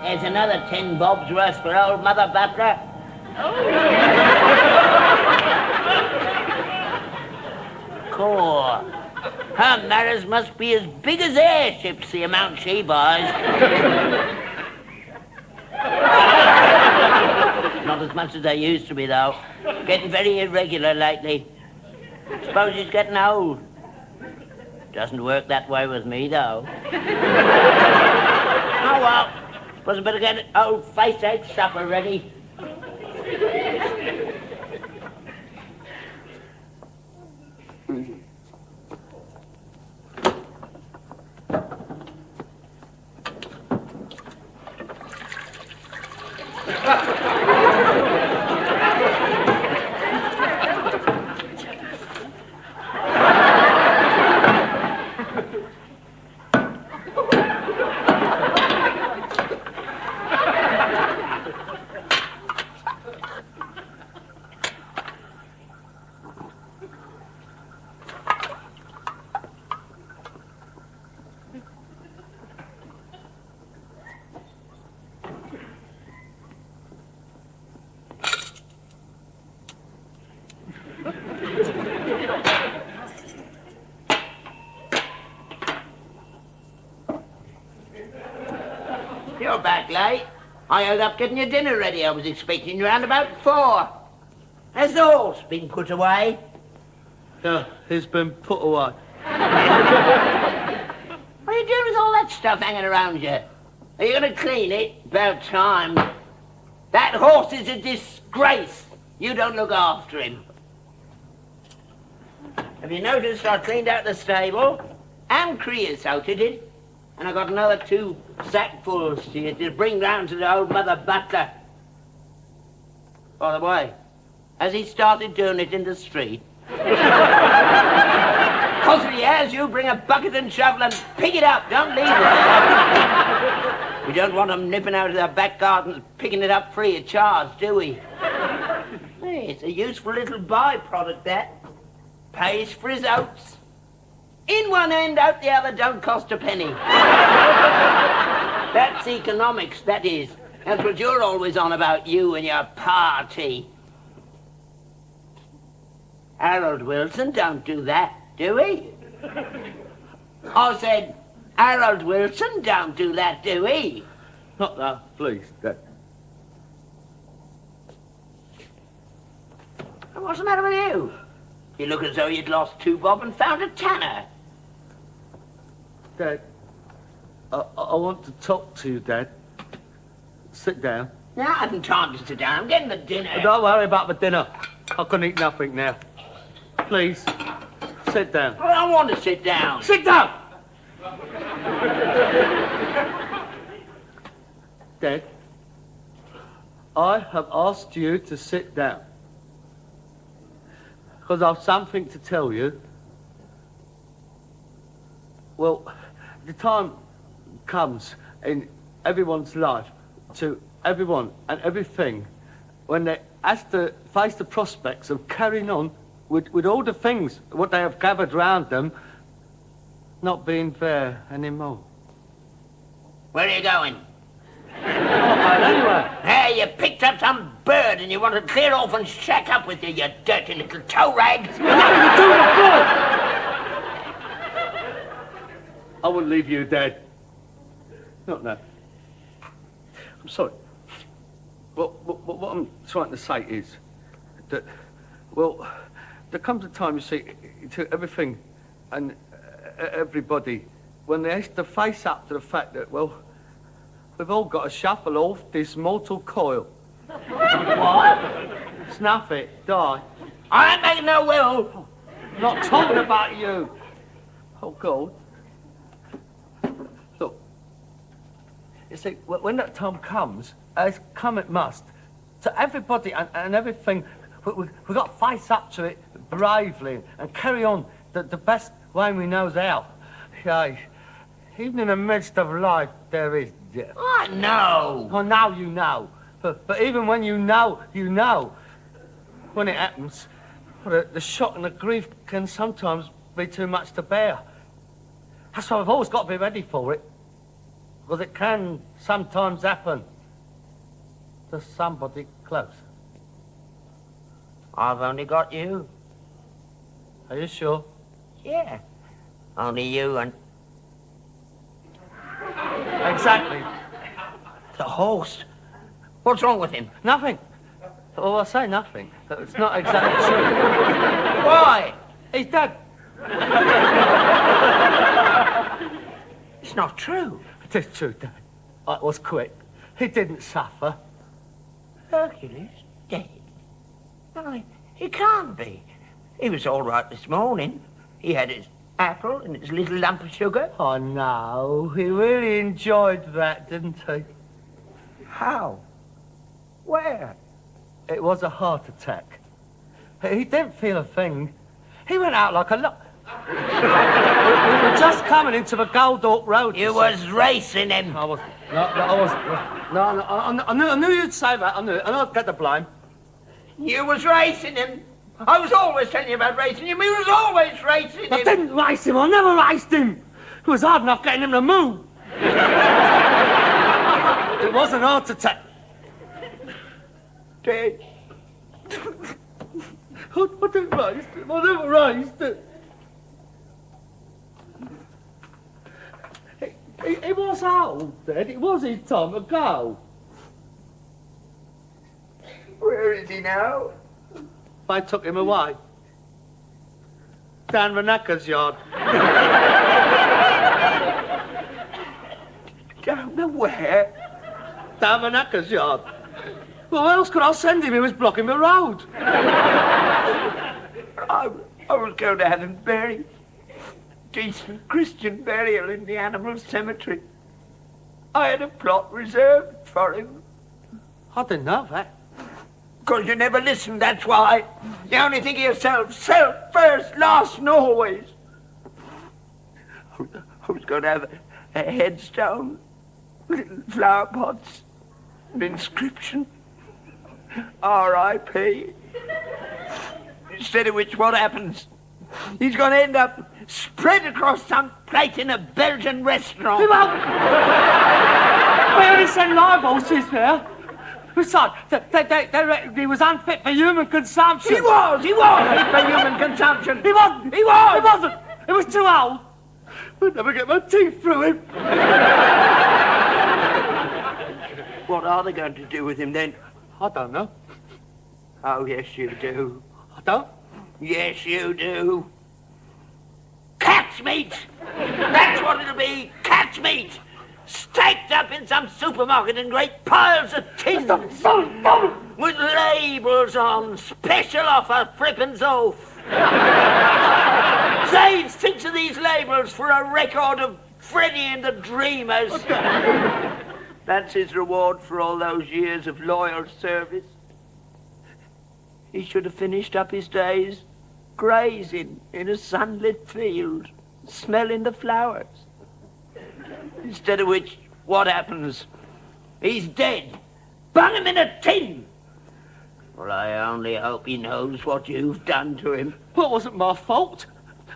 There's another 10 bobs worth for old Mother Butler. Core. Her mirrors must be as big as airships, the amount she buys. Not as much as they used to be, though. Getting very irregular lately. Suppose she's getting old. Doesn't work that way with me, though. Oh, well. Suppose I better get old face-ache supper ready. You're back late. I held up getting your dinner ready. I was expecting you around about 4. Has the horse been put away? He's been put away. What are you doing with all that stuff hanging around you? Are you going to clean it? About time. That horse is a disgrace. You don't look after him. Have you noticed I cleaned out the stable and creosoted it? And I got another 2 sackfuls to bring round to the old Mother Butler. By the way, has he started doing it in the street? Because if he has, you bring a bucket and shovel and pick it up. Don't leave it. We don't want them nipping out of their back gardens picking it up free of charge, do we? Hey, it's a useful little byproduct, that. Pays for his oats. In one end, out the other, don't cost a penny. That's economics, that is. That's what you're always on about, you and your party. Harold Wilson don't do that, do he? I said, Harold Wilson don't do that, do he? Not that, please, Dad. What's the matter with you? You look as though you'd lost 2 bob and found a tanner. Dad, I want to talk to you, Dad. Sit down. No, I haven't time to sit down. I'm getting the dinner. Don't worry about the dinner. I can eat nothing now. Please, sit down. I don't want to sit down. Sit down! Dad, I have asked you to sit down. Because I've something to tell you. Well, the time comes in everyone's life, to everyone and everything, when they have to face the prospects of carrying on with all the things, what they have gathered round them, not being there anymore. Where are you going? Anyway. Hey, you picked up some bird and you want to clear off and shack up with you, you dirty little toe rag. I wouldn't leave you, Dad. Not now. I'm sorry. Well, what I'm trying to say is that, well, there comes a time, you see, to everything and everybody, when they have to face up to the fact that, well, we've all got to shuffle off this mortal coil. What? Snuff it, die. I ain't making no will. I'm not talking about you. Oh, God. Look, you see, when that time comes, as come it must, to everybody and everything, we've got to face up to it bravely and carry on the best way we knows how. Yeah, even in the midst of life, there is death. I know. Oh, now you know. But even when you know, when it happens, well, the shock and the grief can sometimes be too much to bear. That's why we've always got to be ready for it. Because it can sometimes happen to somebody close. I've only got you. Are you sure? Yeah. Only you and... Exactly. The horse. What's wrong with him? Nothing. Oh, I say nothing. It's not exactly true. Why? He's dead. It's not true. It is true, Dad. It was quick. He didn't suffer. Hercules dead? No, he can't be. He was all right this morning. He had his apple and his little lump of sugar. Oh, no. He really enjoyed that, didn't he? How? Where? It was a heart attack. He didn't feel a thing. He went out like a lot. We were just coming into the Gold Hawk Road. You was racing him. I wasn't. No, I wasn't. No, I knew you'd say that. I knew it. And I'd get the blame. You was racing him. I was always telling you about racing him. He was always racing him. I didn't race him. I never raced him. It was hard enough getting him to move. It was an heart attack. Dead. I didn't race him. I never raced him. He was old, Dad. It was his time to go. Where is he now? They took him away. Down the knacker's yard. Down the where? Down the knacker's yard. Well, where else could I send him? He was blocking the road. I was going to have him buried. Decent Christian burial in the animal cemetery. I had a plot reserved for him. I didn't know that. Because you never listened, that's why. You only think of yourself. Self first, last and always. I was going to have a headstone, little flower pots, an inscription, R.I.P. Instead of which, what happens? He's going to end up spread across some plate in a Belgian restaurant. He won't. We only send live horses there. Besides, they reckoned he was unfit for human consumption. He was fit for human consumption. He wasn't. He was. He wasn't. He was too old. I'd never get my teeth through him. What are they going to do with him then? I don't know. Oh, yes, you do. I don't? Yes, you do. Cat's meat! That's what it'll be, cat's meat! Staked up in some supermarket in great piles of tins. With labels on, special offer, Frippin's off. Say, 6 of these labels for a record of Freddie and the Dreamers. That's his reward for all those years of loyal service. He should have finished up his days grazing in a sunlit field, smelling the flowers. Instead of which, what happens? He's dead. Bung him in a tin. Well, I only hope he knows what you've done to him. Well, it wasn't my fault.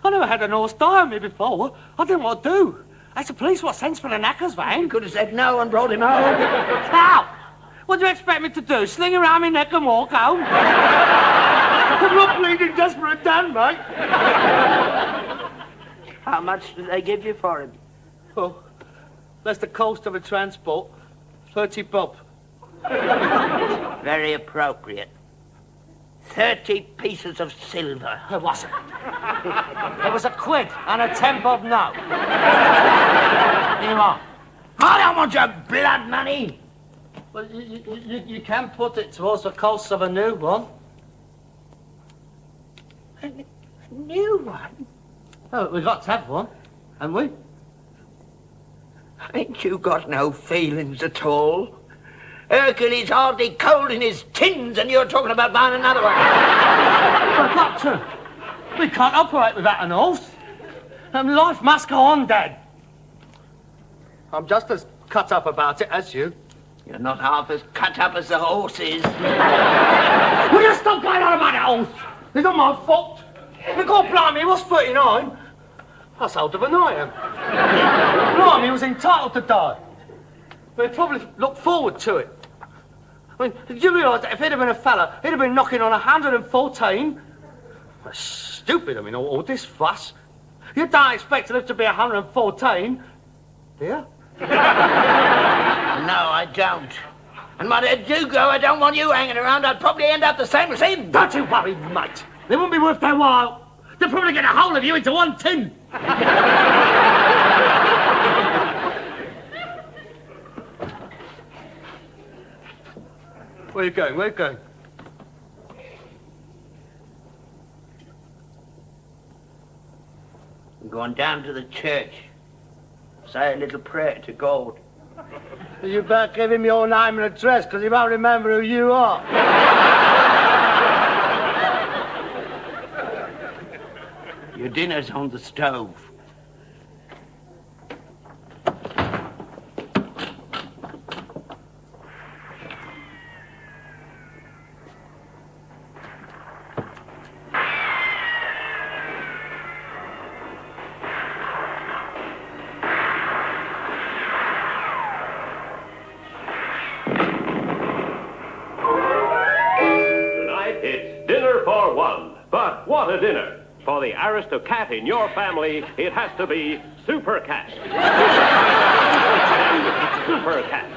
I never had an horse die on me before. I didn't know what to do. It's the police what sends for the knacker's van. You could have said no and brought him home. How? What do you expect me to do? Sling around my neck and walk home? I'm not bleeding desperate, Dan, mate. How much did they give you for him? Well, that's the cost of a transport. 30 bob. Very appropriate. 30 pieces of silver. It wasn't. It was a quid and a 10 bob note. Here you are. I don't want your blood money. Well, you can put it towards the cost of a new one. A new one? Oh, we got to have one, haven't we? Ain't you got no feelings at all? Hercules hardly cold in his tins and you're talking about buying another one. We've got to. We can't operate without an horse. Life must go on, Dad. I'm just as cut up about it as you. You're not half as cut up as the horse is. Will you stop going on about the horse? It's not my fault. The God blimey, he was 39. That's older than I am. Blimey, he was entitled to die. Well, he'd probably look forward to it. I mean, did you realise that if he'd have been a fella, he'd have been knocking on 114? That's stupid, I mean, all this fuss. You don't expect to live to be 114, do you? No, I don't. And when I do go, I don't want you hanging around. I'd probably end up the same as him. Don't you worry, mate. They wouldn't be worth their while. They'll probably get a hold of you into one tin. Where are you going? Where are you going? I'm going down to the church. Say a little prayer to God. You better give him your name and address, because he won't remember who you are. Your dinner's on the stove. But what a dinner! For the aristocat in your family, it has to be Super Cat. And Super Cat.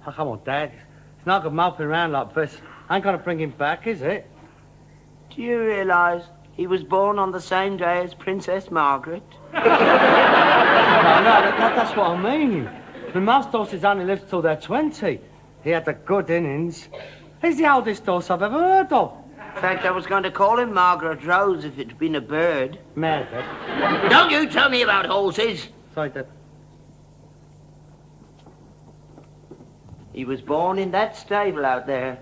Oh, come on, Dad. It's not good moping around like this. Ain't gonna bring him back, is it? Do you realise he was born on the same day as Princess Margaret? No, that's what I mean. The most horses only live till they're 20. He had the good innings. He's the oldest horse I've ever heard of. In fact, I was going to call him Margaret Rose if it'd been a bird. Mad, Dad. Don't you tell me about horses. Sorry, Dad. He was born in that stable out there.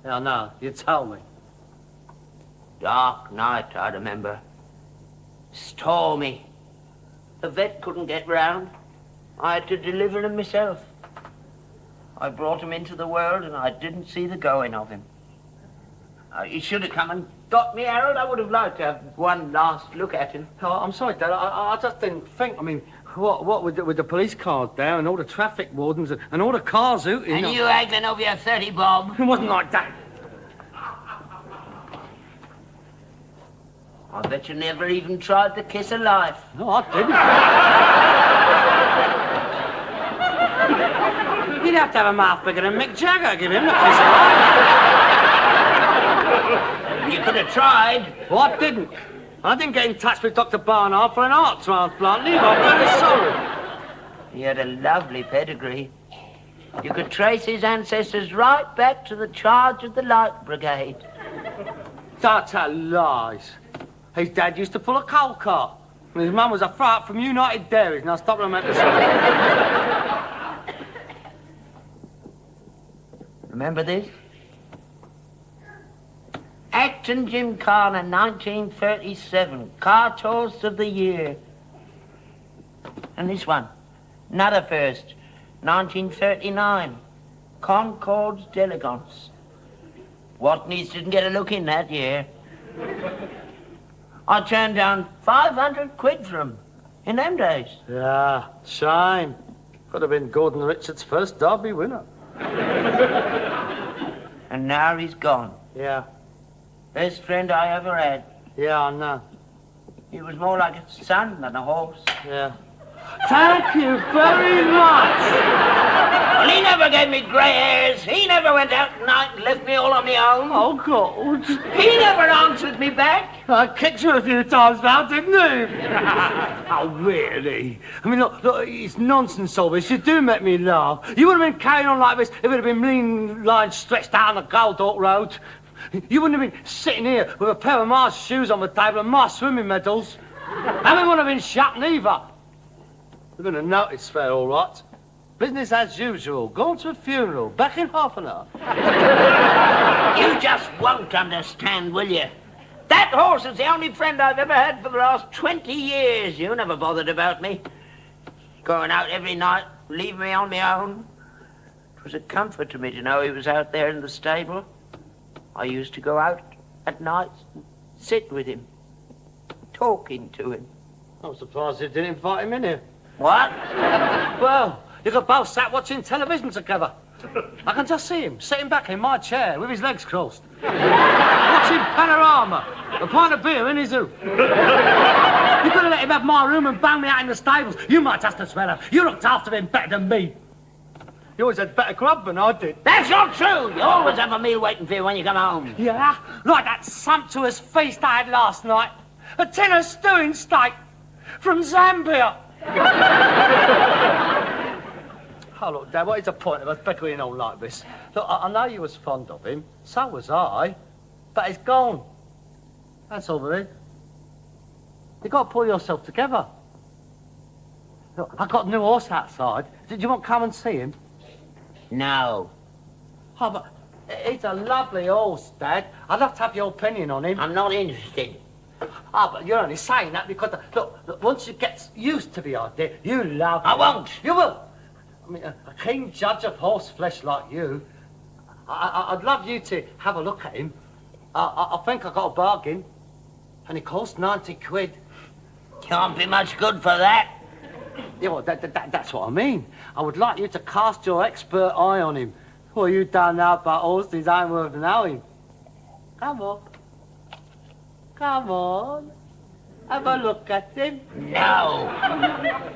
Yeah, no, you told me. Dark night, I remember. Stormy. The vet couldn't get round. I had to deliver him myself. I brought him into the world and I didn't see the going of him. He should have come and got me, Harold. I would have liked to have one last look at him. Oh, I'm sorry, Dad. I just didn't think. I mean, what with the police cars there and all the traffic wardens and all the cars hooting. And you haggling over your 30 bob. It wasn't like that. I bet you never even tried the kiss of life. No, I didn't. You'd have to have a mouth bigger than Mick Jagger. Give him the kiss of life. You could have tried. Well, I didn't. I didn't get in touch with Dr. Barnard for an heart transplant. Leave, I'm very sorry. He had a lovely pedigree. You could trace his ancestors right back to the charge of the Light Brigade. That's a lies. His dad used to pull a coal cart. And his mum was a fry-up from United Dairies. Now stop what I meant to say. Remember this? Acton Gymkhana, 1937. Car Tours of the Year. And this one, another first, 1939. Concorde's d'Elegance. Watneys didn't get a look in that year. I turned down 500 quid for him in them days. Yeah, shame. Could have been Gordon Richards' first Derby winner. And now he's gone. Yeah. Best friend I ever had. Yeah, I know. He was more like a son than a horse. Yeah. Thank you very much. Well, he never gave me grey hairs. He never went out at night and left me all on my own. Oh, God. He never answered me back. I kicked you a few times now, didn't he? Oh, really? I mean, look, it's nonsense, all this. You do make me laugh. You wouldn't have been carrying on like this if it had been lean lines stretched down the Goldhawk Road. You wouldn't have been sitting here with a pair of my shoes on the table and my swimming medals. And we wouldn't have been shut neither. We're going to notice fair, all right. Business as usual. Going to a funeral. Back in half an hour. You just won't understand, will you? That horse is the only friend I've ever had for the last 20 years. You never bothered about me. Going out every night, leaving me on my own. It was a comfort to me to know he was out there in the stable. I used to go out at night and sit with him, talking to him. I'm surprised you didn't invite him in here. What? Well, you could both sat watching television together. I can just see him sitting back in my chair with his legs crossed. Watching Panorama, a pint of beer in his hoof. You could have let him have my room and bang me out in the stables. You might have to swear. You looked after him better than me. You always had better grub than I did. That's not true. You always have a meal waiting for you when you come home. Yeah, like that sumptuous feast I had last night. A tin of stewing steak from Zambia. Oh, look, Dad, what is the point of us bickering on like this? Look, I know you was fond of him. So was I. But he's gone. That's all there is. You've got to pull yourself together. Look, I've got a new horse outside. Did you want to come and see him? No. Oh, but he's a lovely horse, Dad. I'd love to have your opinion on him. I'm not interested. Ah, but you're only saying that because, look, once you get used to the idea, you love I it. won't. You will. I mean, a keen judge of horse flesh like you, I'd love you to have a look at him. I think I got a bargain, and it cost 90 quid. Can't be much good for that. Yeah, well, that's what I mean. I would like you to cast your expert eye on him. Well, you don't know about horses, ain't worth knowing. Come on. Come on. Have a look at him. No.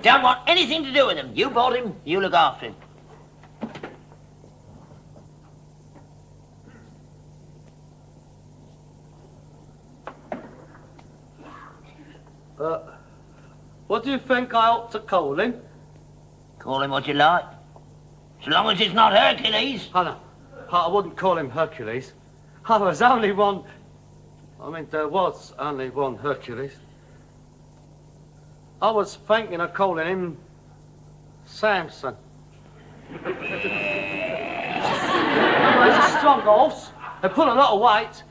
Don't want anything to do with him. You bought him, you look after him. What do you think I ought to call him? Call him what you like. So long as it's not Hercules. Oh, no. I wouldn't call him Hercules. There was only one... there was only one Hercules. I was thinking of calling him Samson. He's a strong horse. They pull a lot of weight.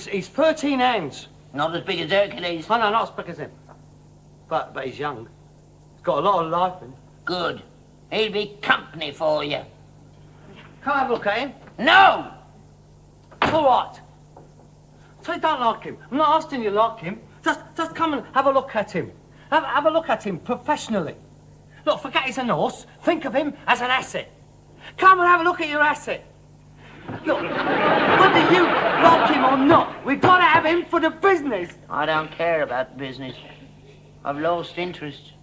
He's 13 hands. Not as big as Hercules. Oh, no, not as big as him. But he's young. He's got a lot of life in him. Good. He'll be company for you. Come have a look at him. No! All right. So you don't like him. I'm not asking you to like him. Just come and have a look at him. Have a look at him professionally. Look, forget he's a horse. Think of him as an asset. Come and have a look at your asset. Look, whether you like him or not, we've got to have him for the business. I don't care about the business. I've lost interest.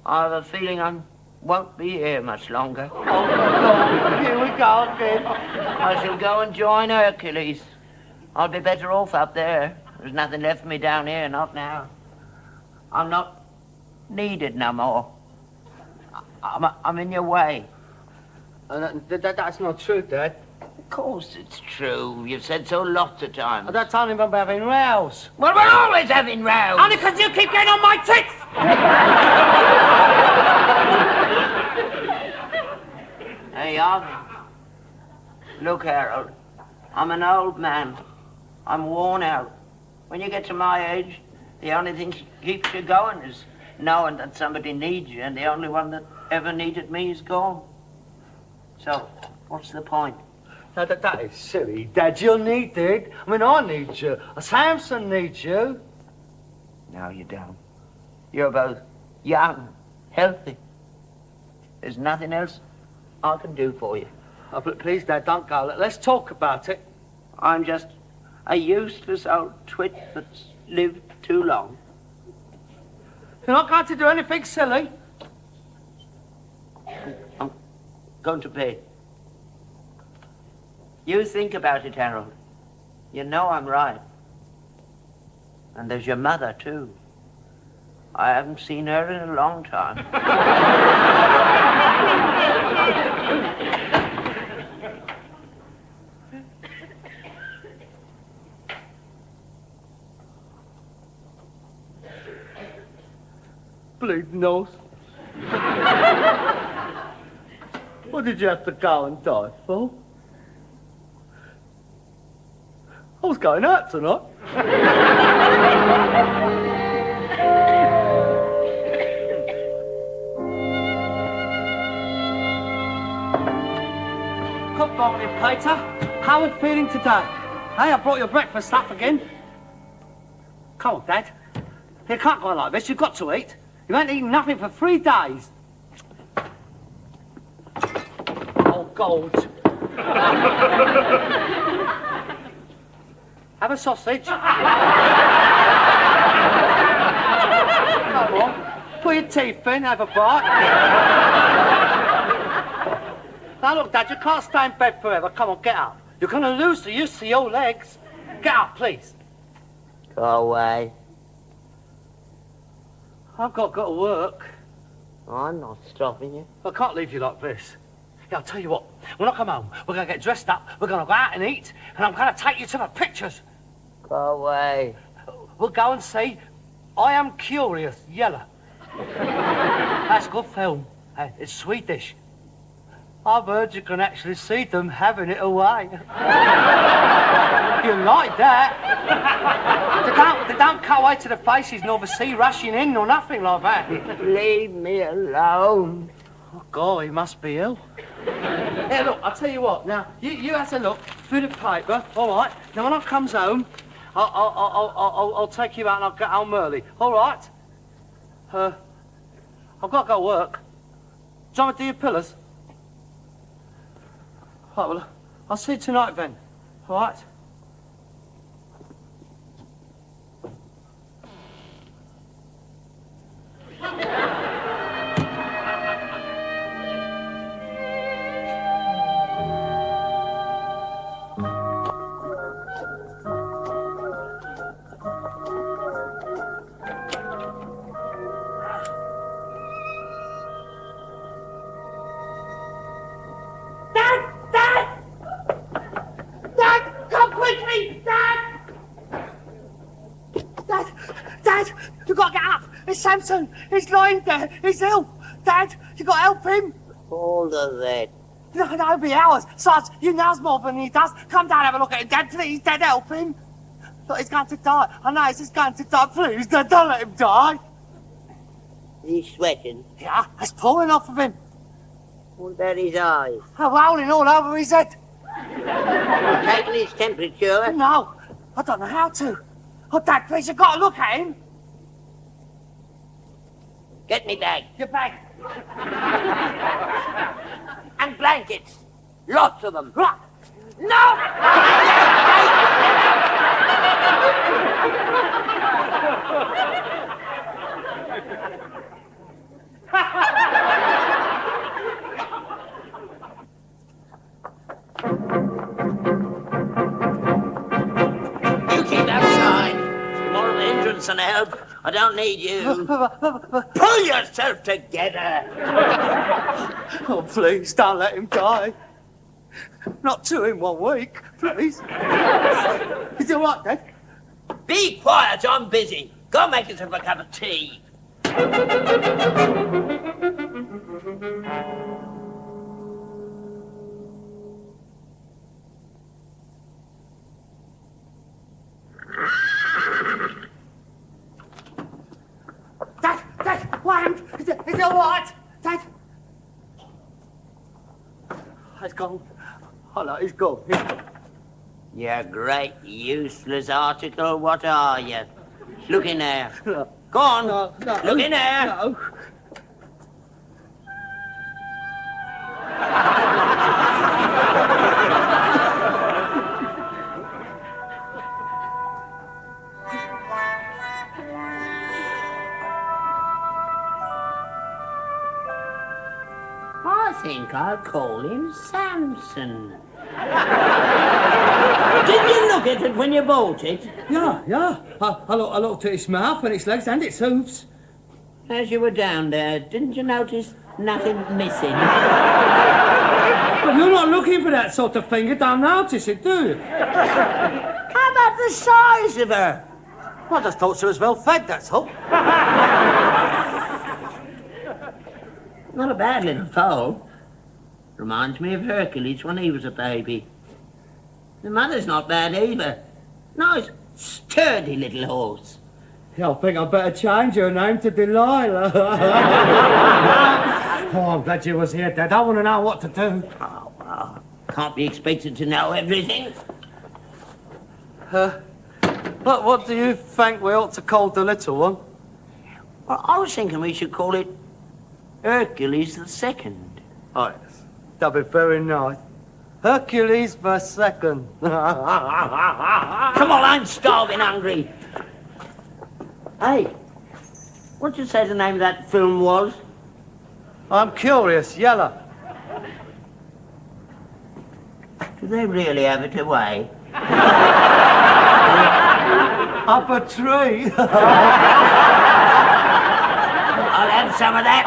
I have a feeling I won't be here much longer. Oh, God, here we go again. I shall go and join Hercules. I'll be better off up there. There's nothing left for me down here, not now. I'm not needed no more. I'm in your way. That's not true, Dad. Of course it's true. You've said so lots of times. I don't tell him about having rows. Well, we're always having rows. Only because you keep getting on my tits! Hey, look, Harold, I'm an old man. I'm worn out. When you get to my age, the only thing that keeps you going is knowing that somebody needs you, and the only one that ever needed me is gone. So, what's the point? No, that is silly, Dad. You're needed. I mean, I need you. Samson needs you. No, you don't. You're both young, healthy. There's nothing else I can do for you. Oh, but please, Dad, don't go. Let's talk about it. I'm just a useless old twit that's lived too long. You're not going to do anything silly. I'm going to bed. You think about it, Harold. You know I'm right. And there's your mother, too. I haven't seen her in a long time. Bleeding nose. What did you have to go and die for? I was going out tonight. Good morning, Peter. How are you feeling today? Hey, I brought your breakfast up again. Come on, Dad. You can't go on like this. You've got to eat. You ain't eaten nothing for 3 days. Oh, gold. Have a sausage. Come on. Put your teeth in, have a bite. Now, look, Dad, you can't stay in bed forever. Come on, get up. You're going to lose the use of your legs. Get up, please. Go away. I've got to work. I'm not stopping you. I can't leave you like this. Yeah, I'll tell you what. When I come home, we're going to get dressed up, we're going to go out and eat, and I'm going to take you to the pictures. Go away. We'll go and see I Am Curious, Yellow. That's a good film. It's Swedish. I've heard you can actually see them having it away. You like that? They don't cut away to the faces nor the sea rushing in nor nothing like that. Leave me alone. Oh, God, he must be ill. Here, look, I'll tell you what. Now, you have to look through the paper, all right? Now, when I comes home, I'll take you out and I'll get home early, all right? I've got to go work. Do you want me to do your pillars? Right, well, I'll see you tonight then, all right? Samson, he's lying there. He's ill. Dad, you got to help him. All of that. No, it'll be hours. Sarge, you knows more than he does. Come down, have a look at him, Dad, please. Dad, help him. Look, he's going to die. I know he's going to die. Please, Dad, don't let him die. He's sweating. Yeah, it's pouring off of him. What about his eyes? Rolling all over his head. Taking his temperature? No, I don't know how to. Oh, Dad, please, you've got to look at him. Get me bag. Your bag. And blankets. Lots of them. Right. No! You keep outside. Tomorrow the engine want some help? I don't need you. Pull yourself together. Oh, please, don't let him die. Not 2 in 1 week, please. Is it all right, Dad? Be quiet, I'm busy. Go make yourself a cup of tea. Dad, what? Is it all right? Dad? He's gone. Oh, no, he's gone. You great useless article, what are you? Look in there. No. Go on. No. Look in there. No. I think I'll call him Samson. Did you look at it when you bought it? Yeah. I looked at its mouth and its legs and its hooves. As you were down there, didn't you notice nothing missing? But you're not looking for that sort of thing. You don't notice it, do you? How about the size of her? I just thought she was well fed, that's all. Not a bad little foal. Reminds me of Hercules when he was a baby. The mother's not bad either. Nice, sturdy little horse. Yeah, I think I'd better change your name to Delilah. Oh, I'm glad you was here, Dad. I want to know what to do. Oh, well, can't be expected to know everything. But what do you think we ought to call the little one? Well, I was thinking we should call it Hercules II. Oh, yes. That'd be very nice. Hercules the Second. Come on, I'm starving hungry. Hey, what did you say the name of that film was? I'm curious, Yellow. Do they really have it away? Up a tree. I'll have some of that.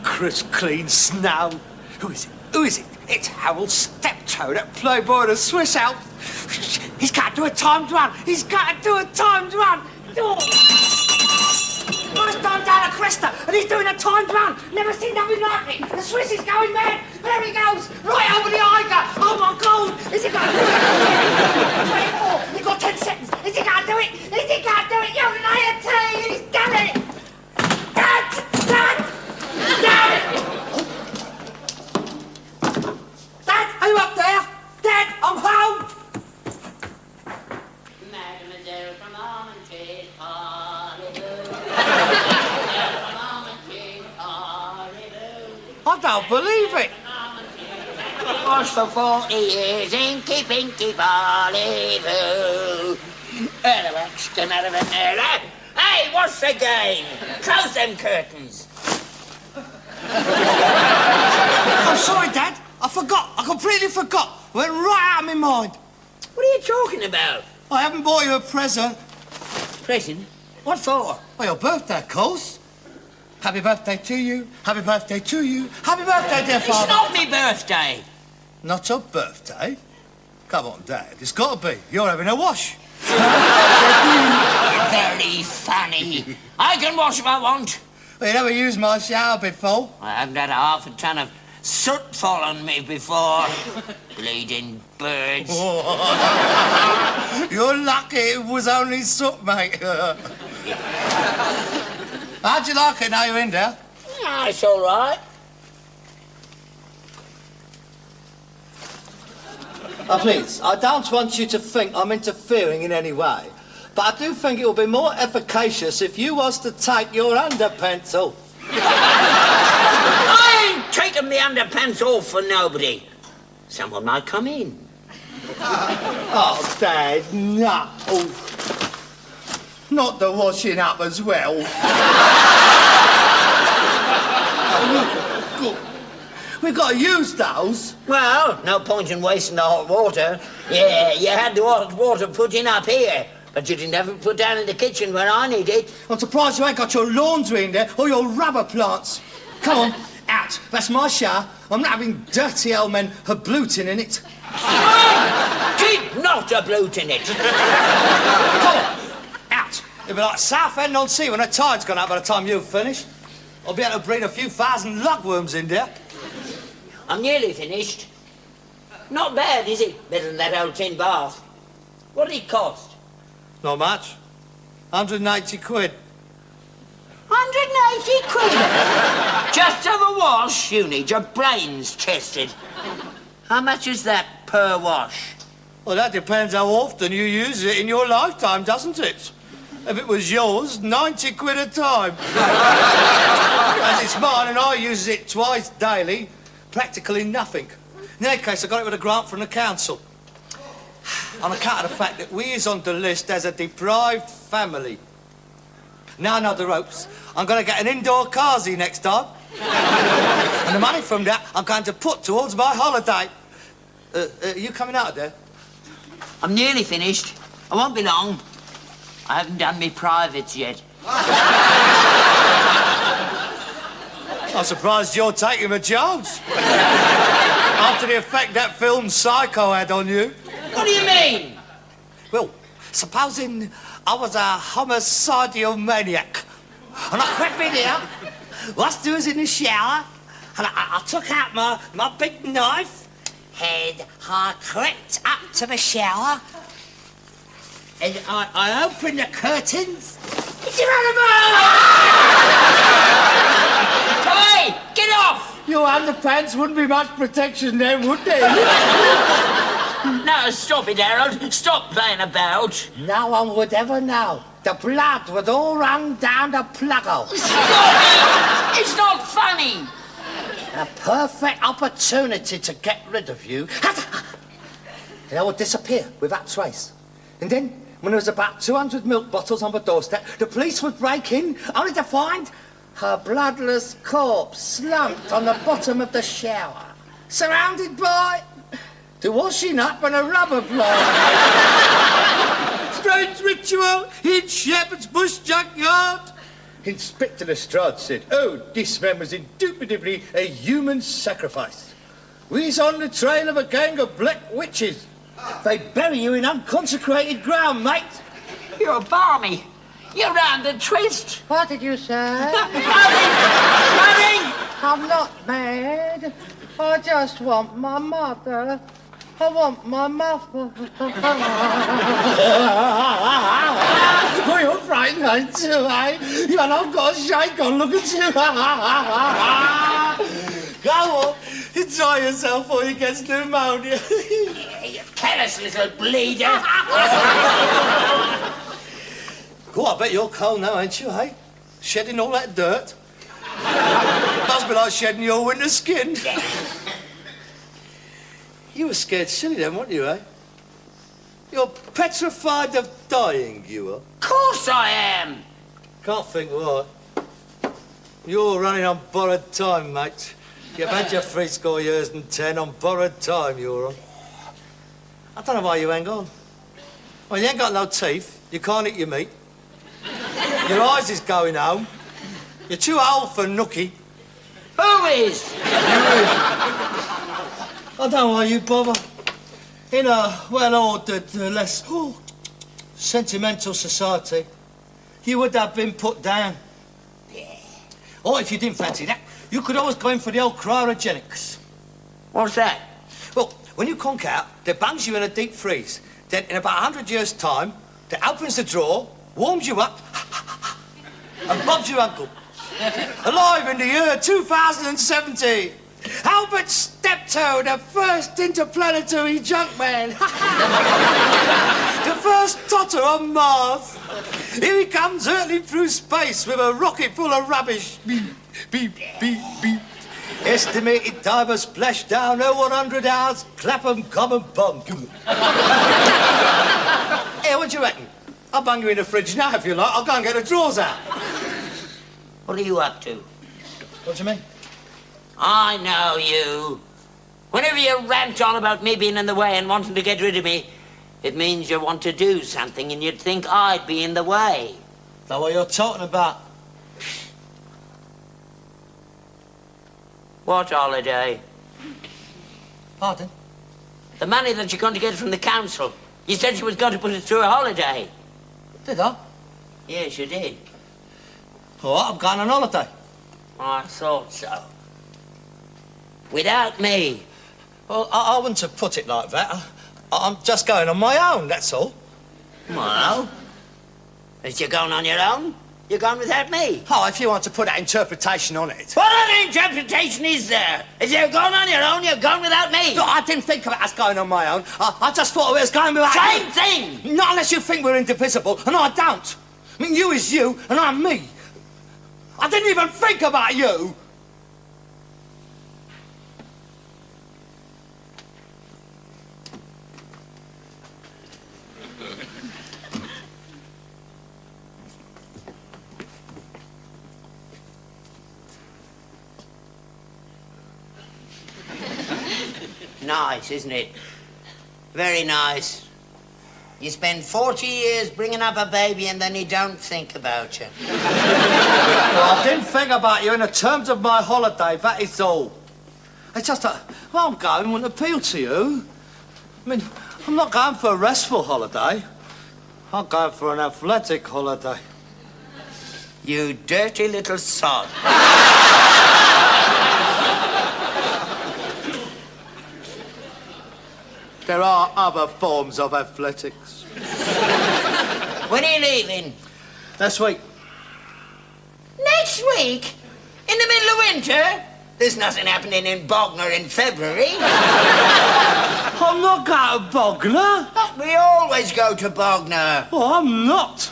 Crisp, clean snow. Who is it? Who is it? It's Harold Steptoe, that playboy of the Swiss Alps. He's got to do a timed run. He's got to do a timed run. First time down a cresta, and he's doing a timed run. Never seen nothing like it. The Swiss is going mad. There he goes, right over the Eiger. Oh my God! Is he going to do it? 24. He's got 10 seconds. Is he going to do it? Is he going to do it? You're an AT. He's done it. I don't believe it. Wash for 40 years, inky pinky parley-voo. Hey, what's the game? Close them curtains. I'm sorry, Dad. I forgot. I completely forgot. Went right out of my mind. What are you talking about? I haven't bought you a present. Present? What for? Well, your birthday, of course. Happy birthday to you. Happy birthday to you. Happy birthday, dear Father. It's not me birthday. Not your birthday? Come on, Dad. It's got to be. You're having a wash. Very funny. I can wash if I want. Well, you never used my shower before. I haven't had half a ton of soot fall on me before. Bleeding birds. You're lucky it was only soot, mate. How'd you like it now you're in there? Yeah, it's all right. Now, please, I don't want you to think I'm interfering in any way, but I do think it will be more efficacious if you was to take your underpants off. I ain't taking my underpants off for nobody. Someone might come in. Oh, Dad, no. Oh. Not the washing up as well. We've got to use those. Well, no point in wasting the hot water. Yeah, you had the hot water put in up here, but you didn't have it put down in the kitchen when I need it. I'm surprised you ain't got your laundry in there or your rubber plants. Come on, out. That's my shower. I'm not having dirty old men habluting in it. Did not a bloot in it. Come on, out. It'll be like Southend-on-Sea when the tide's gone out by the time you've finished. I'll be able to breed a few thousand lugworms in there. I'm nearly finished. Not bad, is it? Better than that old tin bath. What did it cost? Not much. 180 quid. 180 quid? Just to the wash? You need your brains tested. How much is that per wash? Well, that depends how often you use it in your lifetime, doesn't it? If it was yours, 90 quid a time. As it's mine and I use it twice daily, practically nothing. In any case, I got it with a grant from the council. On account of the fact that we is on the list as a deprived family. Now I know the ropes. I'm going to get an indoor carsy next time. And the money from that I'm going to put towards my holiday. Are you coming out of there? I'm nearly finished. I won't be long. I haven't done me privates yet. I'm surprised you're taking a chance. After the effect that film Psycho had on you. What do you mean? Well, supposing I was a homicidal maniac and I crept in here, whilst I was in the shower, and I took out my big knife, and I crept up to the shower, and I opened the curtains. It's your animal! Hey, get off! Your underpants wouldn't be much protection then, would they? No, stop it, Harold. Stop playing about. No one would ever know. The blood would all run down the plug-hole. Stop it! It's not funny. A perfect opportunity to get rid of you. And I would disappear without trace. And then, when there was about 200 milk bottles on the doorstep, the police would break in, only to find her bloodless corpse slumped on the bottom of the shower, surrounded by the washing up and a rubber plant. Strange ritual in Shepherd's Bush junkyard. Inspector Lestrade said, "Oh, this man was indubitably a human sacrifice. We's on the trail of a gang of black witches. They bury you in unconsecrated ground, mate." You're balmy. You're round the twist. What did you say? Running! I'm not mad. I just want my mother. I want my mother. Oh, you're frightened, aren't you, eh? You and I've got a shake on, look at you. Go on, enjoy yourself before you get pneumonia. You callous little bleeder. Go on, I bet you're cold now, ain't you, eh? Shedding all that dirt. Must be like shedding your winter skin. You were scared silly then, weren't you, eh? You're petrified of dying, you are. Of course I am. Can't think why. You're running on borrowed time, mate. You've had your 3 score years and 10 on borrowed time, you're on. I don't know why you ain't gone. Well, you ain't got no teeth. You can't eat your meat. Your eyes is going home. You're too old for nookie. Who is? I don't know why you bother. In a well-ordered, less sentimental society, you would have been put down. Or if you didn't fancy that, you could always go in for the old cryogenics. What's that? Well, when you conk out, they bungs you in a deep freeze. Then, in about 100 years' time, they opens the drawer, warms you up, and Bob's your uncle. Alive in the year 2070. Albert Steptoe, the first interplanetary junkman. The first totter on Mars. Here he comes hurtling through space with a rocket full of rubbish. Beep, beep, beep, beep. Estimated time of splashdown, 100 hours, Clapham Common Bomb. Hey, what do you reckon? I'll bung you in the fridge now if you like. I'll go and get the drawers out. What are you up to? What do you mean? I know you. Whenever you rant on about me being in the way and wanting to get rid of me, it means you want to do something and you'd think I'd be in the way. Is that what you're talking about? What holiday? Pardon? The money that you're going to get from the council. You said you was going to put it through a holiday. Did I? Yes, you did. All right, I'm going on holiday. I thought so. Without me. Well, I wouldn't have put it like that. I'm just going on my own, that's all. Well, if you're going on your own, you're going without me. Oh, if you want to put that interpretation on it. What other interpretation is there? If you're going on your own, you're going without me. Look, I didn't think of it as going on my own. I just thought it was going without Same you. thing. Not unless you think we're indivisible, and I don't. I mean, you is you, and I'm me. I didn't even think about you. Nice, isn't it? Very nice. You spend 40 years bringing up a baby and then you don't think about you. Well, I didn't think about you in the terms of my holiday, that is all. It's just that, well, I'm going wouldn't appeal to you. I mean, I'm not going for a restful holiday. I'm going for an athletic holiday. You dirty little sod. There are other forms of athletics. When are you leaving? Next week. Next week? In the middle of winter? There's nothing happening in Bognor in February. I'm not going to Bognor. We always go to Bognor. Oh, I'm not.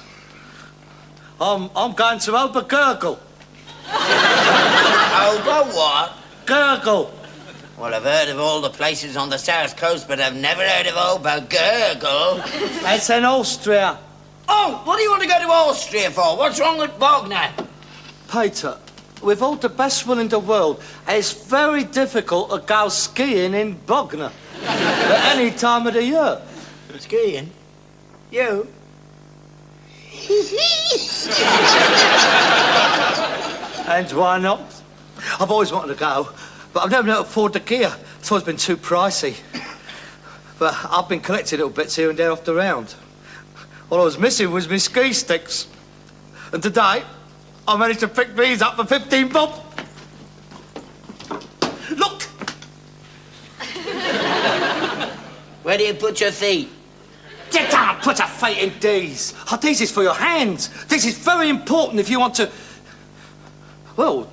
I'm going to Obergurgle. Over what? Gurgle. Well, I've heard of all the places on the south coast, but I've never heard of Obergurgle. It's in Austria. Oh, what do you want to go to Austria for? What's wrong with Bognor? Peter, with all the best will in the world, it's very difficult to go skiing in Bognor at any time of the year. Skiing? You? And why not? I've always wanted to go, but I've never been able to afford the gear. It's always been too pricey. But I've been collecting little bits here and there off the round. All I was missing was my ski sticks. And today, I managed to pick these up for 15 bob. Look! Where do you put your feet? You can't put a feet in these. Oh, these is for your hands. This is very important if you want to... Well,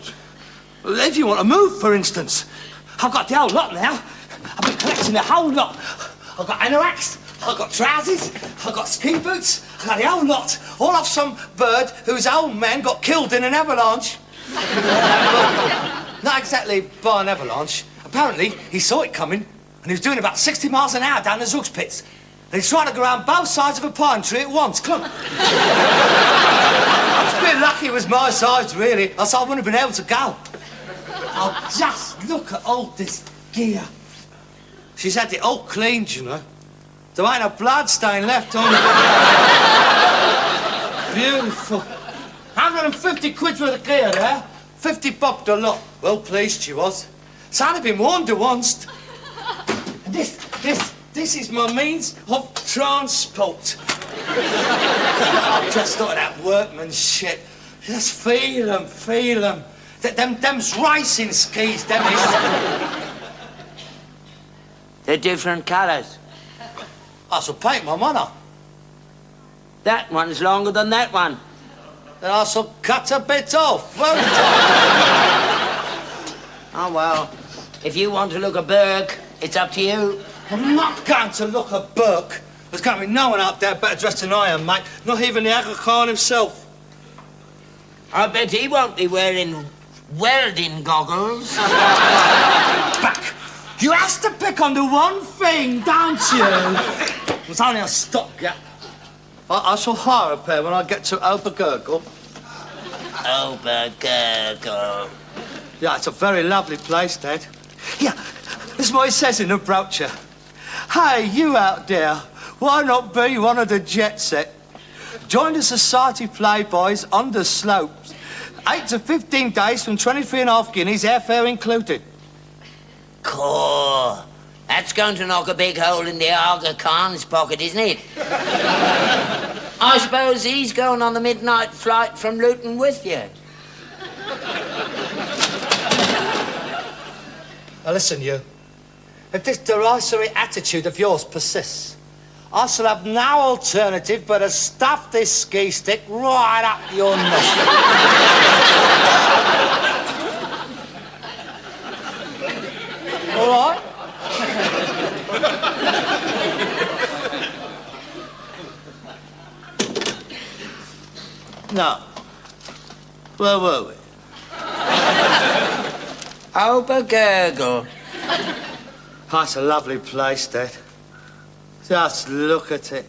if you want to move, for instance. I've got the whole lot now. I've been collecting the whole lot. I've got anoraks, I've got trousers, I've got ski boots, I've got the whole lot. All off some bird whose old man got killed in an avalanche. Not exactly by an avalanche. Apparently, he saw it coming, and he was doing about 60 miles an hour down the Zooks pits. And he's trying to go around both sides of a pine tree at once. Come on. I was a bit lucky it was my size, really, else I wouldn't have been able to go. Oh, just look at all this gear. She's had it all cleaned, you know. There ain't a blood stain left on it. Beautiful. 150 quid for the gear there. 50 bob a lot. Well pleased she was. It's only been worn once. And this is my means of transport. I just thought of that workmanship. Just feel them. Them's racing skis, them is. They're different colours. I shall paint my mother. That one's longer than that one. Then I shall cut a bit off, won't I? Oh, well, if you want to look a Burke, it's up to you. I'm not going to look a Burke. There's going to be no one out there better dressed than I am, mate. Not even the Aga Khan himself. I bet he won't be wearing welding goggles. Back. You have to pick on the one thing, don't you? It's only a stopgap. I shall hire a pair when I get to Obergurgle. Obergurgle. Yeah, it's a very lovely place, Dad. Yeah, this is what it says in the brochure. Hey, you out there, why not be one of the jet set? Join the Society Playboys on the slopes. 8 to 15 days from 23.5 guineas, airfare included. Cool. That's going to knock a big hole in the Aga Khan's pocket, isn't it? I suppose he's going on the midnight flight from Luton with you. Now listen, you. If this derisory attitude of yours persists, I shall have no alternative but to stuff this ski stick right up your neck. All right? Now, where were we? Obergurgle. That's a lovely place, Dad. Just look at it.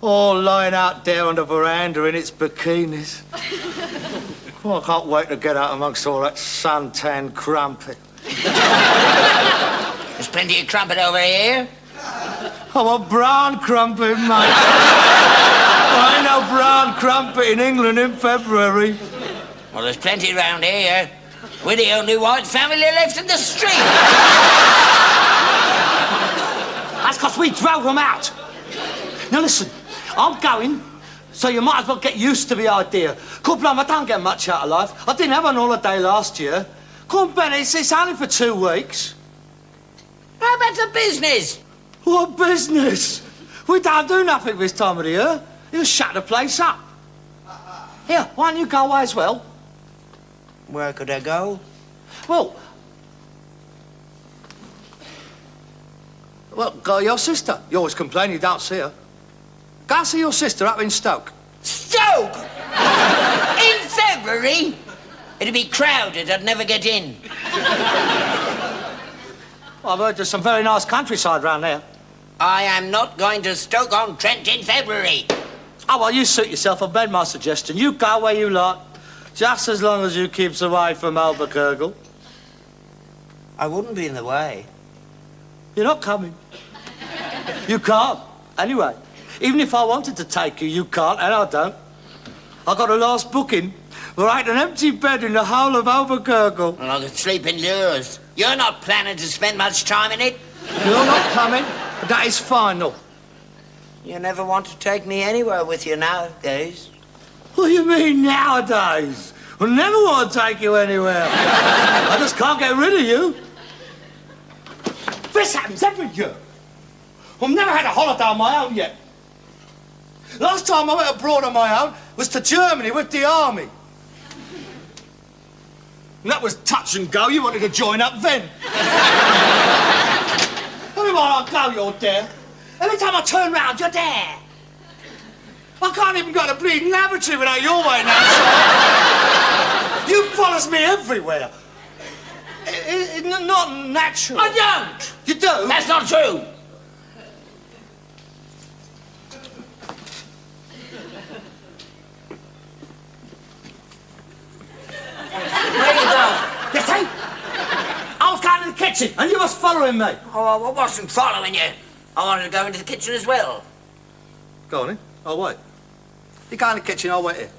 All lying out there on the veranda in its bikinis. Oh, I can't wait to get out amongst all that suntan crumpet. There's plenty of crumpet over here. I want brown crumpet, mate. There ain't no brown crumpet in England in February. Well, there's plenty round here. We're the only white family left in the street. That's because we drove them out. Now listen, I'm going, so you might as well get used to the idea. God, I don't get much out of life. I didn't have an holiday last year. Come on, Ben, it's only for 2 weeks. How about the business? What business? We don't do nothing this time of the year. You shut the place up. Here, why don't you go away as well? Where could I go? Well, go to your sister. You always complain you don't see her. Go and see your sister up in Stoke. Stoke? In February? It'd be crowded. I'd never get in. Well, I've heard there's some very nice countryside round there. I am not going to Stoke-on-Trent in February. Oh, well, you suit yourself. I've made my suggestion. You go where you like, just as long as you keeps away from Obergurgle. I wouldn't be in the way. You're not coming. You can't. Anyway, even if I wanted to take you, you can't, and I don't. I got a last booking. There ain't an empty bed in the whole of Obergurgle. Well, I could sleep in yours. You're not planning to spend much time in it? You're not coming. That is final. You never want to take me anywhere with you nowadays. What do you mean nowadays? I never want to take you anywhere. I just can't get rid of you. This happens every year. I've never had a holiday on my own yet. Last time I went abroad on my own was to Germany with the army. And that was touch and go. You wanted to join up then. Everywhere I go, you're there. Every time I turn round, you're there. I can't even go to the bleeding lavatory without your way now, son. You follows me everywhere. It's not natural. I don't. You do? That's not true. Where you going? You see? I was going to the kitchen, and you was following me. Oh, I wasn't following you. I wanted to go into the kitchen as well. Go on, then. I'll wait. You go in the kitchen, I'll wait here.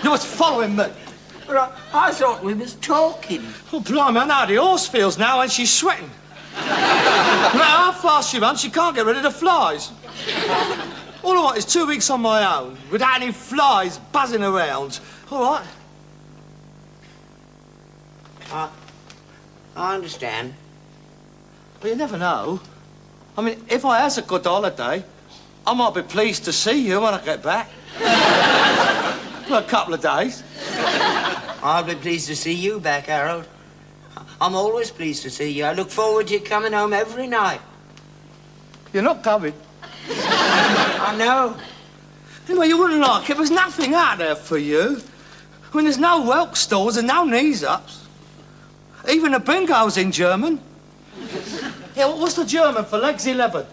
You was following me. But I thought we was talking. Oh, blimey, I know how the horse feels now when she's sweating. No matter how fast she runs, she can't get rid of the flies. All I want is 2 weeks on my own, without any flies buzzing around. All right? I understand. But you never know. I mean, if I has a good holiday, I might be pleased to see you when I get back. For a couple of days. I'll be pleased to see you back, Harold. I'm always pleased to see you. I look forward to you coming home every night. You're not coming. I know. Well, you wouldn't like it. There's nothing out there for you. I mean, there's no whelk stores and no knees-ups. Even the bingo's in German. Yeah, what's the German for legs 11?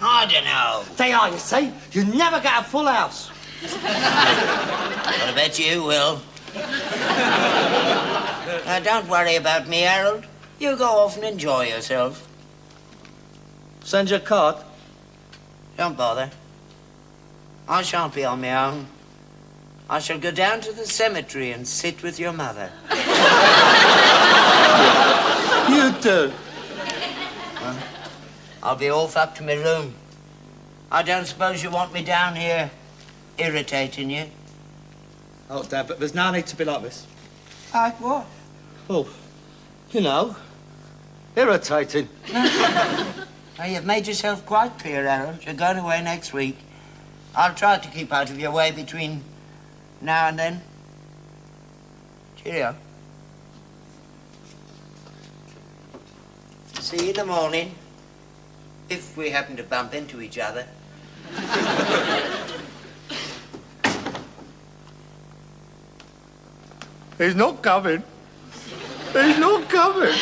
I don't know. They are, you see. You never get a full house. But I bet you will. Now, don't worry about me, Harold. You go off and enjoy yourself. Send your card. Don't bother. I shan't be on my own. I shall go down to the cemetery and sit with your mother. You do. I'll be off up to my room. I don't suppose you want me down here irritating you? Oh, Dad, but there's no need to be like this. Like what? Oh, you know, irritating. Now, you've made yourself quite clear, Harold. You're going away next week. I'll try to keep out of your way between now and then. Cheerio. See you in the morning, if we happen to bump into each other. He's not coming. He's not coming.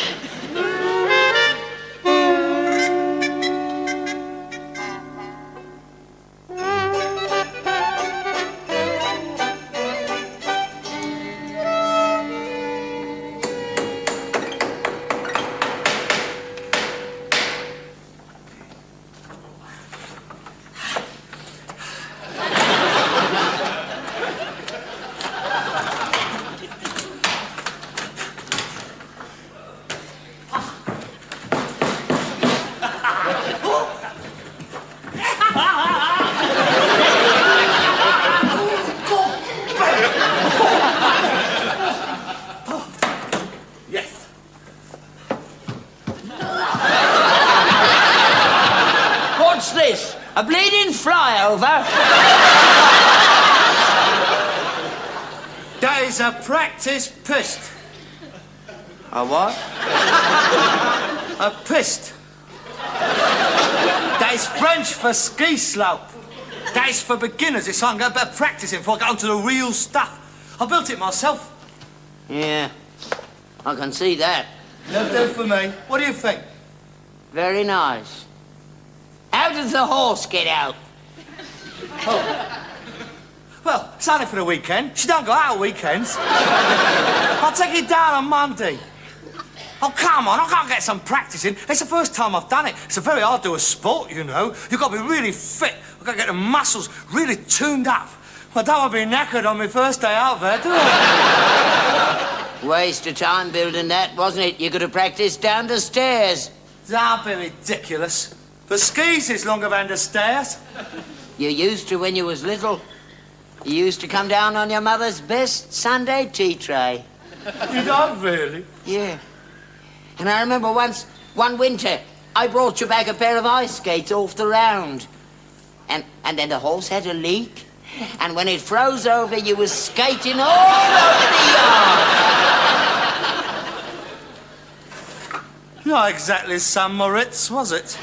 What's this? A bleeding flyover? That is a practice pist. A what? A pist. That is French for ski slope. That is for beginners. It's something I better practicing before I get onto the real stuff. I built it myself. Yeah, I can see that. It'll do for me. What do you think? Very nice. How does the horse get out? Oh. Well, it's only for the weekend. She don't go out weekends. I'll take it down on Monday. Oh, come on, I can't get some practice in. It's the first time I've done it. It's a very hard to do a sport, you know. You've got to be really fit. I've got to get the muscles really tuned up. I don't want to be knackered on my first day out there, do I? Waste of time building that, wasn't it? You could have practiced down the stairs. Don't be ridiculous. The skis is longer than the stairs. You used to when you was little. You used to come down on your mother's best Sunday tea tray. You don't really? Yeah. And I remember one winter, I brought you back a pair of ice skates off the round. And then the horse had a leak. And when it froze over, you was skating all over the yard. Not exactly St. Moritz, was it?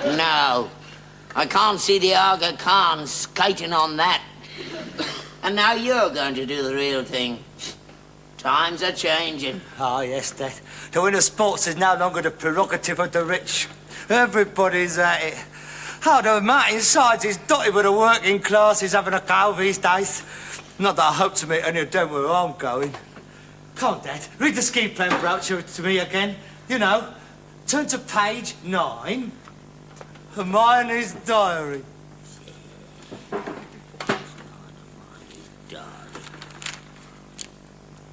No. I can't see the Aga Khan skating on that. And now you're going to do the real thing. Times are changing. Ah, yes, Dad. The winter sports is no longer the prerogative of the rich. Everybody's at it. Oh, the mountainsides is dotted with the working classes having a go these days. Not that I hope to meet any of them where I'm going. Come on, Dad. Read the ski plan brochure to me again. You know, turn to page 9. Hermione's diary.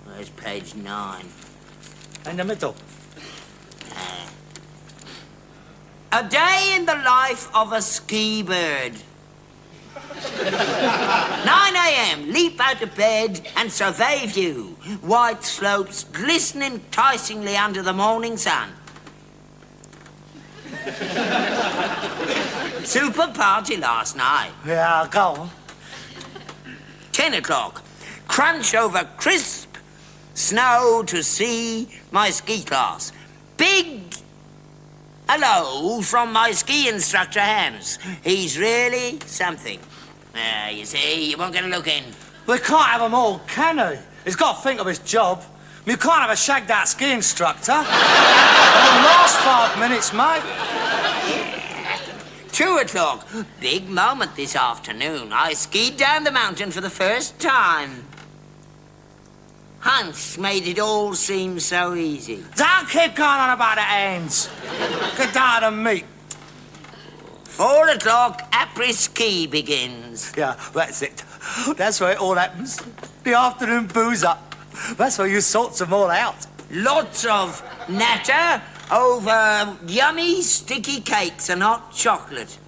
Where's page 9? In the middle. A day in the life of a ski bird. 9 a.m. Leap out of bed and survey view. White slopes glisten enticingly under the morning sun. Super party last night. Yeah, go on. 10 o'clock. Crunch over crisp snow to see my ski class. Big hello from my ski instructor, Hans. He's really something. You see, you won't get a look in. We can't have them all, can he? He's got to think of his job. You can't have a shagged-out ski instructor. It'll last 5 minutes, mate. 2 o'clock. Big moment this afternoon. I skied down the mountain for the first time. Hans made it all seem so easy. Don't keep going on about the ends. Get down to meat. 4 o'clock, après-ski begins. Yeah, that's it. That's where it all happens. The afternoon booze up. That's where you sort them all out. Lots of natter over yummy, sticky cakes and hot chocolate.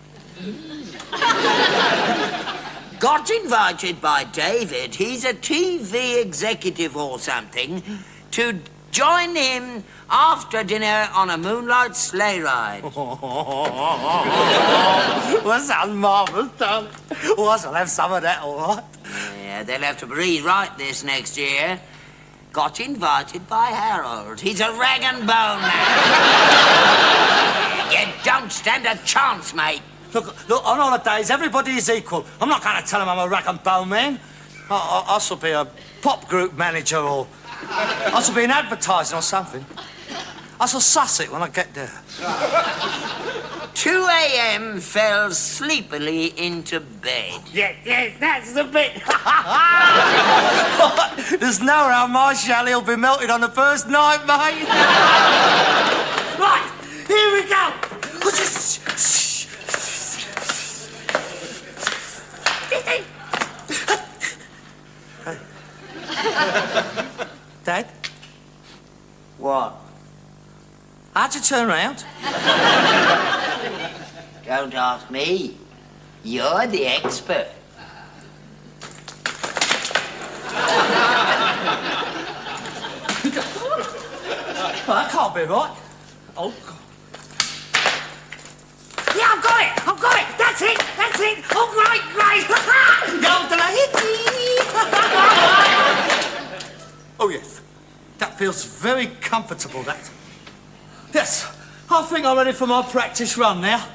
Got invited by David, he's a TV executive or something, to join him after dinner on a moonlight sleigh ride. Well, sounds marvellous, darling. Well, I'll have some of that, all right. Yeah, they'll have to rewrite this next year. Got invited by Harold. He's a rag and bone man. You don't stand a chance, mate. Look, on holidays, everybody is equal. I'm not going to tell him I'm a rag and bone man. I shall be a pop group manager or... I shall be in advertising or something. I shall suss it when I get there. 2 a.m. fell sleepily into bed. Yeah, that's the bit. There's no how my chalet will be melted on the first night, mate. Right, here we go. Dad? What? How'd you turn round? Don't ask me. You're the expert. Well, that can't be right. Oh, God. Yeah, I've got it. That's it. Oh, great. Oh, yes. That feels very comfortable, that. Yes, I think I'm ready for my practice run now.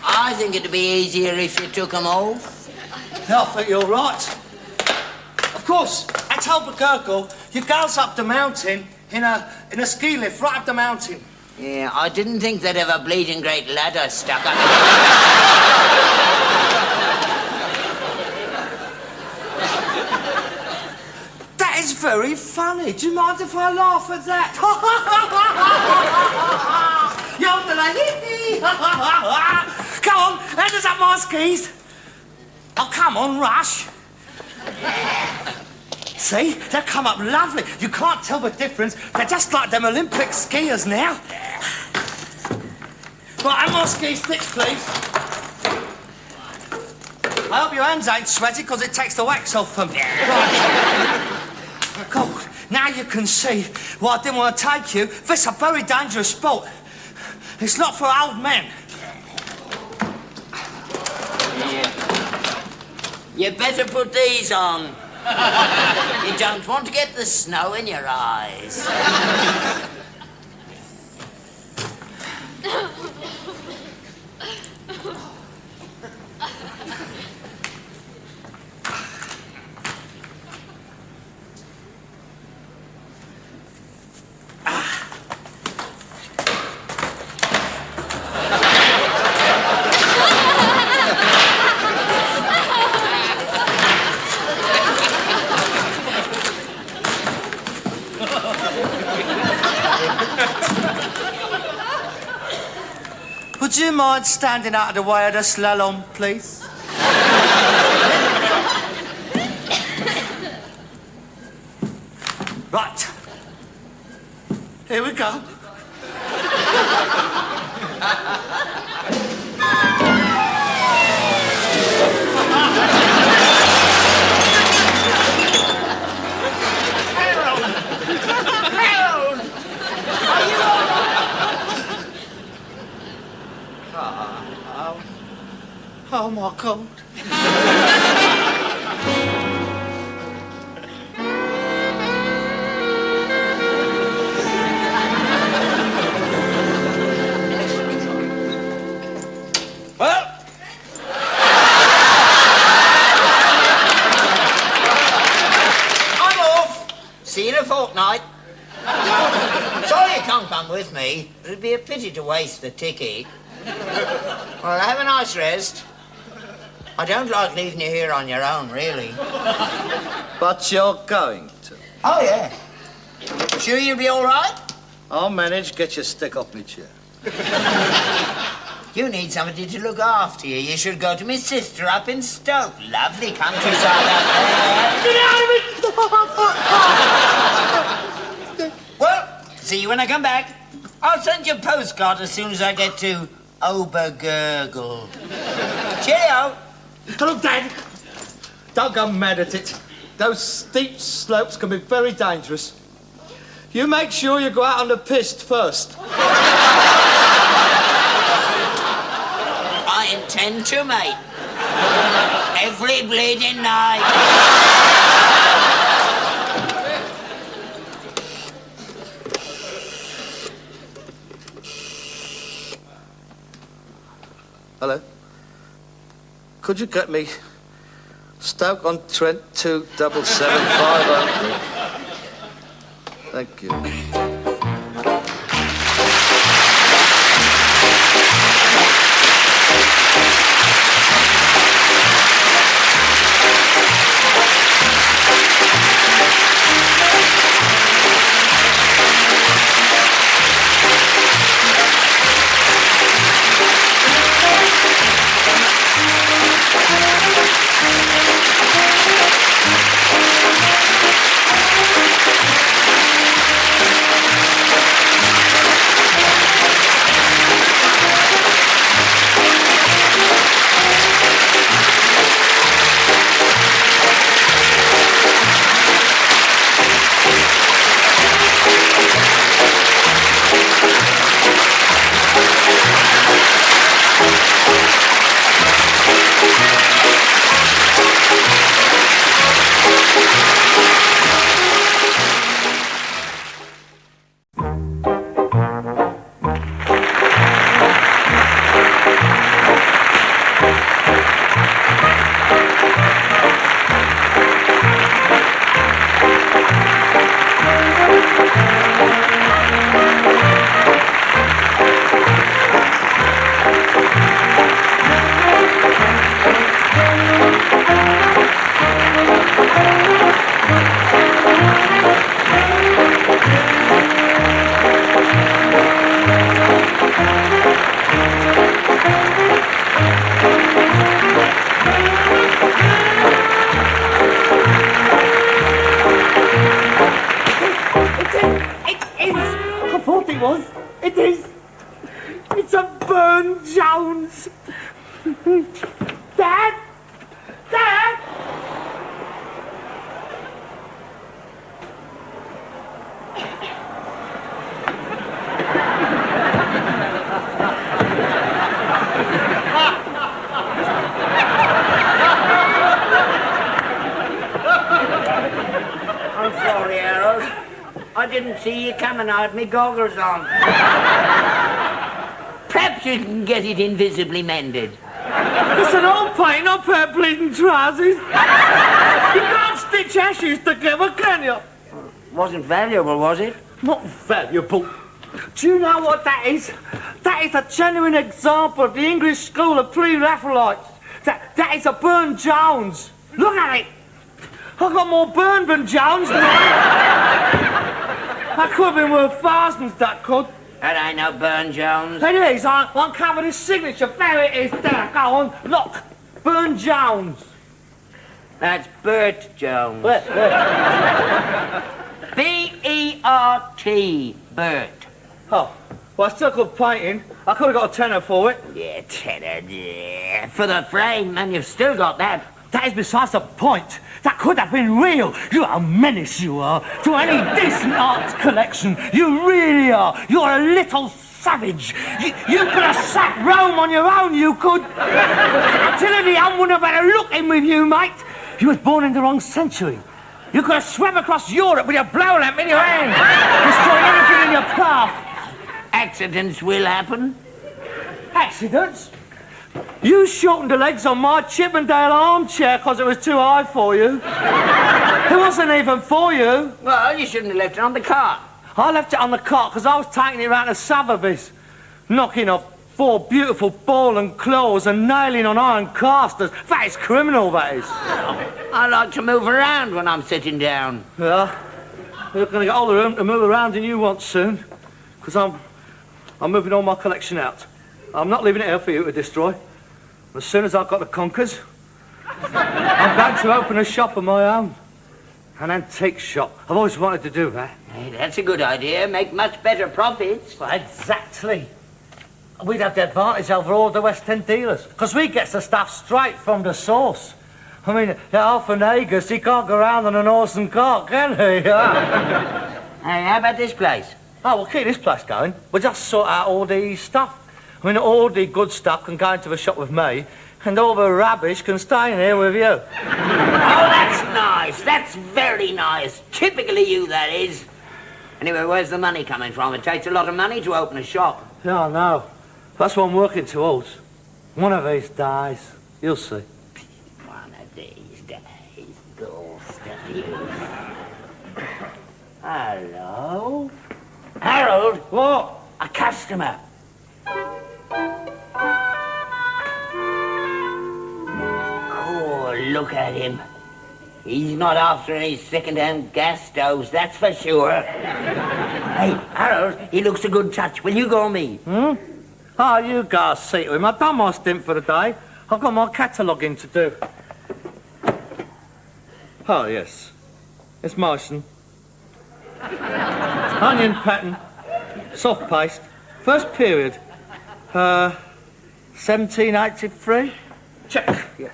I think it'd be easier if you took them off. Yeah, I think you're right. Of course, at Albuquerque, you goes up the mountain in a ski lift right up the mountain. Yeah, I didn't think they'd have a bleeding great ladder stuck up. That is very funny. Do you mind if I laugh at that? Come on, hand us up my skis. Oh, come on, Rush. See, they come up lovely. You can't tell the difference. They're just like them Olympic skiers now. Right, have my ski sticks, please. I hope your hands ain't sweaty, because it takes the wax off them. Right. God, now you can see why I didn't want to take you. This is a very dangerous sport. It's not for old men. You better put these on. You don't want to get the snow in your eyes. Would you mind standing out of the way of the slalom, please? Right. Here we go. Oh, my God. Well, I'm off. See you in a fortnight. Sorry you can't come with me. It'd be a pity to waste the ticket. Well, have a nice rest. I don't like leaving you here on your own, really. But you're going to. Oh, yeah. Sure you'll be all right? I'll manage. Get your stick off me chair. You need somebody to look after you. You should go to my sister up in Stoke. Lovely countryside out there. Get out of it! Well, see you when I come back. I'll send you a postcard as soon as I get to Obergurgle. Cheerio. Look, Dad. Don't go mad at it. Those steep slopes can be very dangerous. You make sure you go out on the piste first. I intend to, mate. Every bleeding night. Hello? Could you get me Stoke-on-Trent 27750? Thank you. It is. It's a Burne Jones. Dad? Dad? see you coming. I had me goggles on. Perhaps you can get it invisibly mended. It's an old paint, not pair of bleeding trousers. You can't stitch ashes together, can you? Wasn't valuable, was it? Not valuable. Do you know what that is? That is a genuine example of the English school of pre-Raphaelites. That is a Burne-Jones. Look at it. I've got more Burne than Jones now. That could have been worth thousands, that could. That ain't no Burne-Jones. It is. I uncovered his signature. There it is. There. Go on. Look. Burne-Jones. That's Bert Jones. B-E-R-T, Bert. Oh, well, I still could painting. I could have got a tenner for it. Yeah, tenner, yeah. For the frame, and you've still got that. That is besides the point. That could have been real. You are a menace, you are, to any decent art collection. You really are. You're a little savage. You could have sacked Rome on your own, you could. Attila the Hun wouldn't have had a look in with you, mate. You was born in the wrong century. You could have swam across Europe with your blow lamp in your hand, destroying everything in your path. Accidents will happen. Accidents? You shortened the legs on my Chippendale armchair because it was too high for you. It wasn't even for you. Well, you shouldn't have left it on the cart. I left it on the cart because I was taking it round to Sotheby's, knocking off 4 beautiful ball and claws and nailing on iron casters. That is criminal, that is. I like to move around when I'm sitting down. Yeah, you're going to get all the room to move around than you want soon, because I'm moving all my collection out. I'm not leaving it here for you to destroy. As soon as I've got the conkers, I'm going to open a shop of my own. An antique shop. I've always wanted to do that. Hey, that's a good idea. Make much better profits. Well, exactly. We'd have the advantage over all the West End dealers, because we get the stuff straight from the source. I mean, Alpha Nagus, he can't go round on an horse and cart, can he? Hey, how about this place? Oh, we'll keep this place going. We'll just sort out all the stuff. I mean, all the good stuff can go into the shop with me, and all the rubbish can stay in here with you. Oh, that's nice. That's very nice. Typically you, that is. Anyway, where's the money coming from? It takes a lot of money to open a shop. Yeah, I know. That's what I'm working towards. One of these days, you'll see. One of these days, ghost of you. Hello? Harold? What? A customer. Oh, look at him. He's not after any second-hand gas stoves, that's for sure. Hey, Harold, he looks a good touch. Will you go with me? Oh, you guys see to him. I've done my stint for the day. I've got my cataloguing to do. Oh, yes. It's Morrison. Onion pattern. Soft paste. First period. 1783? Check. Yes.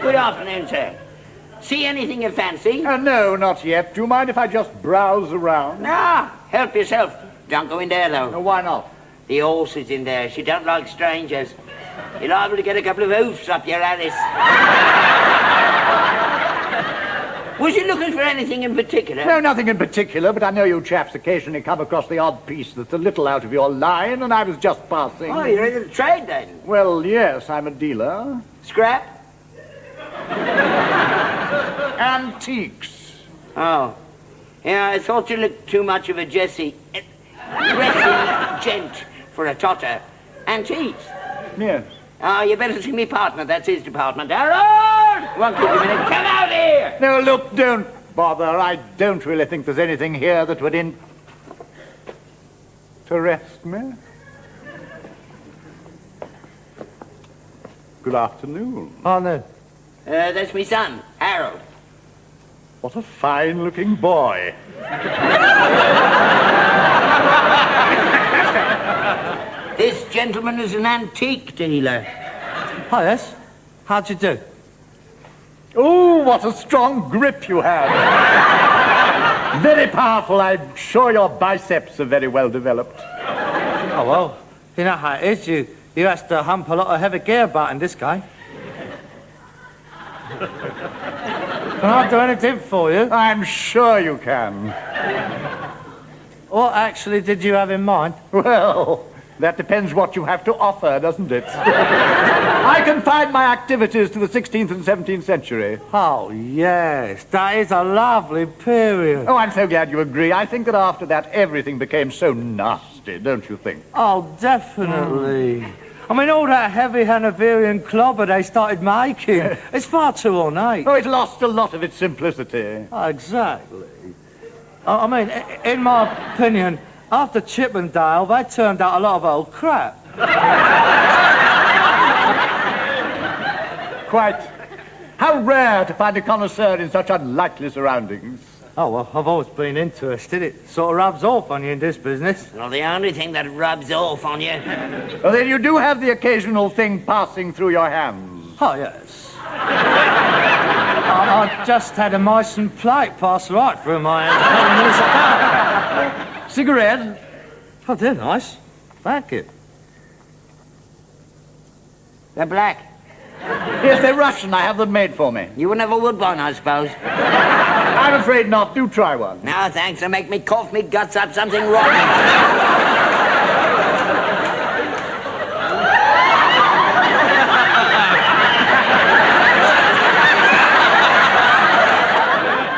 Good afternoon, sir. See anything you fancy? No, not yet. Do you mind if I just browse around? No, help yourself. Don't go in there, though. Why not? The horse is in there. She don't like strangers. You're liable to get a couple of hoofs up your Alice. Was you looking for anything in particular? No, nothing in particular, but I know you chaps occasionally come across the odd piece that's a little out of your line, and I was just passing. Oh, you're in the trade, then? Well, yes, I'm a dealer. Scrap? Antiques. Oh. Yeah, I thought you looked too much of a dressing gent for a totter. Antiques? Yes. Oh, you better see me partner. That's his department. Harold! Won't keep you a minute. Come out here! No, look, don't bother. I don't really think there's anything here that would interest me. Good afternoon. Oh, no. That's my son, Harold. What a fine-looking boy. This gentleman is an antique dealer. Oh, yes? How'd you do? Oh, what a strong grip you have. Very powerful. I'm sure your biceps are very well developed. Oh, well, you know how it is. You have to hump a lot of heavy gear about in this game. Can I do anything for you? I'm sure you can. What actually did you have in mind? Well, that depends what you have to offer, doesn't it? I confine my activities to the 16th and 17th century. Oh, yes, that is a lovely period. Oh, I'm so glad you agree. I think that after that, everything became so nasty, don't you think? Oh, definitely. I mean, all that heavy Hanoverian clobber they started making, it's far too ornate. Oh, it lost a lot of its simplicity. Oh, exactly. I mean, in my opinion, after Chippendale, they turned out a lot of old crap. Quite. How rare to find a connoisseur in such unlikely surroundings. Oh, well, I've always been interested. It sort of rubs off on you in this business. Well, the only thing that rubs off on you... Well, then you do have the occasional thing passing through your hands. Oh, yes. I just had a Meissen plate pass right through my hands. Cigarette? Oh, they're nice. Thank you. They're black. Yes, they're Russian. I have them made for me. You wouldn't have a wood one, I suppose. I'm afraid not. Do try one. No, thanks. They make me cough me guts up something wrong.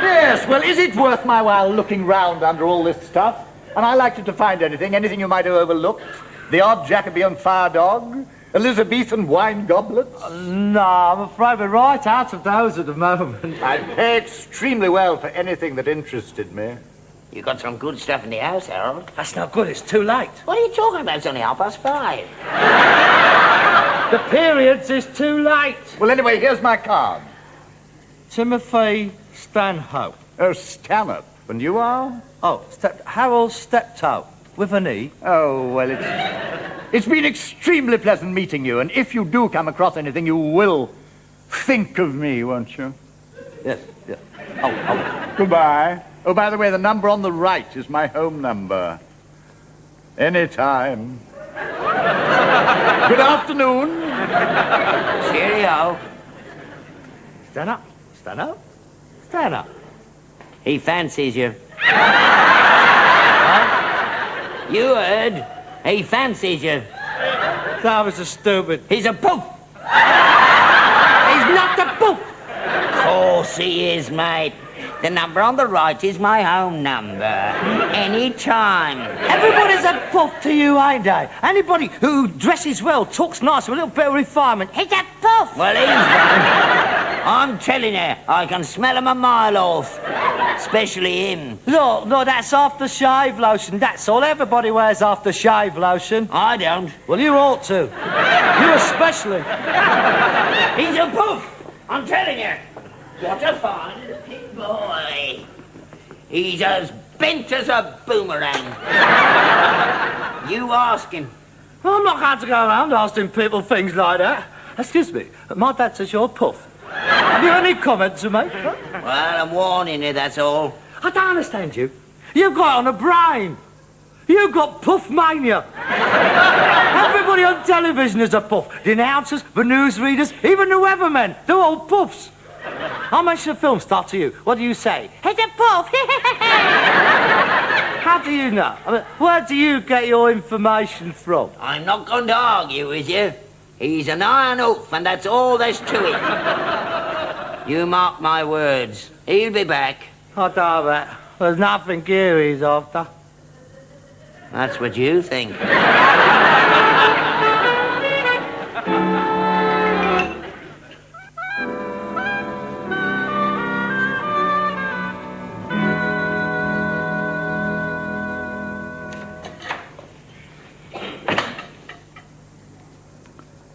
Yes, well, is it worth my while looking round under all this stuff? And I like to find anything you might have overlooked. The odd Jacobean fire dog, Elizabethan wine goblet. No, I'm afraid we're right out of those at the moment. I'd pay extremely well for anything that interested me. You got some good stuff in the house, Harold. That's not good. It's too late. What are you talking about? It's only 5:30. The periods is too late. Well, anyway, here's my card. Timothy Stanhope. Oh, Stanhope. And you are? Oh, Harold Steptoe, with an E. Oh, well, it's been extremely pleasant meeting you, and if you do come across anything, you will think of me, won't you? Yes, yes. Oh. Goodbye. Oh, by the way, the number on the right is my home number. Anytime. Good afternoon. Cheerio. Stand up. Stand up. Stand up. He fancies you. You heard? He fancies you. That was a stupid. He's a poof. He's not the poof. Of course he is, mate. The number on the right is my home number. Anytime. Everybody's a poof to you, ain't they? Anybody who dresses well, talks nice, with a little bit of refinement, he's a poof. Well, he's one. I'm telling you, I can smell him a mile off. Especially him. Look, that's aftershave lotion. That's all. Everybody wears aftershave lotion. I don't. Well, you ought to. You especially. He's a poof. I'm telling you. What a fine big boy. He's as bent as a boomerang. You ask him. Well, I'm not going to go around asking people things like that. Excuse me, my dad says you're a puff. Have you any comment to make? Well, I'm warning you, that's all. I don't understand you. You've got it on a brain. You've got puff mania. Everybody on television is a puff. The announcers, the newsreaders, even the weathermen. They're all puffs. I'll mention a film star to you. What do you say? It's a puff. How do you know? I mean, where do you get your information from? I'm not going to argue with you. He's an iron oaf, and that's all there's to it. You mark my words. He'll be back. I doubt that. There's nothing here he's after. That's what you think.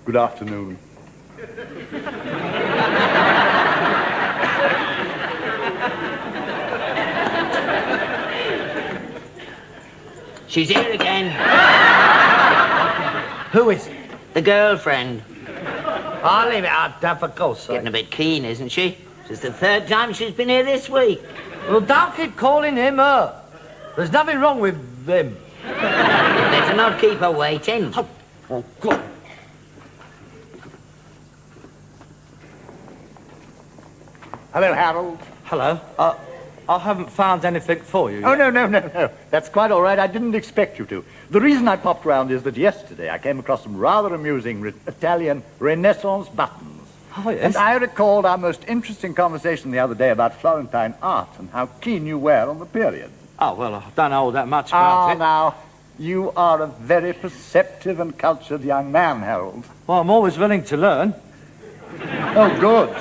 Good afternoon. She's here again. Who is it? The girlfriend. I'll leave it out there for ghost sake. Getting a bit keen, isn't she? It's the third time she's been here this week. Well, don't keep calling him her. There's nothing wrong with him. Better not keep her waiting. Oh, God. Hello, Harold. Hello. I haven't found anything for you Oh, yet. no. That's quite all right. I didn't expect you to. The reason I popped round is that yesterday I came across some rather amusing Italian Renaissance buttons. Oh, yes. And I recalled our most interesting conversation the other day about Florentine art and how keen you were on the period. Oh, well, I don't know all that much about it. Now, you are a very perceptive and cultured young man, Harold. Well, I'm always willing to learn. Oh, good.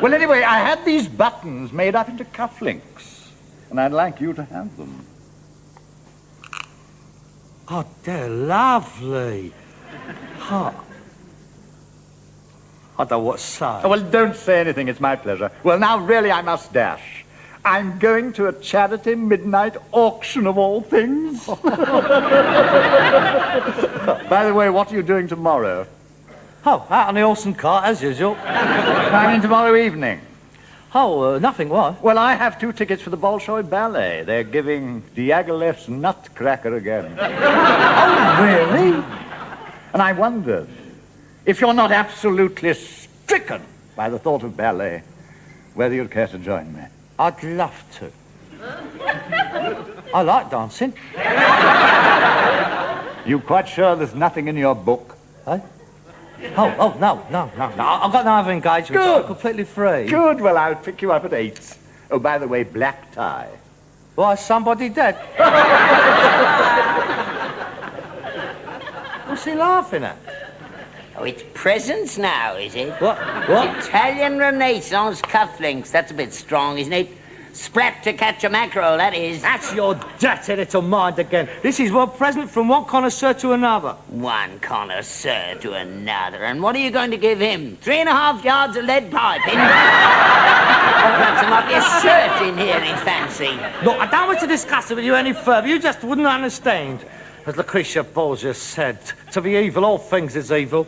Well, anyway, I had these buttons made up into cufflinks, and I'd like you to have them. Oh, they're lovely. Oh. I don't know what to say. Oh, well, don't say anything. It's my pleasure. Well, now, really, I must dash. I'm going to a charity midnight auction of all things. By the way, what are you doing tomorrow? Oh, out on the horse and cart, as usual. I mean tomorrow evening. Oh, nothing, what? Well, I have 2 tickets for the Bolshoi Ballet. They're giving Diaghilev's Nutcracker again. Oh, really? And I wondered if you're not absolutely stricken by the thought of ballet, whether you'd care to join me. I'd love to. I like dancing. You quite sure there's nothing in your book? Eh? Oh, no. I've got no other engagements. Good. I'm completely free. Good, well, I'll pick you up at 8. Oh, by the way, black tie. Why, is somebody dead? What's he laughing at? Oh, it's presents now, is it? What? Italian Renaissance cufflinks. That's a bit strong, isn't it? Sprat to catch a mackerel, that is. That's your dirty little mind again. This is one present from one connoisseur to another. One connoisseur to another. And what are you going to give him? 3.5 yards of lead piping? Perhaps there might be a shirt in here he'd fancy. Look, I don't want to discuss it with you any further. You just wouldn't understand. As Lucretia Borgia said, to be evil, all things is evil.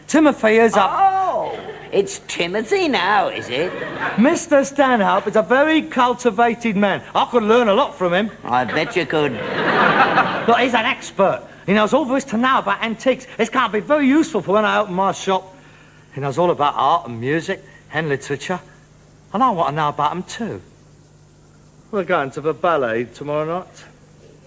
Timothy is a... Oh, it's Timothy now, is it? Mr. Stanhope is a very cultivated man. I could learn a lot from him. I bet you could. Look, he's an expert. He knows all there is to know about antiques. It's going to be very useful for when I open my shop. He knows all about art and music and literature. And I want to know about them too. We're going to the ballet tomorrow night.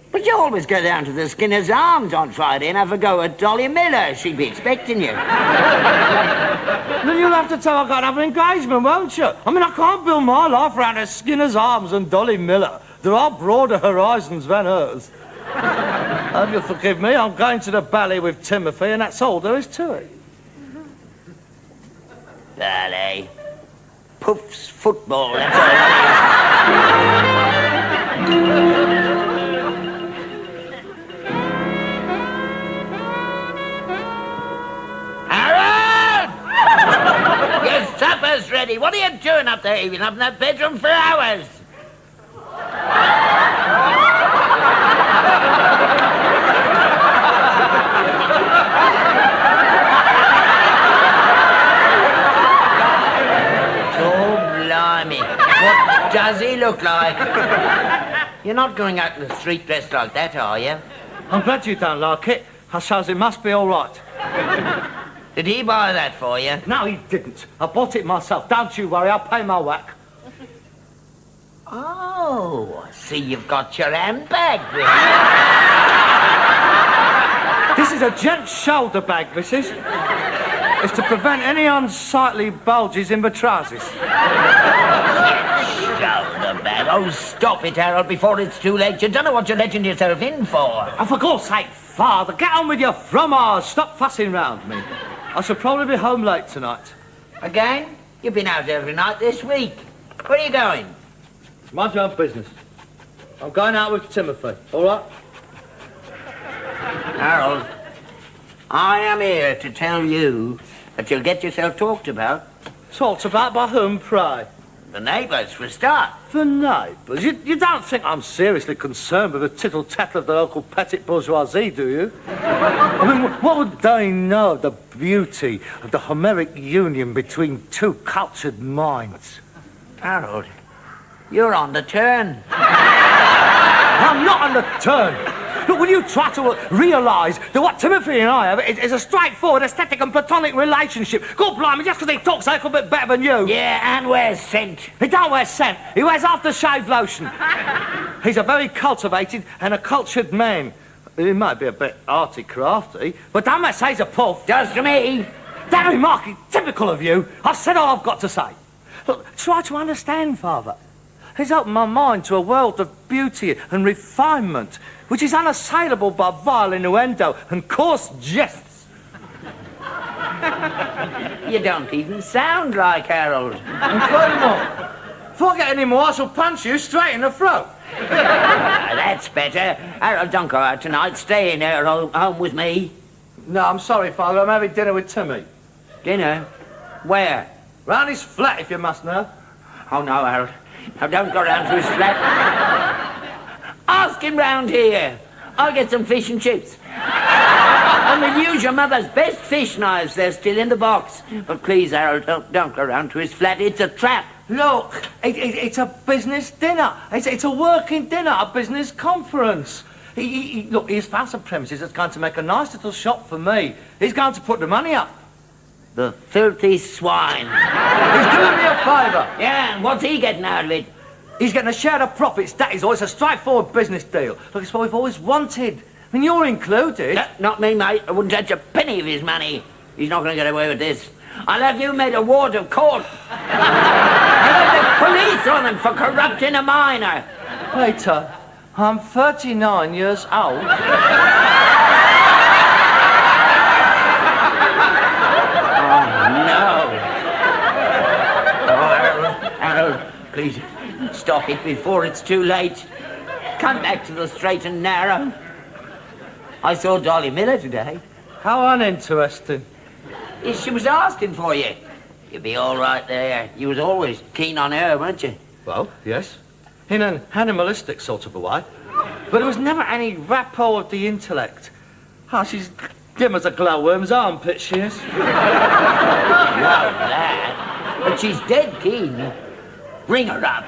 But you always go down to the Skinner's Arms on Friday and have a go at Dolly Miller. She'd be expecting you. Then you'll have to tell her I've got another engagement, won't you? I mean, I can't build my life around the Skinner's Arms and Dolly Miller. There are broader horizons than hers. Hope you'll forgive me. I'm going to the ballet with Timothy, and that's all there is to it. Ballet. Puff's football, that's all that is. Your supper's ready. What are you doing up there? You've been up in that bedroom for hours. Oh, blimey. What does he look like? You're not going out in the street dressed like that, are you? I'm glad you don't like it. I suppose it must be all right. Did he buy that for you? No, he didn't. I bought it myself. Don't you worry, I'll pay my whack. Oh, I see you've got your handbag with you. This is a gent's shoulder bag, missus. It's to prevent any unsightly bulges in the trousers. Shoulder bag. Oh, stop it, Harold, before it's too late. You don't know what you're letting yourself in for. Oh, for God's sake, Father, get on with your fromage. Stop fussing round me. I shall probably be home late tonight. Again? You've been out every night this week. Where are you going? Mind your own business. I'm going out with Timothy, all right? Harold, I am here to tell you that you'll get yourself talked about. Talked about by whom, pray? The neighbours, for a start. For neighbours? You don't think I'm seriously concerned with the tittle-tattle of the local petit bourgeoisie, do you? I mean, what would they know of the beauty of the Homeric union between two cultured minds? Harold, you're on the turn. I'm not on the turn. Look, will you try to realise that what Timothy and I have is a straightforward, aesthetic and platonic relationship? God blimey, just because he talks a little bit better than you. Yeah, and wears scent. He don't wear scent. He wears aftershave lotion. He's a very cultivated and a cultured man. He might be a bit arty-crafty, but don't let's say he's a puff. Does to me. That remark is typical of you. I've said all I've got to say. Look, try to understand, Father. He's opened my mind to a world of beauty and refinement, which is unassailable by vile innuendo and coarse jests. You don't even sound like Harold. And furthermore, if I get any more, I shall punch you straight in the throat. That's better. Harold, don't go out tonight. Stay in here home with me. No, I'm sorry, Father. I'm having dinner with Timmy. Dinner? Where? Round his flat, if you must know. Oh, no, Harold. Now, don't go round to his flat. Ask him round here. I'll get some fish and chips. And we'll use your mother's best fish knives. They're still in the box. But please, Harold, don't go round to his flat. It's a trap. Look, it's a business dinner. It's a working dinner, a business conference. Look, he's found some premises that's going to make a nice little shop for me. He's going to put the money up. The filthy swine. He's doing me a favour. Yeah, and what's he getting out of it? He's getting a share of profits, that is all. It's a straightforward business deal. Look, it's what we've always wanted. I mean, you're included. No, not me, mate. I wouldn't touch a penny of his money. He's not going to get away with this. I'll have you made a ward of court. I'll have the police on him for corrupting a minor. Peter, I'm 39 years old. Harold, please, stop it before it's too late. Come back to the straight and narrow. I saw Dolly Miller today. How uninteresting. She was asking for you. You'd be all right there. You was always keen on her, weren't you? Well, yes. In an animalistic sort of a way. But there was never any rapport of the intellect. Oh, she's dim as a glowworm's armpit, she is. Not that. But she's dead keen. Ring her up.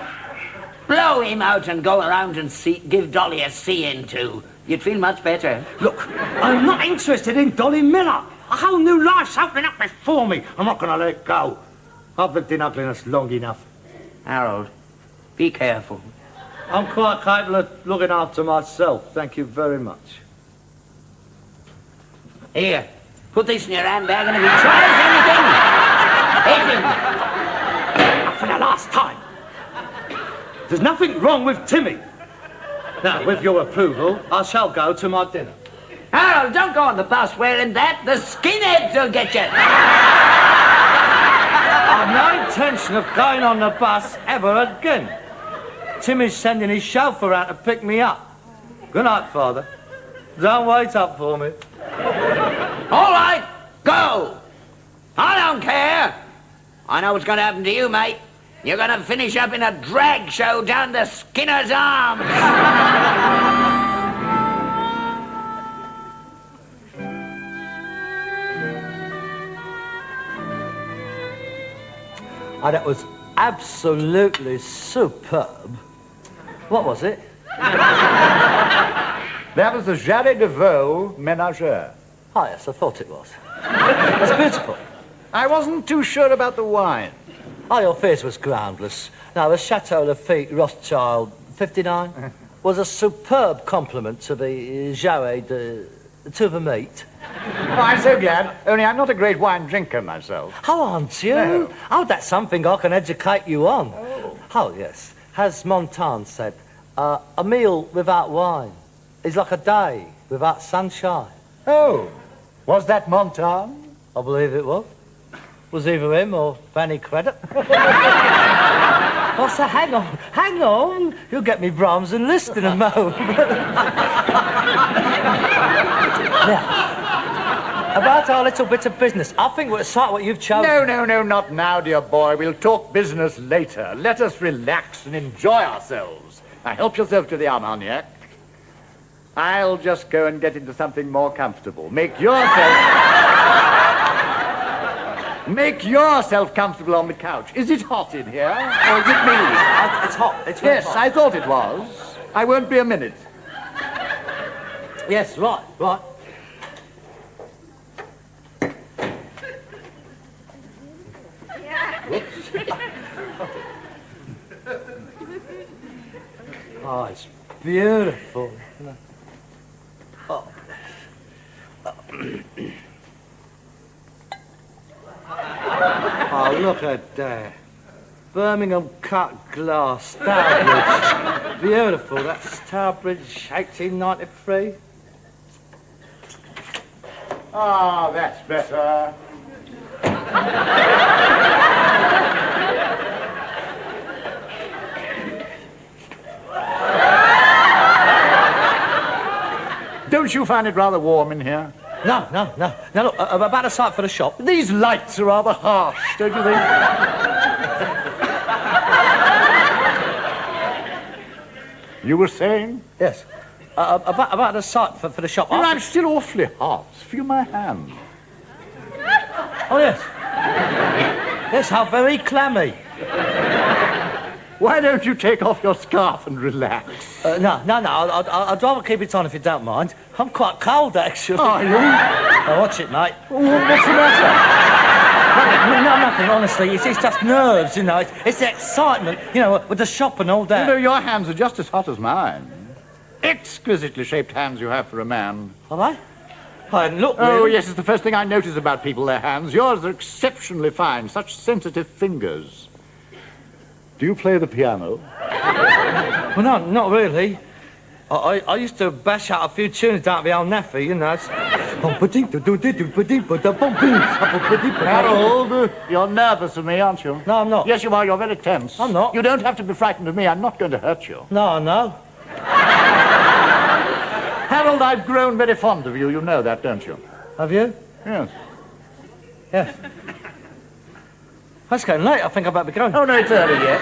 Blow him out and go around and give Dolly a see-in-to. You'd feel much better. Look, I'm not interested in Dolly Miller. A whole new life's opening up before me. I'm not going to let go. I've lived in ugliness long enough. Harold, be careful. I'm quite capable of looking after myself. Thank you very much. Here, put this in your handbag, and if he tries anything, hit him. For the last time. There's nothing wrong with Timmy. Now, with your approval, I shall go to my dinner. Harold, don't go on the bus wearing that. The skinheads will get you. I've no intention of going on the bus ever again. Timmy's sending his chauffeur out to pick me up. Good night, Father. Don't wait up for me. All right, go. I don't care. I know what's going to happen to you, mate. You're going to finish up in a drag show down the Skinner's Arms. Oh, that was absolutely superb. What was it? That was the Jarret de Vaux Ménagère. Oh, yes, I thought it was. It's beautiful. I wasn't too sure about the wine. Oh, your fears was groundless. Now, the Chateau Lafitte Rothschild 59 was a superb compliment to the Jarret to the meat. Oh, I'm so glad. Only I'm not a great wine drinker myself. Oh, aren't you? No. Oh, that's something I can educate you on. Oh, yes. As Montaigne said, a meal without wine is like a day without sunshine. Oh, was that Montaigne? I believe it was. Was either him or Fanny Credit. Oh, so hang on. You'll get me Brahms and Liszt in a moment. Now, About our little bit of business, I think we're sight what you've chosen. No, not now, dear boy. We'll talk business later. Let us relax and enjoy ourselves. Now, help yourself to the Armagnac. I'll just go and get into something more comfortable. Make yourself comfortable on the couch. Is it hot in here, or is it me? It's hot. It's very Yes, hot. I thought it was. I won't be a minute. Yes, right. Oh, it's beautiful. Oh. Oh, look at that. Birmingham cut glass, Stourbridge. Beautiful. That's Stourbridge, 1893. Ah, that's better. Don't you find it rather warm in here? No. Now, look, about a sight for the shop. These lights are rather harsh, don't you think? You were saying? Yes. About the sight for the shop. Well, I'm still awfully hot. Feel my hand. Oh, yes. Yes, how very clammy. Why don't you take off your scarf and relax? No. I'd rather keep it on if you don't mind. I'm quite cold, actually. Are you? Oh, watch it, mate. What's the matter? No, nothing, honestly. It's just nerves, you know. It's the excitement, you know, with the shop and all that. You know, your hands are just as hot as mine. Exquisitely shaped hands you have for a man. Are they? I hadn't looked, Oh, really. yes, it's the first thing I notice about people, their hands. Yours are exceptionally fine, such sensitive fingers. Do you play the piano? Well, no, not really. I used to bash out a few tunes down at the old naffy, you know. Harold, you're nervous of me, aren't you? No, I'm not. Yes, you are. You're very tense. I'm not. You don't have to be frightened of me. I'm not going to hurt you. No. Harold, I've grown very fond of you. You know that, don't you? Have you? Yes. Yes. It's getting late. I think I better be going. Oh, no, it's early yet.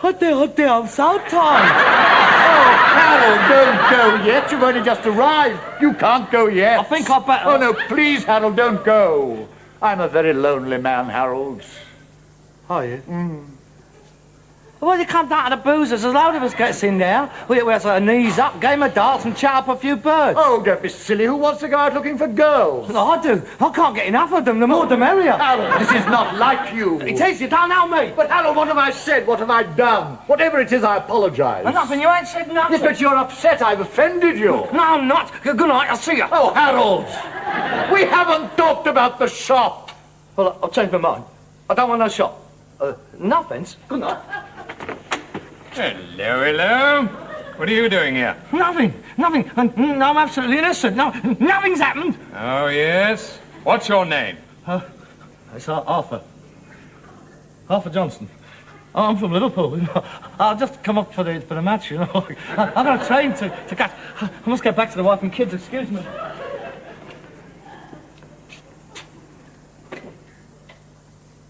Oh dear, I'm so tired. Oh, Harold, don't go yet. You've only just arrived. You can't go yet. I think I better... Oh, no, please, Harold, don't go. I'm a very lonely man, Harold. Are you? Well, you come down to the boozers. There's a load of us gets in there. We have our knees up, game of darts, and chat up a few birds. Oh, don't be silly. Who wants to go out looking for girls? No, I do. I can't get enough of them. The more the merrier. Harold, this is not like you. It is. You don't know me. But, Harold, what have I said? What have I done? Whatever it is, I apologize. Nothing. You ain't said nothing. Yes, but you're upset. I've offended you. No, I'm not. Good night. I'll see you. Oh, Harold, we haven't talked about the shop. Well, I'll change my mind. I don't want no shop. No offence. Good night. Hello. What are you doing here? Nothing. And I'm absolutely innocent. No, nothing's happened. Oh, yes? What's your name? It's Arthur. Arthur Johnson. I'm from Liverpool. You know. I'll just come up for the match, you know. I've got a train to catch. I must get back to the wife and kids. Excuse me.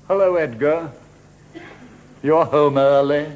Hello, Edgar. You're home early.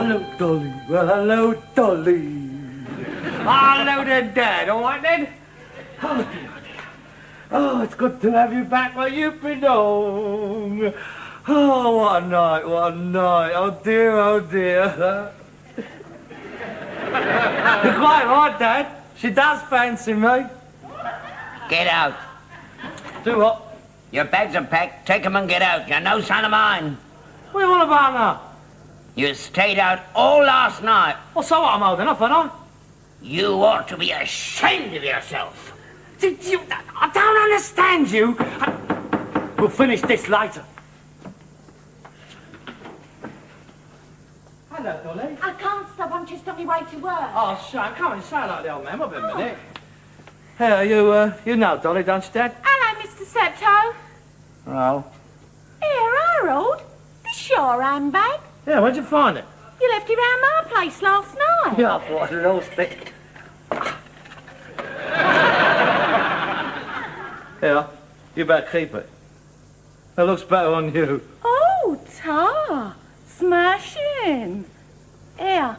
Hello, Dolly. Well, hello, Dolly. Hello there, Dad. All right, then? Oh, dear. Oh, it's good to have you back where you've been home. Oh, what a night, what a night. Oh, dear, oh, dear. You're quite right, Dad. She does fancy me. Get out. Do what? Your bags are packed. Take 'em and get out. You're no son of mine. What do you want about now? You stayed out all last night. Well, so what? I'm old enough, aren't I? You ought to be ashamed of yourself. I don't understand you. We'll finish this later. Hello, Dolly. I can't stop. I'm just on my way to work. Oh, shame. Come on, say like the old man. Wait a minute. Hey, you know Dolly, don't you, Dad? Hello, Mr. Steptoe. Oh. Here, Harold. This your handbag. Yeah, where'd you find it? You left it round my place last night. Yeah, I thought I'd lost it. Here, you better keep it. It looks better on you. Oh, tar. Smashing. Here.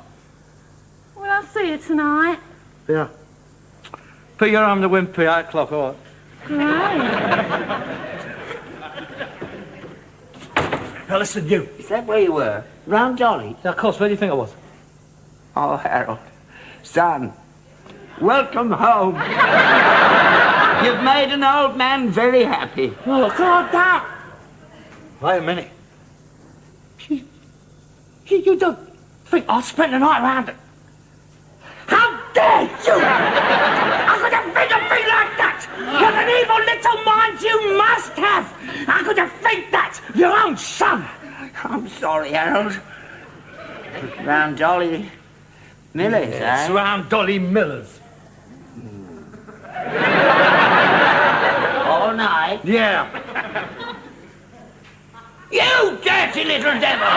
Will I see you tonight? Yeah. Put your arm to Wimpy, 8 o'clock, all right? Great. Now listen, you. Is that where you were? Round Dolly? Now, of course, where do you think I was? Oh, Harold. Son, welcome home. You've made an old man very happy. Oh, God, Dad. Wait a minute. You don't think I spent the night around it? How dare you! I could have think a thing like that! What an evil little mind you must have! I could have think that! Your own son! I'm sorry, Harold. Round Dolly Miller's, It's eh? round Dolly Miller's. All night? Yeah. You dirty little devil!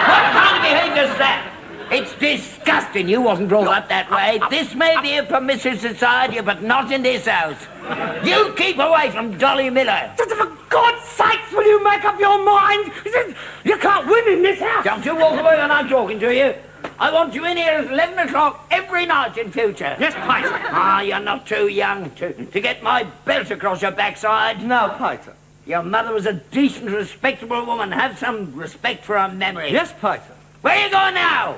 What kind of behaviour's that? It's disgusting. You wasn't brought up that way. This may be a permissive society, but not in this house. You keep away from Dolly Miller. For God's sakes, will you make up your mind? You can't win in this house. Don't you walk away when I'm talking to you. I want you in here at 11 o'clock every night in future. Yes, Pater. Ah, you're not too young to get my belt across your backside. No, Pater. Your mother was a decent, respectable woman. Have some respect for her memory. Yes, Pater. Where are you going now?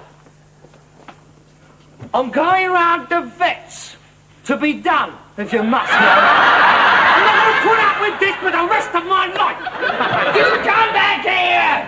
I'm going round the vets to be done, if you must know. I'm not going to put up with this for the rest of my life. You come back here!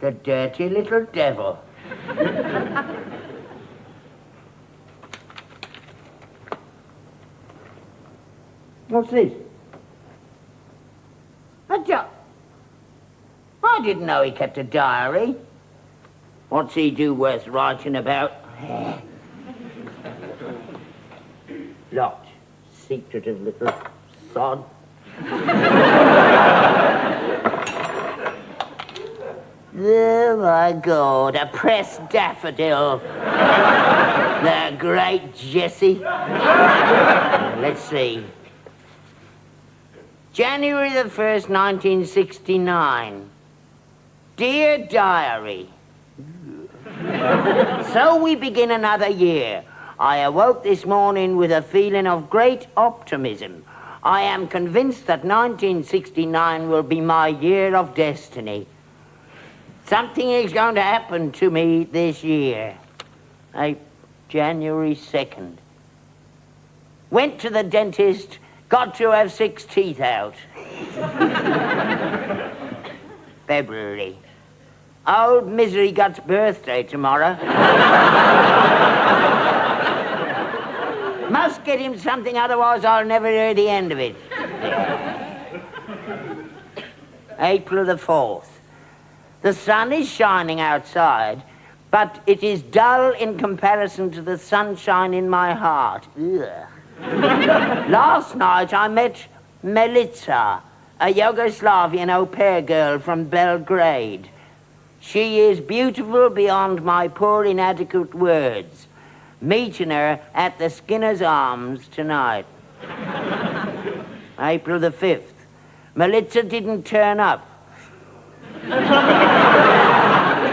The dirty little devil. What's this? I didn't know he kept a diary. What's he do worth writing about? Locked. Secretive little sod. Oh, my God, a pressed daffodil. The great Jessie. Let's see. January the 1st, 1969. Dear Diary. So we begin another year. I awoke this morning with a feeling of great optimism. I am convinced that 1969 will be my year of destiny. Something is going to happen to me this year. January 2nd. Went to the dentist, got to have 6 teeth out. February. Old Misery Gut's birthday tomorrow. Must get him something, otherwise I'll never hear the end of it. April the 4th. The sun is shining outside, but it is dull in comparison to the sunshine in my heart. Ugh. Last night I met Milica, a Yugoslavian au pair girl from Belgrade. She is beautiful beyond my poor inadequate words. Meeting her at the Skinner's Arms tonight. April the 5th. Milica didn't turn up.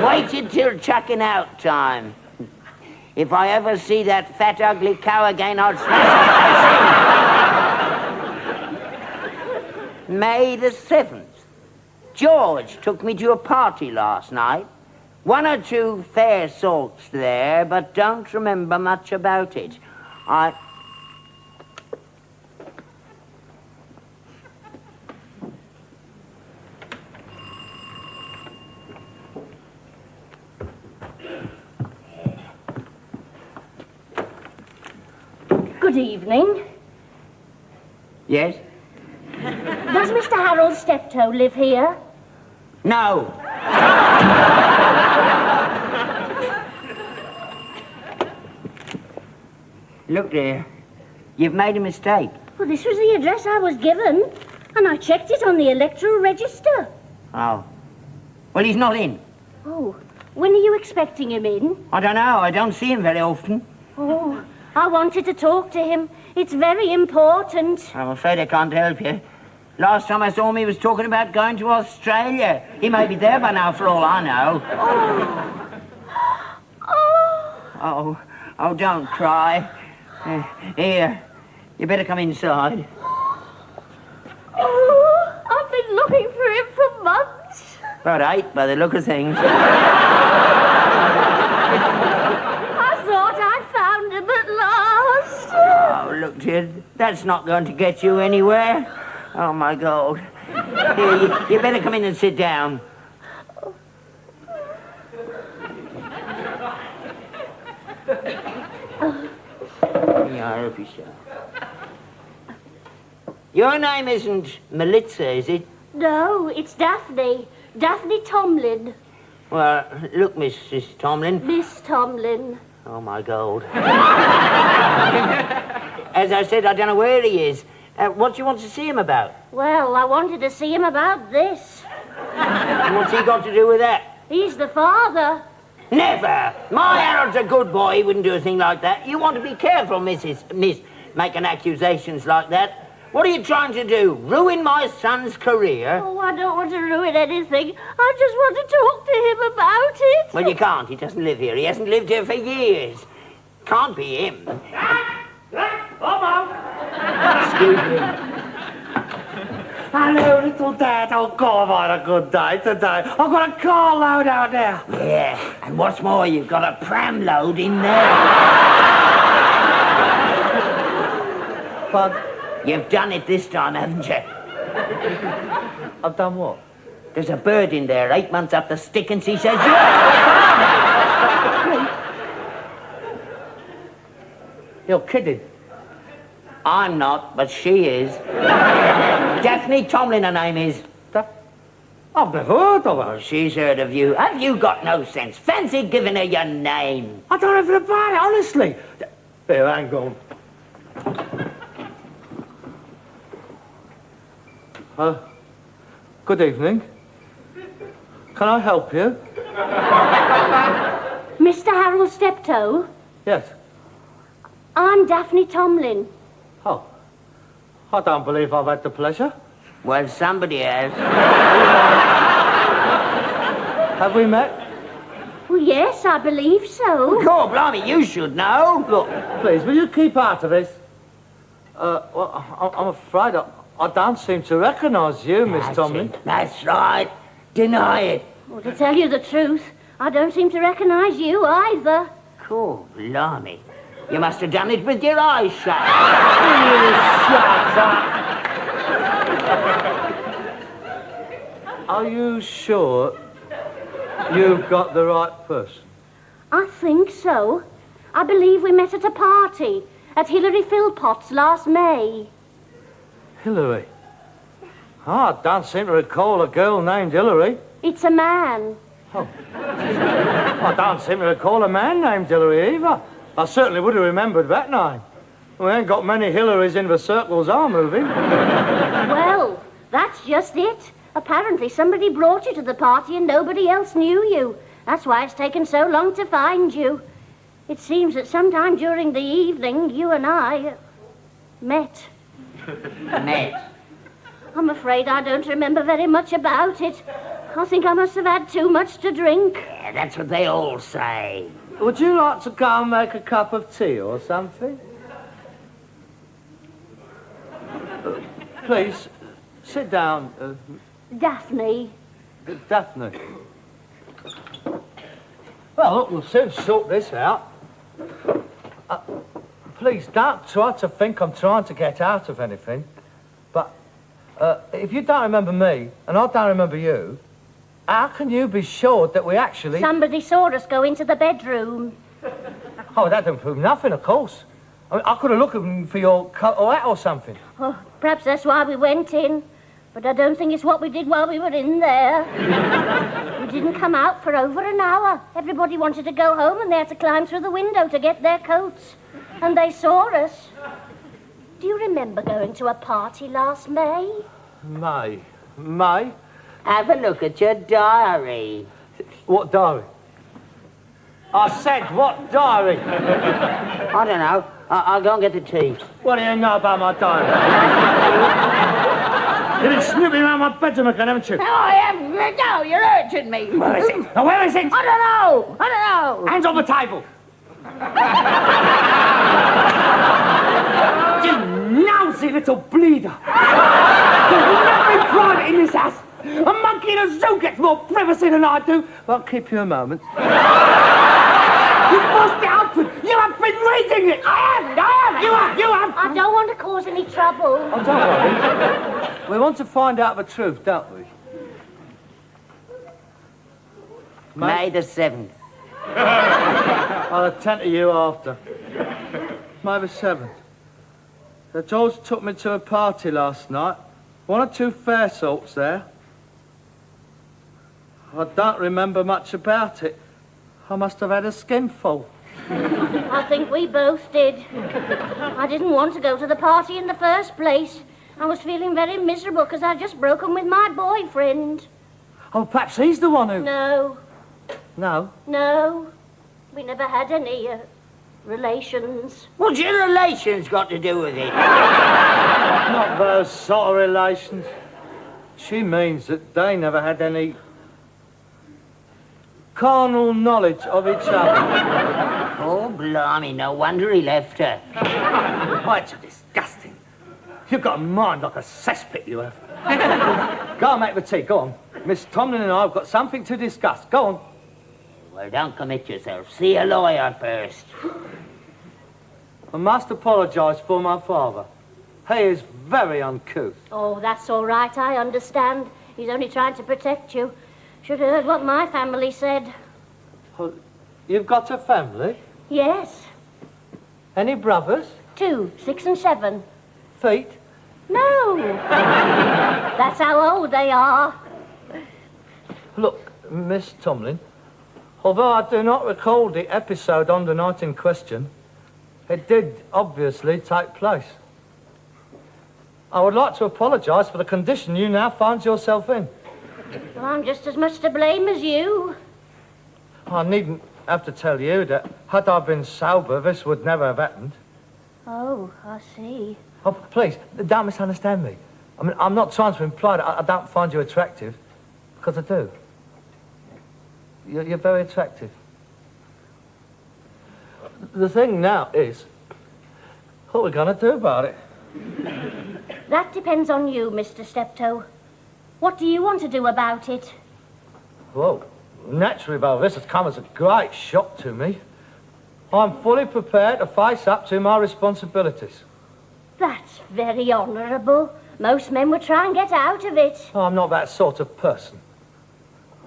Waited till chucking out time. If I ever see that fat, ugly cow again, I'll smash her face in. May the 7th. George took me to a party last night. 1 or 2 fair sorts there, but don't remember much about it. Good evening. Yes? Does Mr. Harold Steptoe live here? No. Look there. You've made a mistake. Well, this was the address I was given, and I checked it on the electoral register. Oh. Well, he's not in. Oh, when are you expecting him in? I don't know. I don't see him very often. Oh, I wanted to talk to him. It's very important. I'm afraid I can't help you. Last time I saw him, he was talking about going to Australia. He may be there by now, for all I know. Oh, don't cry. Here, you better come inside. Oh, I've been looking for him for months. About 8 by the look of things. I thought I'd found him at last. Oh, look, dear, that's not going to get you anywhere. Oh, my God. Here, you better come in and sit down. Yeah, I hope you so. Your name isn't Milica, is it? No, it's Daphne. Daphne Tomlin. Well, look, Mrs. Tomlin. Miss Tomlin. Oh, my God. As I said, I don't know where he is. What do you want to see him about? Well, I wanted to see him about this. And what's he got to do with that? He's the father. Never! My Harold's a good boy. He wouldn't do a thing like that. You want to be careful, Miss, making accusations like that. What are you trying to do? Ruin my son's career? Oh, I don't want to ruin anything. I just want to talk to him about it. Well, you can't. He doesn't live here. He hasn't lived here for years. Can't be him. Excuse me. Hello, little Dad. Oh, God, I've had a good day today. I've got a car load out there. Yeah, and what's more, you've got a pram load in there. But you've done it this time, haven't you? I've done what? There's a bird in there, 8 months up the stick, and she says, You're kidding. I'm not, but she is. Daphne Tomlin, her name is. I've never heard of her. She's heard of you. Have you got no sense? Fancy giving her your name. I don't know anything about it, honestly. Here, hang on. Good evening. Can I help you? Mr. Harold Steptoe? Yes. I'm Daphne Tomlin. Oh. I don't believe I've had the pleasure. Well, somebody has. Have we met? Well, yes, I believe so. God, blimey, you should know. Look, please, will you keep out of this? Well, I'm afraid I don't seem to recognise you, Miss Tomlin. That's right. Deny it. Well, to tell you the truth, I don't seem to recognise you either. Cool, blimey. You must have done it with your eyes shut. Shut up. Are you sure you've got the right person? I think so. I believe we met at a party at Hilary Philpott's last May. Hilary? Oh, I don't seem to recall a girl named Hilary. It's a man. Oh. I don't seem to recall a man named Hilary either. I certainly would have remembered that name. We ain't got many Hillarys in the circles I'm moving. Well, that's just it. Apparently somebody brought you to the party and nobody else knew you. That's why it's taken so long to find you. It seems that sometime during the evening, you and I met. Met? I'm afraid I don't remember very much about it. I think I must have had too much to drink. Yeah, that's what they all say. Would you like to go and make a cup of tea or something? Please, sit down. Daphne. Daphne. Well, look, we'll soon sort this out. Please, don't try to think I'm trying to get out of anything. But if you don't remember me, and I don't remember you, how can you be sure that we actually... Somebody saw us go into the bedroom. Oh, that don't prove nothing, of course. I mean, I could have looked for your coat or hat or something. Oh, perhaps that's why we went in. But I don't think it's what we did while we were in there. We didn't come out for over an hour. Everybody wanted to go home and they had to climb through the window to get their coats. And they saw us. Do you remember going to a party last May? May? Have a look at your diary. What diary? I said, what diary? I don't know. I'll go and get the tea. What do you know about my diary? You've been snooping around my bedroom again, haven't you? No, I haven't. No, you're urging me. Where is it? Now, where is it? I don't know. Hands on the table. You lousy little bleeder. There's nothing private in this house. A monkey in a zoo gets more privacy than I do. I'll keep you a moment. You forced it open. You have been reading it. I haven't. You have. I don't want to cause any trouble. Oh, don't worry. We want to find out the truth, don't we? May the 7th. I'll attend to you after. May the 7th. The George took me to a party last night. One or two fair sorts there. I don't remember much about it. I must have had a skinful. I think we both did. I didn't want to go to the party in the first place. I was feeling very miserable because I'd just broken with my boyfriend. Oh, perhaps he's the one who... No. No? No. We never had any relations. What's your relations got to do with it? Not those sort of relations. She means that they never had any carnal knowledge of each other. Oh, blimey, no wonder he left her. Oh, it's disgusting. You've got a mind like a cesspit, you have. Go on, make the tea, go on. Miss Tomlin and I have got something to discuss. Go on. Well, don't commit yourself. See a lawyer first. I must apologise for my father. He is very uncouth. Oh, that's all right, I understand. He's only trying to protect you. Should have heard what my family said. Oh, you've got a family? Yes. Any brothers? 2, 6 and 7. feet? No. That's how old they are. Look, Miss Tomlin, although I do not recall the episode on the night in question, it did obviously take place. I would like to apologise for the condition you now find yourself in. Well, I'm just as much to blame as you. I needn't have to tell you that had I been sober, this would never have happened. Oh, I see. Oh, please, don't misunderstand me. I mean, I'm not trying to imply that I don't find you attractive, because I do. You're very attractive. The thing now is, what are we going to do about it? That depends on you, Mr. Steptoe. What do you want to do about it? Well, naturally, though, this has come as a great shock to me. I'm fully prepared to face up to my responsibilities. That's very honourable. Most men would try and get out of it. I'm not that sort of person.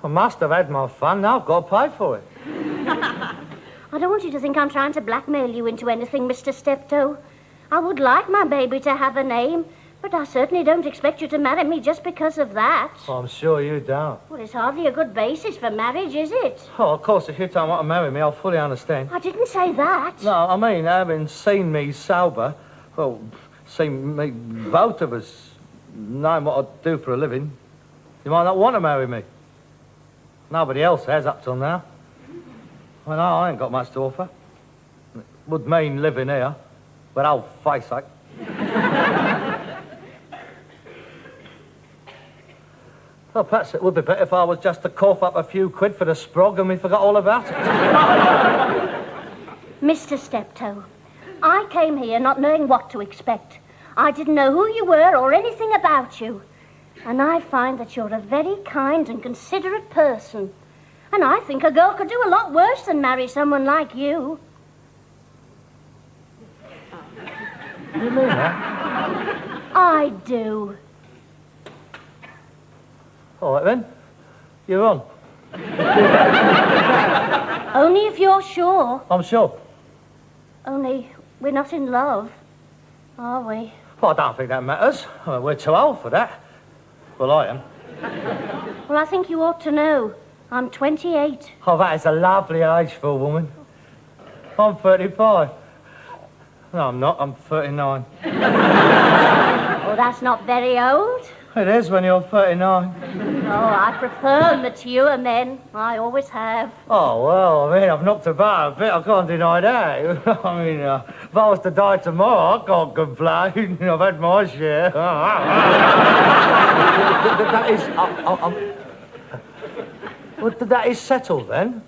I must have had my fun, now I've got to pay for it. I don't want you to think I'm trying to blackmail you into anything, Mr. Steptoe. I would like my baby to have a name, but I certainly don't expect you to marry me just because of that. I'm sure you don't. Well, it's hardly a good basis for marriage, is it? Oh, of course, if you don't want to marry me, I'll fully understand. I didn't say that. No, I mean, having seen me sober, well, seen me, both of us, knowing what I do for a living, you might not want to marry me. Nobody else has up till now. Well, no, I ain't got much to offer. It would mean living here, but old face ache. Well, perhaps it would be better if I was just to cough up a few quid for the sprog and we forgot all about it. Mr. Steptoe, I came here not knowing what to expect. I didn't know who you were or anything about you. And I find that you're a very kind and considerate person. And I think a girl could do a lot worse than marry someone like you. You mean that? I do. All right, then. You're on. Only if you're sure. I'm sure. Only we're not in love, are we? Well, I don't think that matters. We're too old for that. Well, I am. Well, I think you ought to know. I'm 28. Oh, that is a lovely age for a woman. I'm 35. No, I'm not. I'm 39. Well, that's not very old. It is when you're 39. Oh, I prefer mature men. I always have. Oh, well, I mean, I've knocked about a bit. I can't deny that. I mean, if I was to die tomorrow, I can't complain. I've had my share. That is... Well, that is settled, then?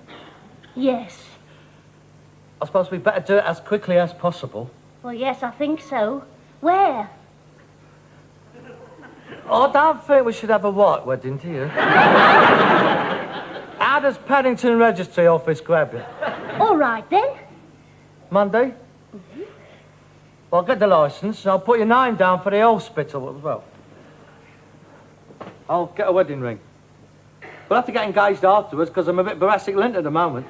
Yes. I suppose we'd better do it as quickly as possible. Well, yes, I think so. Where? I don't think we should have a white wedding, do you? How does Paddington Registry Office grab you? All right, then. Monday? Mm-hmm. Well, I'll get the licence and I'll put your name down for the hospital as well. I'll get a wedding ring. We'll have to get engaged afterwards because I'm a bit Boracic lint at the moment.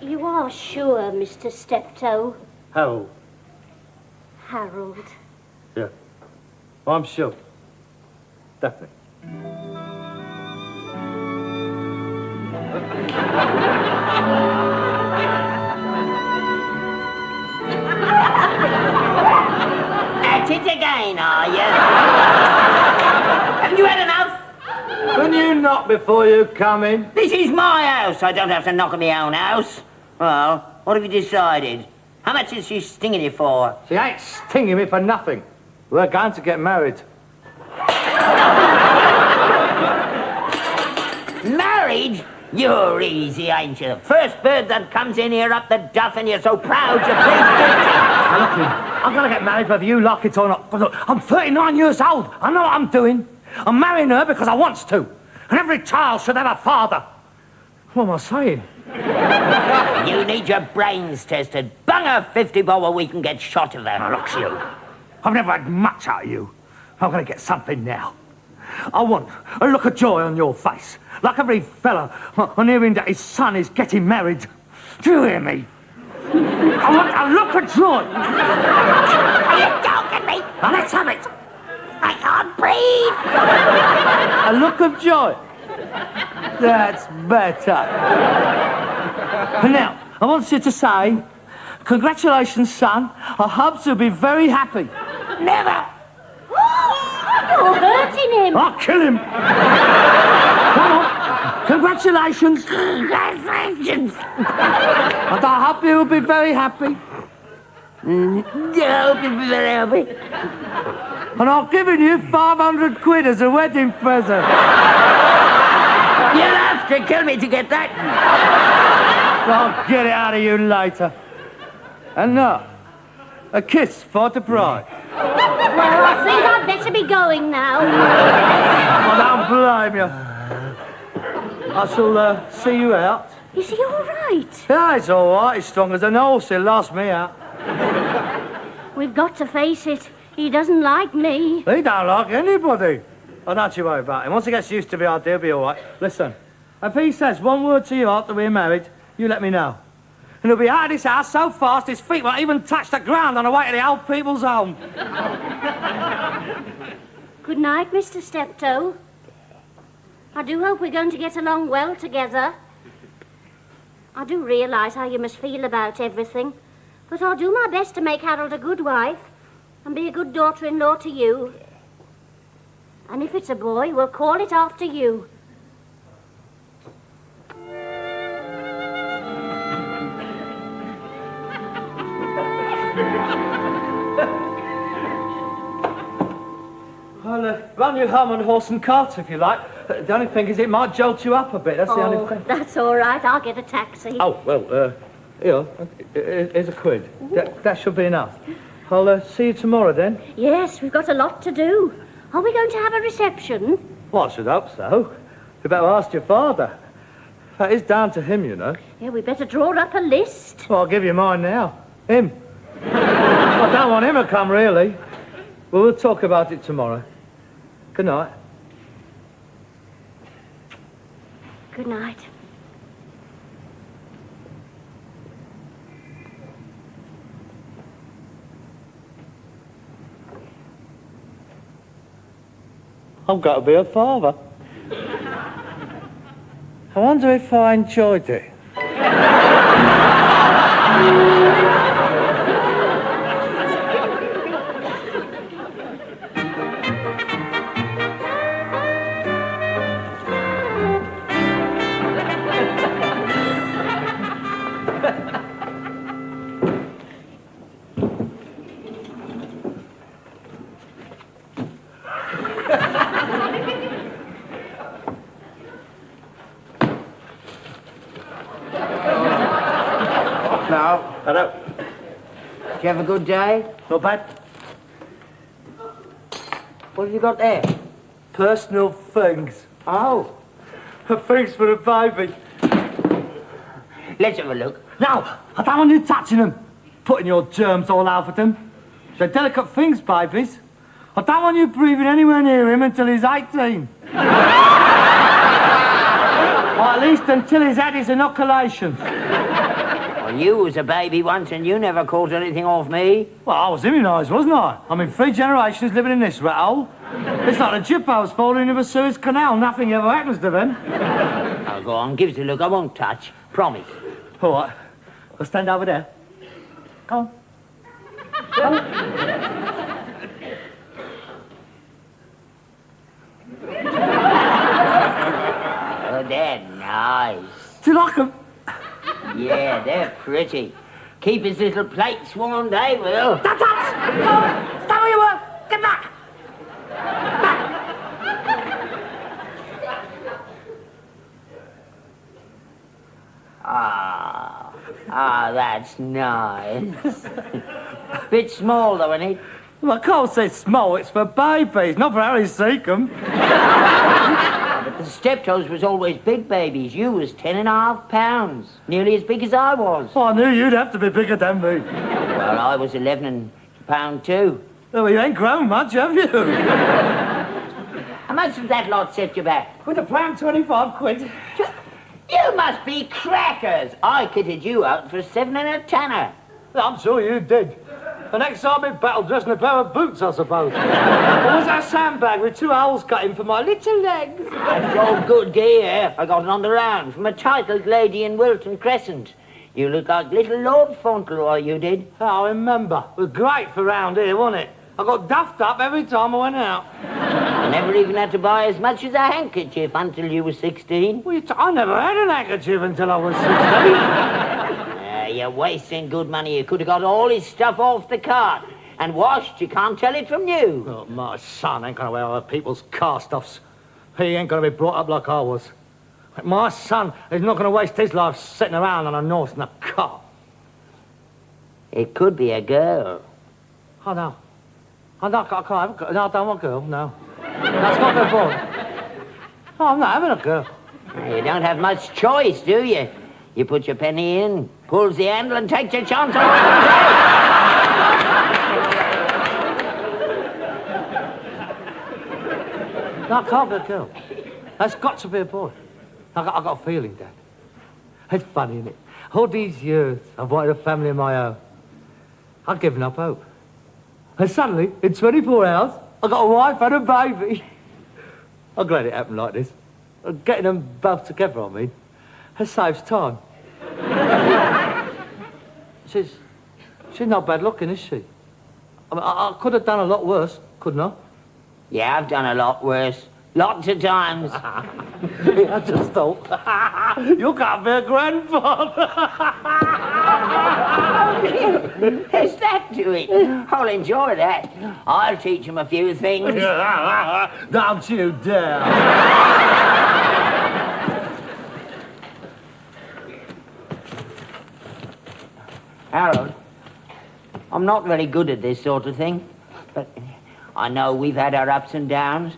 You are sure, Mr. Steptoe? Harold. Harold. Yeah. Well, I'm sure. Definitely. At it again, are you? Haven't you had enough? Can you knock before you come in? This is my house. I don't have to knock on my own house. Well, what have you decided? How much is she stinging you for? She ain't stinging me for nothing. We're going to get married. Married? You're easy, ain't you? First bird that comes in here up the duff and you're so proud you plead guilty. Look, I'm going to get married whether you like it or not. Look, I'm 39 years old. I know what I'm doing. I'm marrying her because I want to. And every child should have a father. What am I saying? You need your brains tested. Bung her 50 bob or we can get shot of them. Now, look, you. I've never had much out of you. I'm going to get something now. I want a look of joy on your face. Like every fella on hearing that his son is getting married. Do you hear me? I want a look of joy. Are you joking me? Now, let's have it. I can't breathe. A look of joy. That's better. Now, I want you to say, congratulations, son. I hope you'll be very happy. Never. You're hurting him. I'll kill him. Come on. Congratulations. Congratulations. And I hope you'll be very happy. Yeah, I hope you'll be very happy. And I've given you 500 quid as a wedding present. You'll have to kill me to get that. I'll get it out of you later. And now, a kiss for the bride. Well, I think I'd better be going now. I don't blame you. I shall see you out. Is he all right? Yeah, he's all right. He's strong as an horse. He'll last me out. We've got to face it. He doesn't like me. He don't like anybody. Oh, don't you worry about him. Once he gets used to the idea, he'll be all right. Listen, if he says one word to you after we're married, you let me know. And he'll be out of this house so fast his feet won't even touch the ground on the way to the old people's home. Good night, Mr. Steptoe. I do hope we're going to get along well together. I do realise how you must feel about everything, but I'll do my best to make Harold a good wife and be a good daughter-in-law to you. And if it's a boy, we'll call it after you. I'll run you home on horse and cart if you like. The only thing is it might jolt you up a bit, that's the only thing. That's all right. I'll get a taxi. Oh, well, here, here's a quid. That should be enough. I'll see you tomorrow then. Yes, we've got a lot to do. Are we going to have a reception? Well, I should hope so. You better ask your father. That is down to him, you know. Yeah, we better draw up a list. Well, I'll give you mine now. Him. I don't want him to come, really. Well, we'll talk about it tomorrow. Good night. Good night. I've got to be a father. I wonder if I enjoyed it. Hello. Did you have a good day? Not bad. What have you got there? Personal things. Oh. Things for a baby. Let's have a look. No, I don't want you touching them. Putting your germs all over them. They're delicate things, babies. I don't want you breathing anywhere near him until he's 18. Or at least until he's had his inoculations. Well, you was a baby once and you never caught anything off me. Well, I was immunised, wasn't I? I mean, 3 generations living in this rat hole. It's like the Jippos falling into the Suez Canal. Nothing ever happens to them. Oh, go on, give us a look. I won't touch. Promise. All right. I'll stand over there. Come on. Come on. Oh, they're nice. Do you like them? Yeah, they're pretty. Keep his little plates warm, they will. Stop! Stop where you were! Get back! Ah, that's nice. Bit small, though, isn't it? Well, I can't say small. It's for babies, not for Harry Seacombe. But the Steptoes was always big babies. You was 10.5 pounds. Nearly as big as I was. Oh, I knew you'd have to be bigger than me. Well, I was 11 pound too. Oh, well, you ain't grown much, have you? How much did that lot set you back? With a pound 25 quid. You must be crackers. I kitted you out for 7 and a tenner. I'm sure you did. The next time in battle, dressed in a pair of boots, I suppose. Or was that sandbag with 2 holes cut in for my little legs? That's all good gear. I got it on the round from a titled lady in Wilton Crescent. You look like little Lord Fauntleroy, you did. Oh, I remember. It was great for round here, wasn't it? I got duffed up every time I went out. I never even had to buy as much as a handkerchief until you were 16. I never had an handkerchief until I was 16. You're wasting good money. You could have got all his stuff off the cart. And washed, you can't tell it from you. Oh, my son ain't going to wear other people's cast-offs. He ain't going to be brought up like I was. My son is not going to waste his life sitting around on a north in a cart. It could be a girl. Oh, no. I can't have a girl. No, I don't want a girl, no. That's not the boy. Oh, I'm not having a girl. You don't have much choice, do you? You put your penny in, pulls the handle and takes your chance on what you take. No, I can't be a girl. That's got to be a boy. I got a feeling, Dad. It's funny, isn't it? All these years I've wanted a family of my own. I've given up hope. And suddenly, in 24 hours, I got a wife and a baby. I'm glad it happened like this. Getting them both together, I mean, it saves time. She's not bad looking, is she? I mean, I could have done a lot worse, couldn't I? Yeah, I've done a lot worse. Lots of times. I just thought, you can't be a grandfather. There's that to it. I'll enjoy that. I'll teach him a few things. Don't you dare. Harold, I'm not very good at this sort of thing, but I know we've had our ups and downs.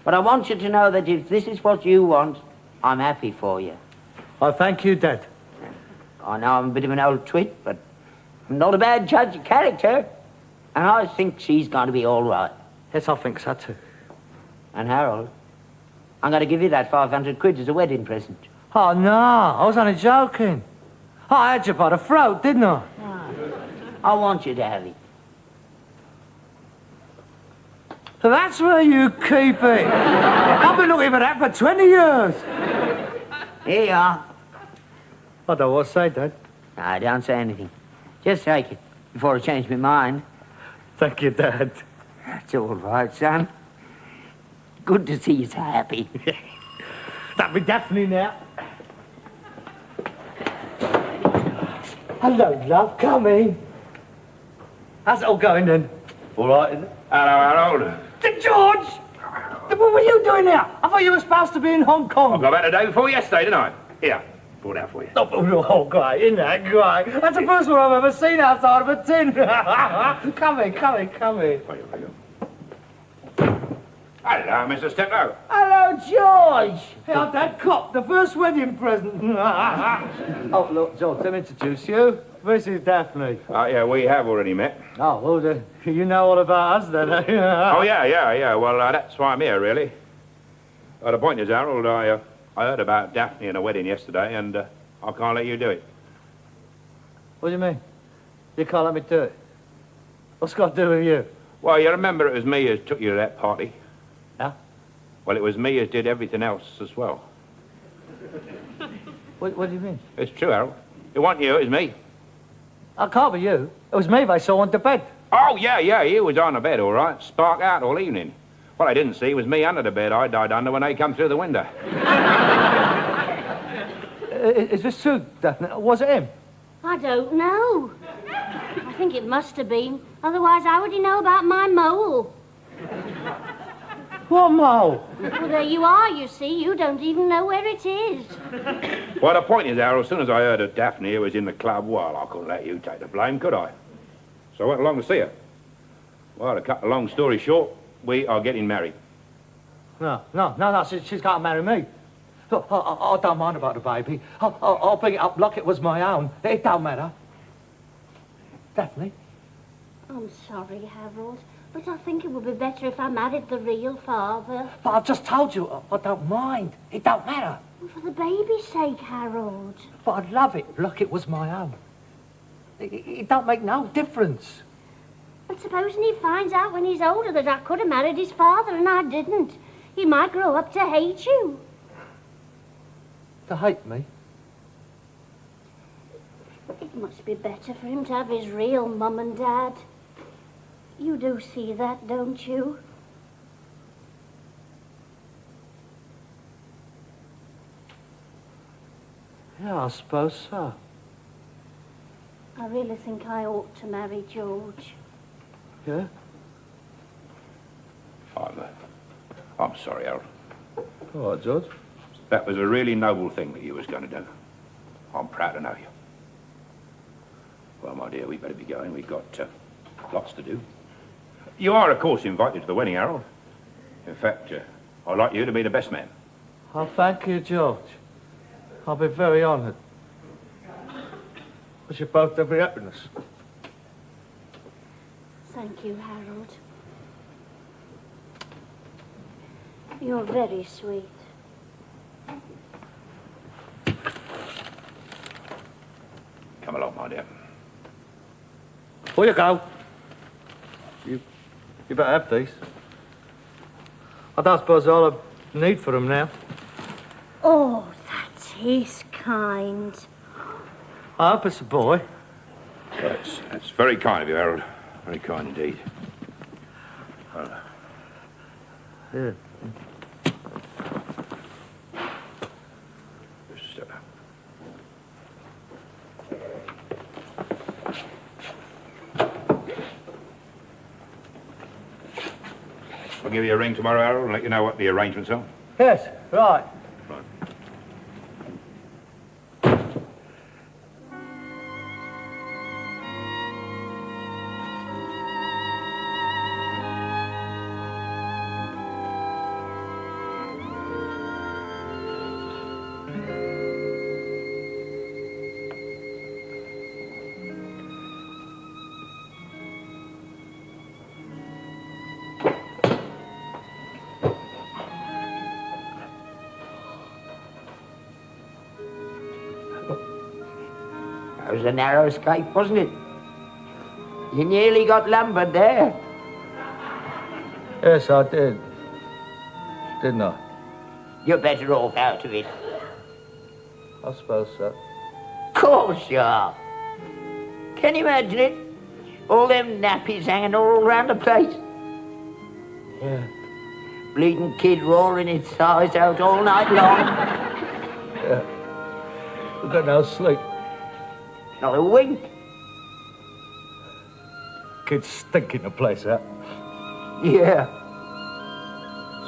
But I want you to know that if this is what you want, I'm happy for you. I thank you, Dad. I know I'm a bit of an old twit, but I'm not a bad judge of character. And I think she's going to be all right. Yes, I think so, too. And Harold, I'm going to give you that 500 quid as a wedding present. Oh, no, I was only joking. I had you by the throat, didn't I? I want you to have it. So that's where you keep it. I've been looking for that for 20 years. Here you are. I don't want to say, Dad. No, don't say anything. Just take it before I change my mind. Thank you, Dad. That's all right, son. Good to see you so happy. That'll be Daphne now. Hello, love. Come in. How's it all going, then? All right, isn't it? Hello, Harold. George! What were you doing there? I thought you were supposed to be in Hong Kong. I got back the day before yesterday, didn't I? Here, brought it out for you. Oh, great, isn't that great? That's the first one I've ever seen outside of a tin. Come in. Hello, Mr. Steptoe. Hello, George. Hey, I'm that cop, the first wedding present. Oh, look, George, let me introduce you. This is Daphne. Oh, yeah, we have already met. Oh, well, you know all about us, then, eh? Oh, yeah. Well, that's why I'm here, really. The point is, Harold, I heard about Daphne and a wedding yesterday, and I can't let you do it. What do you mean? You can't let me do it? What's it got to do with you? Well, you remember it was me who took you to that party? Yeah? Well, it was me who did everything else as well. What do you mean? It's true, Harold. It wasn't you, it was me. I can't be you. It was me they saw on the bed. Oh, yeah, you was on the bed, all right. Spark out all evening. What I didn't see was me under the bed I died under when they come through the window. Is this true, Daphne? Was it him? I don't know. I think it must have been. Otherwise, how would he know about my mole? What mole? Well, there you are, you see. You don't even know where it is. Well, the point is, Harold, as soon as I heard that Daphne was in the club, well, I couldn't let you take the blame, could I? So I went along to see her. Well, to cut a long story short, we are getting married. No, she's got to marry me. Look, I don't mind about the baby. I'll bring it up like it was my own. It don't matter. Daphne? I'm sorry, Harold, but I think it would be better if I married the real father. But I've just told you, I don't mind. It don't matter. Well, for the baby's sake, Harold. But I'd love it like it was my own. It don't make no difference. But supposing he finds out when he's older that I could have married his father and I didn't, he might grow up to hate you. To hate me? It must be better for him to have his real mum and dad. You do see that, don't you? Yeah, I suppose so. I really think I ought to marry George. Yeah? I'm sorry, Harold. All right, George. That was a really noble thing that you was going to do. I'm proud to know you. Well, my dear, we better be going. We've got lots to do. You are, of course, invited to the wedding, Harold. In fact, I'd like you to be the best man. Oh, thank you, George. I'll be very honoured. Wish you both every happiness. Thank you, Harold. You're very sweet. Come along, my dear. Before you go, you better have these. I don't suppose all I need for them now. Oh, that is kind. I hope it's a boy. That's very kind of you, Harold. Very kind indeed. Here. Just, I'll give you a ring tomorrow, Harold, and let you know what the arrangements are. Yes, right. That was a narrow escape, wasn't it? You nearly got lumbered there. Yes, I did. Didn't I? You're better off out of it. I suppose so. Of course you are. Can you imagine it? All them nappies hanging all round the place. Yeah. Bleeding kid roaring its eyes out all night long. Yeah. We've got no sleep. Not a wink. Kid's stinking the place out. Yeah.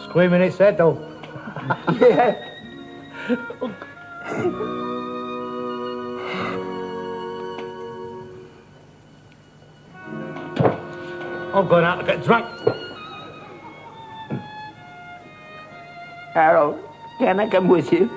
Screaming its head off. Yeah. I'm going out to get drunk. Harold, can I come with you?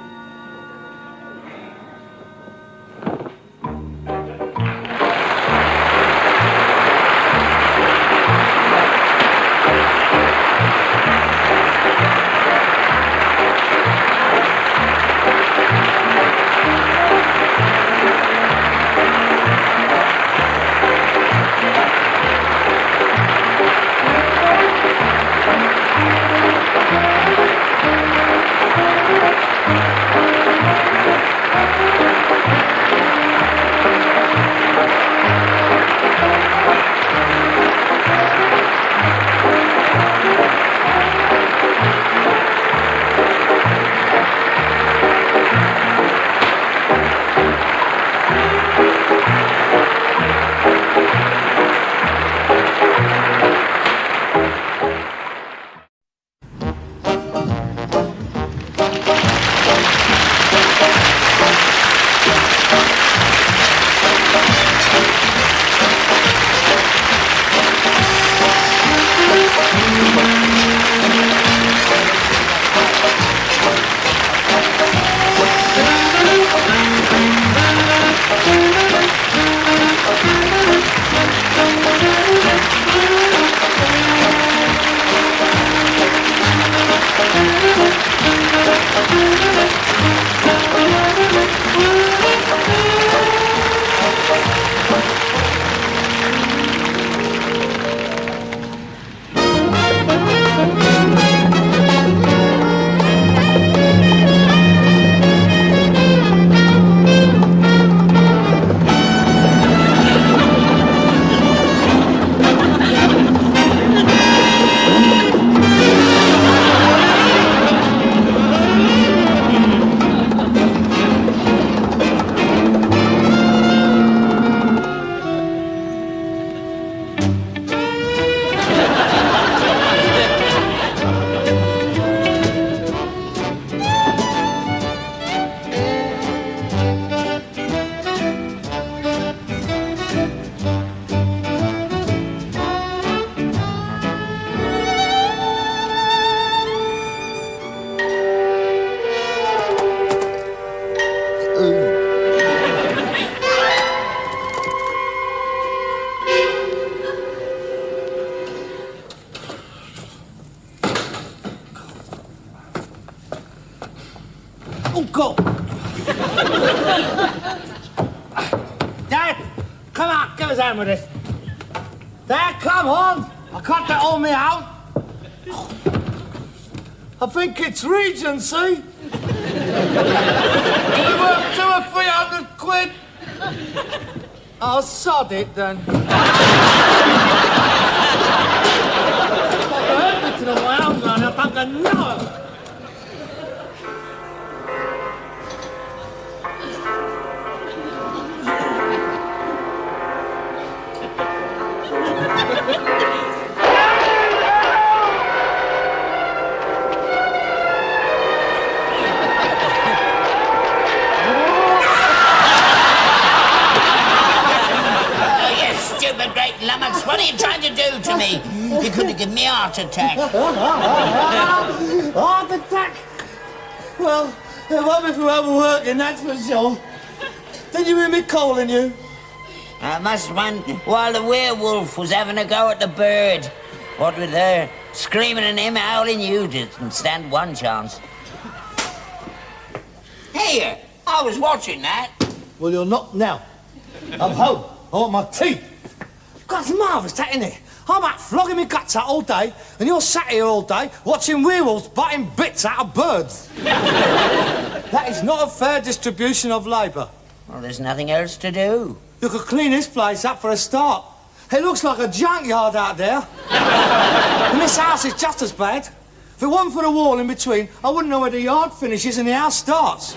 Oh, God. Dad, come on, give us a hand with this. Dad, come on. I can't get all me out. I think it's Regency. We work 2 or 300 quid. I'll sod it then. Everything on my own run, I think I know. Lummox, what are you trying to do to me? You could have given me a heart attack. Heart attack? Well, it won't be for overworking, that's for sure. Did you hear me calling you? I must have went while the werewolf was having a go at the bird. What with her screaming and him howling, you didn't stand one chance. Here, I was watching that. Well, you're not now. I'm home. I want my tea. God, it's marvellous, that, isn't it? I'm out flogging my guts out all day, and you're sat here all day watching werewolves biting bits out of birds. That is not a fair distribution of labour. Well, there's nothing else to do. You could clean this place up for a start. It looks like a junkyard out there. And this house is just as bad. If it wasn't for the wall in between, I wouldn't know where the yard finishes and the house starts.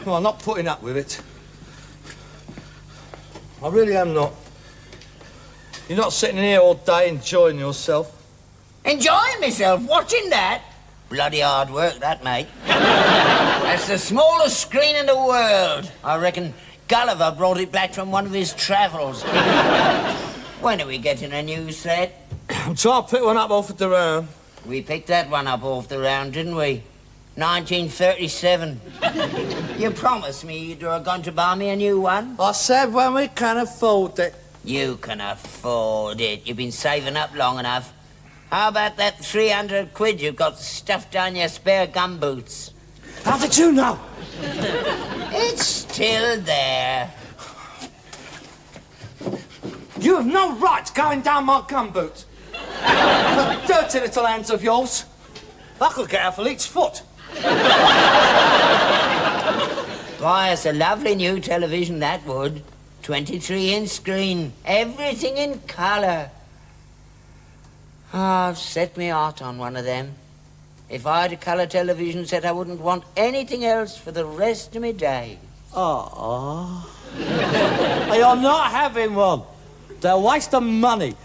Well, I'm not putting up with it. I really am not. You're not sitting here all day enjoying yourself. Enjoying myself? Watching that? Bloody hard work, that, mate. That's the smallest screen in the world. I reckon Gulliver brought it back from one of his travels. When are we getting a new set? I'm trying to pick one up off the round. We picked that one up off the round, didn't we? 1937. You promised me you were going to buy me a new one. I said when we can afford it. You can afford it. You've been saving up long enough. How about that 300 quid you've got stuffed down your spare gumboots? How did you know? It's still there. You have no right going down my gumboots. The dirty little hands of yours. I could get a each foot. Why, it's a lovely new television, that would. 23-inch screen. Everything in colour. Oh, I've set me heart on one of them. If I had a colour television set, I wouldn't want anything else for the rest of my day. Oh. You're not having one. They're a waste of money.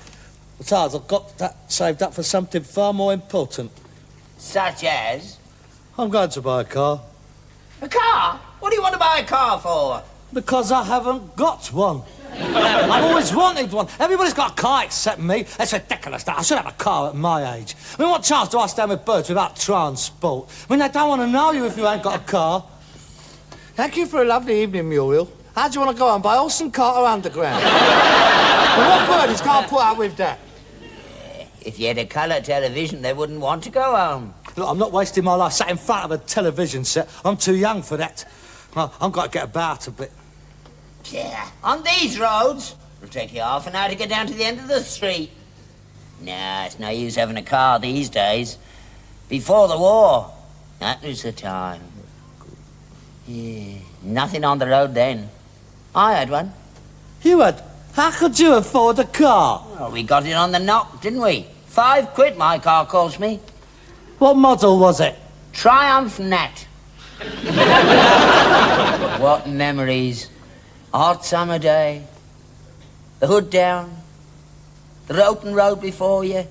Besides, I've got that saved up for something far more important. Such as? I'm going to buy a car. A car? What do you want to buy a car for? Because I haven't got one. I've always wanted one. Everybody's got a car except me. That's ridiculous. I should have a car at my age. I mean, what chance do I stand with birds without transport? I mean, they don't want to know you if you ain't got a car. Thank you for a lovely evening, Muriel. How do you want to go on? By Olsen Carter Underground? Well, what bird is going to put up with that? If you had a colour television, they wouldn't want to go home. Look, I'm not wasting my life sat in front of a television set. I'm too young for that. I've got to get about a bit. Yeah, on these roads, it'll take you half an hour to get down to the end of the street. Nah, it's no use having a car these days. Before the war, that was the time. Yeah, nothing on the road then. I had one. You had? How could you afford a car? Well, we got it on the knock, didn't we? £5 my car cost me. What model was it? Triumph Nat. What memories. Hot summer day, the hood down, the open road before you,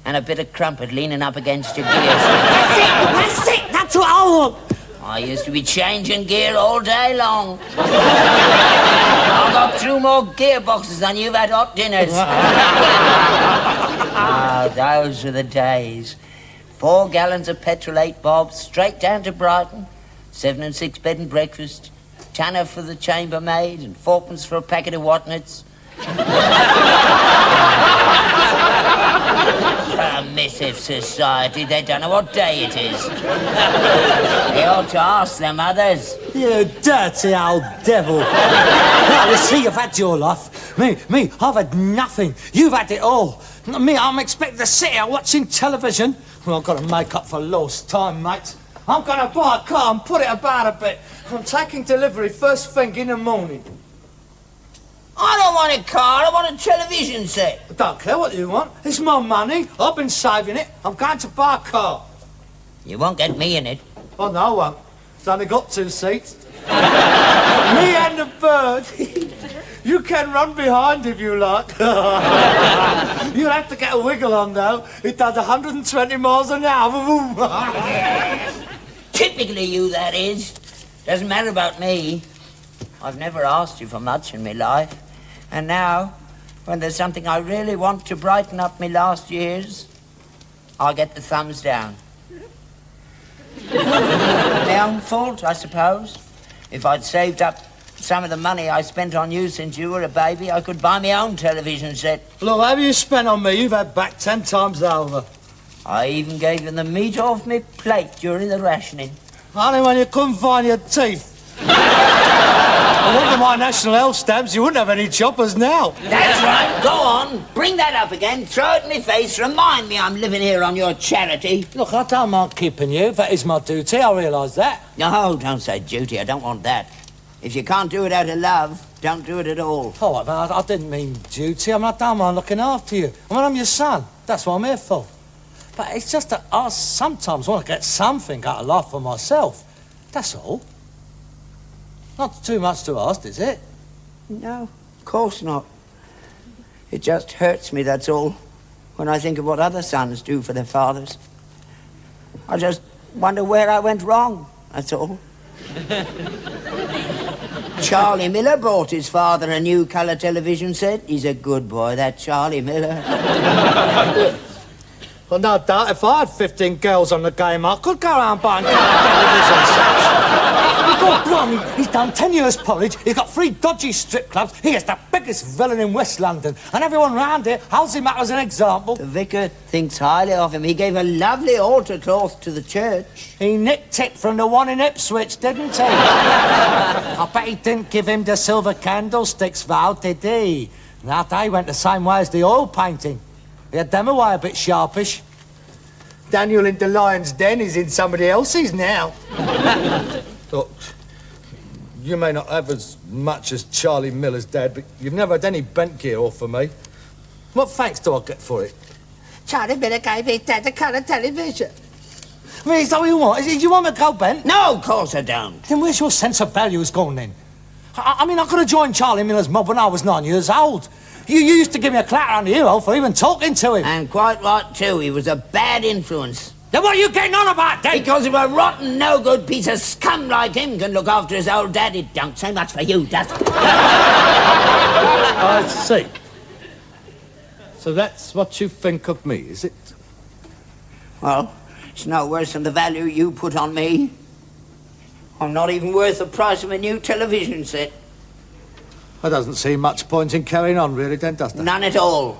and a bit of crumpet leaning up against your gears. That's it! That's what I want! I used to be changing gear all day long. I got through more gearboxes than you've had hot dinners. Those were the days. 4 gallons of petrol, 8 bob, straight down to Brighton, 7 and 6 bed and breakfast, tanner for the chambermaid and 4pence for a packet of Watnuts. Miss Stiff society, they don't know what day it is. They ought to ask their mothers. You dirty old devil. Well, you see, you've had your life. Me, I've had nothing. You've had it all. Me, I'm expected to sit here watching television. Well, I've got to make up for lost time, mate. I'm going to buy a car and put it about a bit. I'm taking delivery first thing in the morning. I don't want a car, I want a television set. I don't care what you want. It's my money. I've been saving it. I'm going to buy a car. You won't get me in it. Oh, no, I won't. It's only got 2 seats. Me and the bird. You can run behind if you like. You'll have to get a wiggle on, though. It does 120 miles an hour. Typically you, that is. Doesn't matter about me. I've never asked you for much in my life. And now, when there's something I really want to brighten up my last years, I'll get the thumbs down. My own fault, I suppose. If I'd saved up some of the money I spent on you since you were a baby, I could buy my own television set. Look, whatever you spent on me, you've had back 10 times over. I even gave you the meat off my plate during the rationing. Only when you couldn't find your teeth. I wonder my national health stamps, you wouldn't have any choppers now. That's right. Go on. Bring that up again. Throw it in my face. Remind me I'm living here on your charity. Look, I don't mind keeping you. That is my duty. I realise that. No, don't say duty. I don't want that. If you can't do it out of love, don't do it at all. Oh, I didn't mean duty. I mean, I don't mind looking after you. I mean, I'm your son. That's what I'm here for. But it's just that I sometimes want to get something out of life for myself. That's all. Not too much to ask, is it? No, of course not. It just hurts me, that's all, when I think of what other sons do for their fathers. I just wonder where I went wrong, that's all. Charlie Miller bought his father a new colour television set. He's a good boy, that Charlie Miller. Well, no doubt, if I had 15 girls on the game, I could go around buying television sets. God, blimey, he's done 10 years college, he's got 3 dodgy strip clubs, he is the biggest villain in West London, and everyone round here holds him up as an example. The vicar thinks highly of him. He gave a lovely altar cloth to the church. He nicked it from the one in Ipswich, didn't he? I bet he didn't give him the silver candlesticks, Val, did he? Now, they went the same way as the oil painting. He had them away a bit sharpish. Daniel in the Lion's Den is in somebody else's now. Look, you may not have as much as Charlie Miller's dad, but you've never had any bent gear off for me. What thanks do I get for it? Charlie Miller gave his dad a colour television. I mean, is that what you want? Do you want me to go bent? No, of course I don't. Then where's your sense of values gone then? I mean, I could have joined Charlie Miller's mob when I was 9 years old. You used to give me a clatter on the ear for even talking to him. And quite right, too. He was a bad influence. Then what are you getting on about, then? Because if a rotten, no-good piece of scum like him can look after his old dad, it don't say much for you, does it? I see. So that's what you think of me, is it? Well, it's no worse than the value you put on me. I'm not even worth the price of a new television set. There doesn't seem much point in carrying on, really, then, does there? None at all.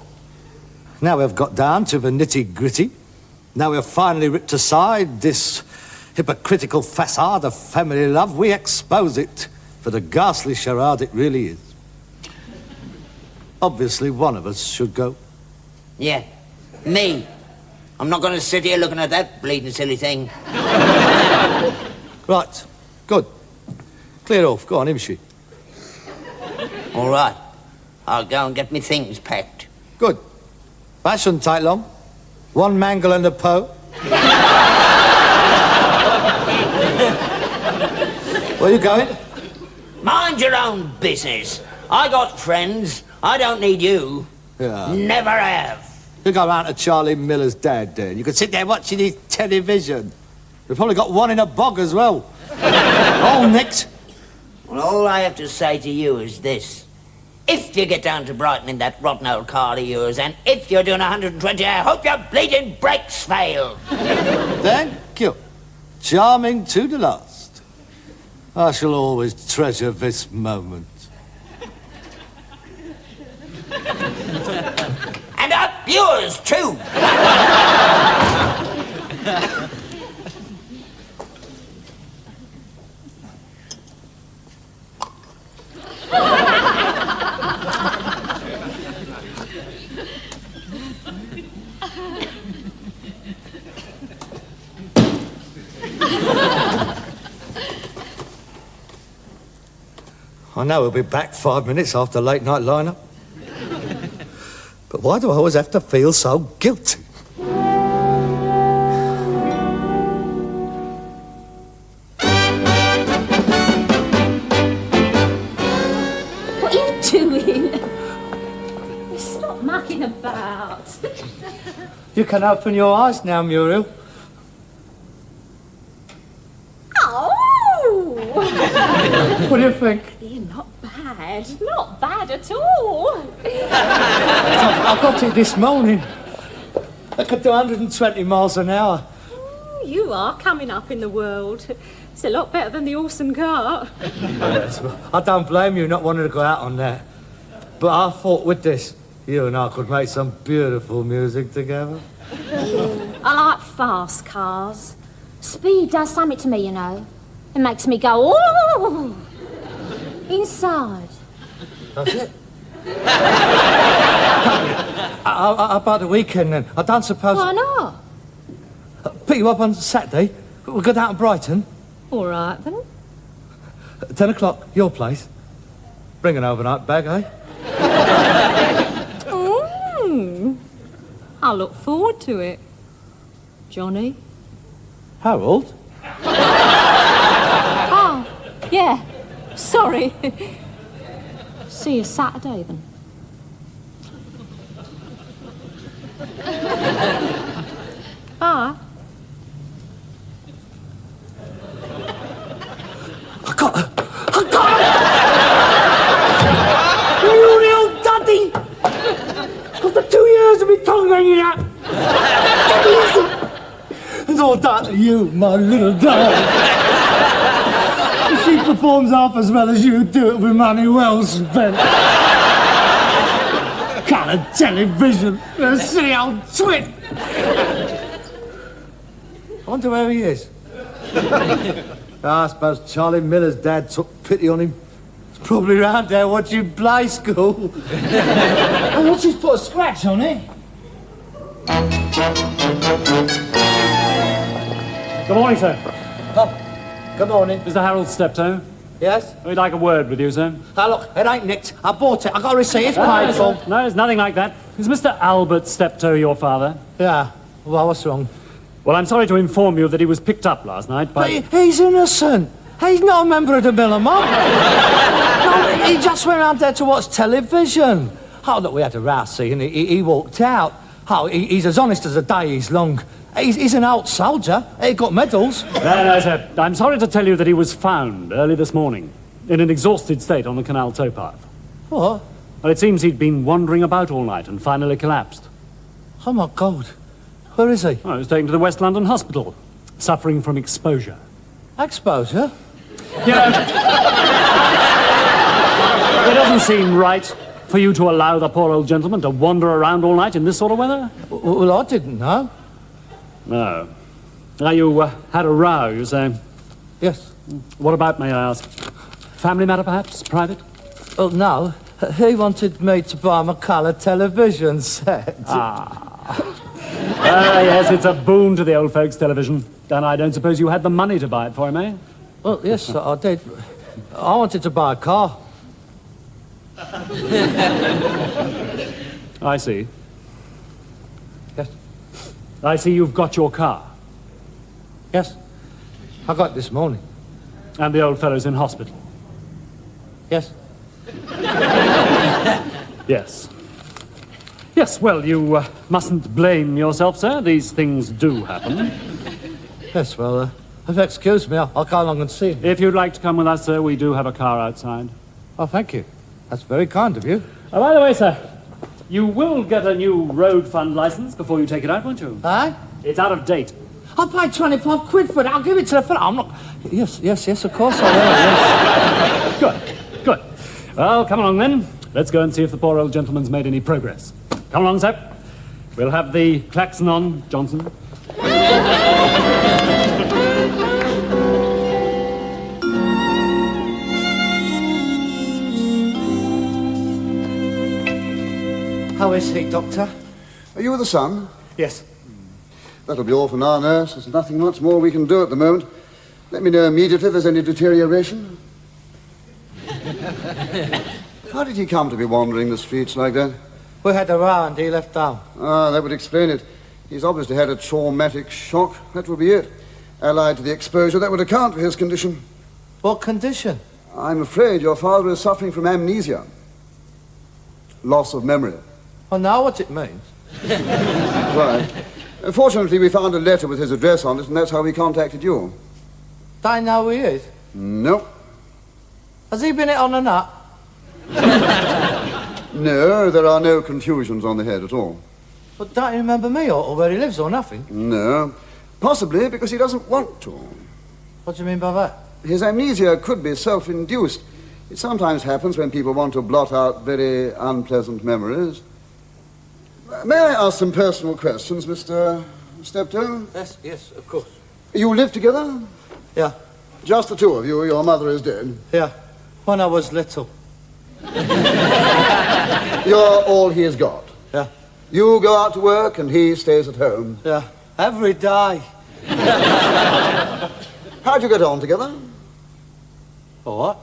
Now we've got down to the nitty-gritty. Now we've finally ripped aside this hypocritical facade of family love. We expose it for the ghastly charade it really is. Obviously, one of us should go. Yeah, me. I'm not going to sit here looking at that bleeding silly thing. Right, good. Clear off. Go on, Imshi. All right. I'll go and get me things packed. Good. That shouldn't take long. One mangle and a po. Where are you going? Mind your own business. I got friends. I don't need you. Yeah. Never have. You go round to Charlie Miller's dad, then. You could sit there watching his television. You've probably got one in a bog as well. All nicked. Well, all I have to say to you is this. If you get down to Brighton in that rotten old car of yours, and if you're doing 120, I hope your bleeding brakes fail. Thank you. Charming to the last. I shall always treasure this moment. And up yours, too. I know he'll be back 5 minutes after late night lineup. But why do I always have to feel so guilty? What are you doing? Stop mucking about. You can open your eyes now, Muriel. Oh! What do you think? You're not bad. Not bad at all. I got it this morning. I could do 120 miles an hour. You are coming up in the world. It's a lot better than the horse and cart. I don't blame you not wanting to go out on that. But I thought with this, you and I could make some beautiful music together. I like fast cars. Speed does something to me, you know. It makes me go, ooh, inside. That's it. How about the weekend then? I don't suppose... Why not? Pick you up on Saturday. We'll go down to Brighton. All right, then. 10 o'clock, your place. Bring an overnight bag, eh? I look forward to it. Johnny? Harold? Oh, yeah. Sorry. See you Saturday, then. Bye. I got it! Muriel Duddy! After 2 years of me tongue hanging out. It's all down to you, my little dog. If she performs half as well as you do, it'll be money well spent. Colour television, a silly old twit. I wonder where he is. I suppose Charlie Miller's dad took pity on him. He's probably round there watching play school. And what's he's put a scratch on it? Good morning, sir. Oh, good morning. Mr. Harold Steptoe. Yes? We'd like a word with you, sir. Now look, it ain't nicked. I bought it. I got a receipt. It's paid for. No, it's nothing like that. Is Mr. Albert Steptoe your father? Yeah. Well, what's wrong? Well, I'm sorry to inform you that he was picked up last night by... But he's innocent. He's not a member of the Miller Mob. No, he just went out there to watch television. Oh, look, we had a row, see, and he walked out. Oh, he's as honest as a day he's long. He's an old soldier. He got medals. No, sir. I'm sorry to tell you that he was found early this morning in an exhausted state on the canal towpath. What? Well, it seems he'd been wandering about all night and finally collapsed. Oh, my God. Where is he? Oh, he was taken to the West London hospital, suffering from exposure. Exposure? Yeah. It doesn't seem right for you to allow the poor old gentleman to wander around all night in this sort of weather. Well, I didn't know. No. Now, you had a row, you say? Yes. What about, may I ask? Family matter, perhaps? Private? Well, no. He wanted me to buy him a colour television set. Yes, it's a boon to the old folks' television. And I don't suppose you had the money to buy it for him, eh? Well, yes, I did. I wanted to buy a car. I see. Yes. I see you've got your car. Yes. I got it this morning. And the old fellow's in hospital. Yes. Yes. Yes, well, you mustn't blame yourself, sir. These things do happen. Yes, well, if you excuse me, I'll go along and see him. If you'd like to come with us, sir, we do have a car outside. Oh, thank you. That's very kind of you. Oh, by the way, sir, you will get a new road fund license before you take it out, won't you? Aye? It's out of date. I paid 25 quid for it. I'll give it to the fella. I'm not... Yes, of course I will, yes. Good. Well, come along then. Let's go and see if the poor old gentleman's made any progress. Come along, sir. We'll have the klaxon on, Johnson. How is he, Doctor? Are you with the son? Yes. That'll be all for now, nurse. There's nothing much more we can do at the moment. Let me know immediately if there's any deterioration. How did he come to be wandering the streets like that? We had a row and he left town. Ah, that would explain it. He's obviously had a traumatic shock. That would be it. Allied to the exposure, that would account for his condition. What condition? I'm afraid your father is suffering from amnesia. Loss of memory. I know what it means. Right. Fortunately, we found a letter with his address on it, and that's how we contacted you. Do I know who he is? No. Has he been hit on the nut? No, there are no confusions on the head at all. But don't you remember me or where he lives or nothing? No. Possibly because he doesn't want to. What do you mean by that? His amnesia could be self-induced. It sometimes happens when people want to blot out very unpleasant memories. May I ask some personal questions, Mr. Steptoe? Yes, of course. You live together? Yeah. Just the two of you? Your mother is dead? Yeah. When I was little. You're all he's got? Yeah. You go out to work and he stays at home? Yeah. Every day. How'd you get on together? For what?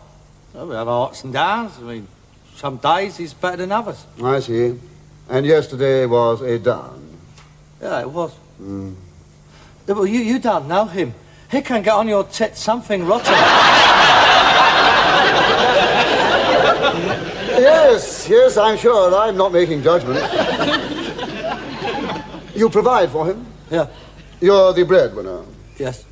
Well, we have our ups and downs. I mean, some days he's better than others. I see. And yesterday was a down? Yeah, it was. Yeah, well, you don't know him. He can get on your tit something rotten. Yes, I'm sure. I'm not making judgments. You provide for him? Yeah. You're the breadwinner? Yes.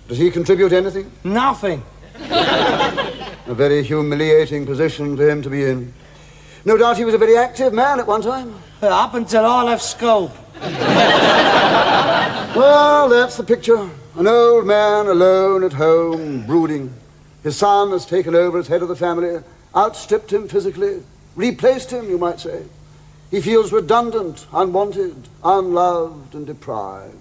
Does he contribute anything? Nothing. A very humiliating position for him to be in. No doubt he was a very active man at one time? Yeah, up until I left school. Well, that's the picture. An old man alone at home, brooding. His son has taken over as head of the family, outstripped him physically, replaced him, you might say. He feels redundant, unwanted, unloved and deprived.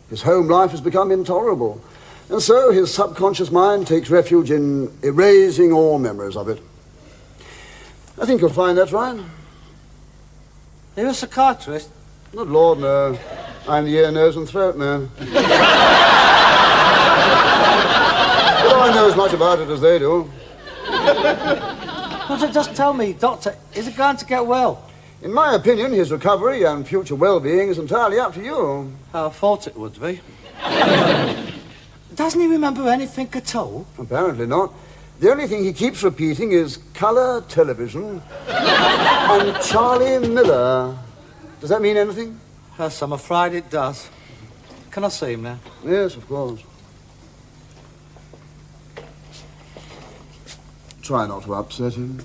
His home life has become intolerable, and so his subconscious mind takes refuge in erasing all memories of it. I think you'll find that's right. Are you a psychiatrist? Good Lord, no. I'm the ear, nose and throat man. But I know as much about it as they do. Well, just tell me, Doctor, is it going to get well? In my opinion, his recovery and future well-being is entirely up to you. I thought it would be. Doesn't he remember anything at all? Apparently not. The only thing he keeps repeating is colour television and Charlie Miller. Does that mean anything? Yes, I'm afraid it does. Can I see him now? Yes, of course. Try not to upset him.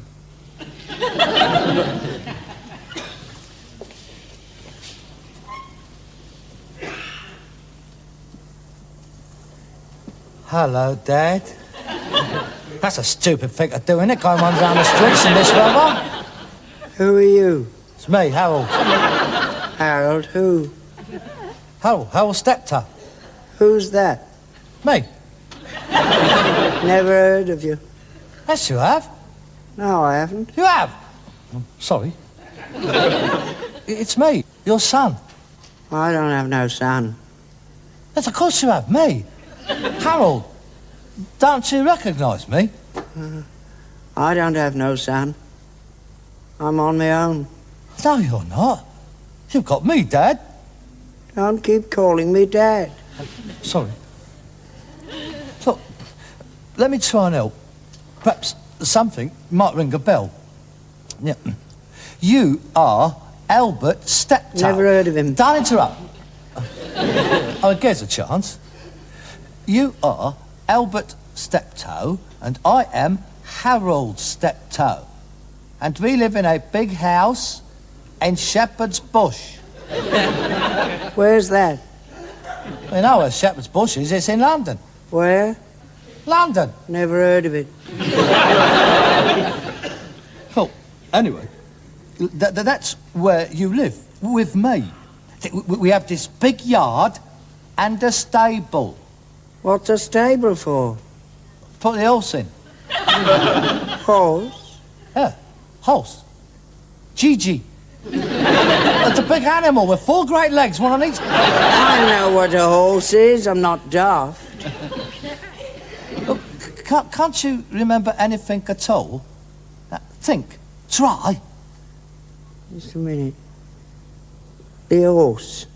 Hello, Dad. That's a stupid thing to do, isn't it? Going round the streets in this weather. Who are you? It's me, Harold. Harold who? Harold Steptoe. Who's that? Me. Never heard of you. Yes, you have. No, I haven't. You have? Sorry. It's me, your son. I don't have no son. Yes, of course you have, me. Harold, don't you recognise me? I don't have no son. I'm on my own. No, you're not. You've got me, Dad. Don't keep calling me Dad. Sorry. Look, let me try and help. Perhaps something might ring a bell. Yeah. You are Albert Steptoe. Never heard of him. Don't interrupt. I guess a chance. You are Albert Steptoe, and I am Harold Steptoe. And we live in a big house in Shepherd's Bush. Where's that? You know where Shepherd's Bush is? It's in London. Where? London. Never heard of it. Oh, anyway, that's where you live, with me. We have this big yard and a stable. What's a stable for? Put the horse in. Horse? Yeah, horse. Gigi. It's a big animal with 4 great legs, one on each. I know what a horse is. I'm not daft. Look, can't you remember anything at all? Think. Try. Just a minute. The horse.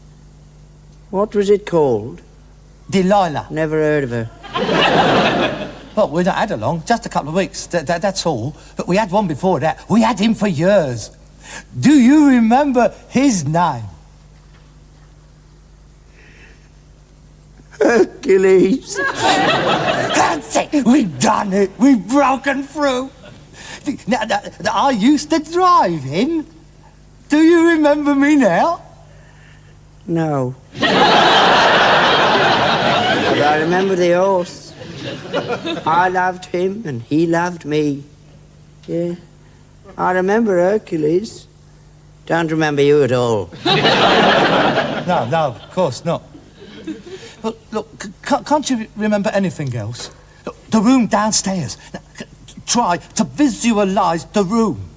What was it called? Delilah. Never heard of her. Well, we'd not had her long, just a couple of weeks, that's all. But we had one before that. We had him for years. Do you remember his name? Hercules. That's it. We've done it. We've broken through. Now, I used to drive him. Do you remember me now? No. But I remember the horse. I loved him and he loved me. Yeah. I remember Hercules. Don't remember you at all. No, of course not. Look, can't you remember anything else? Look, the room downstairs. Now, try to visualise the room.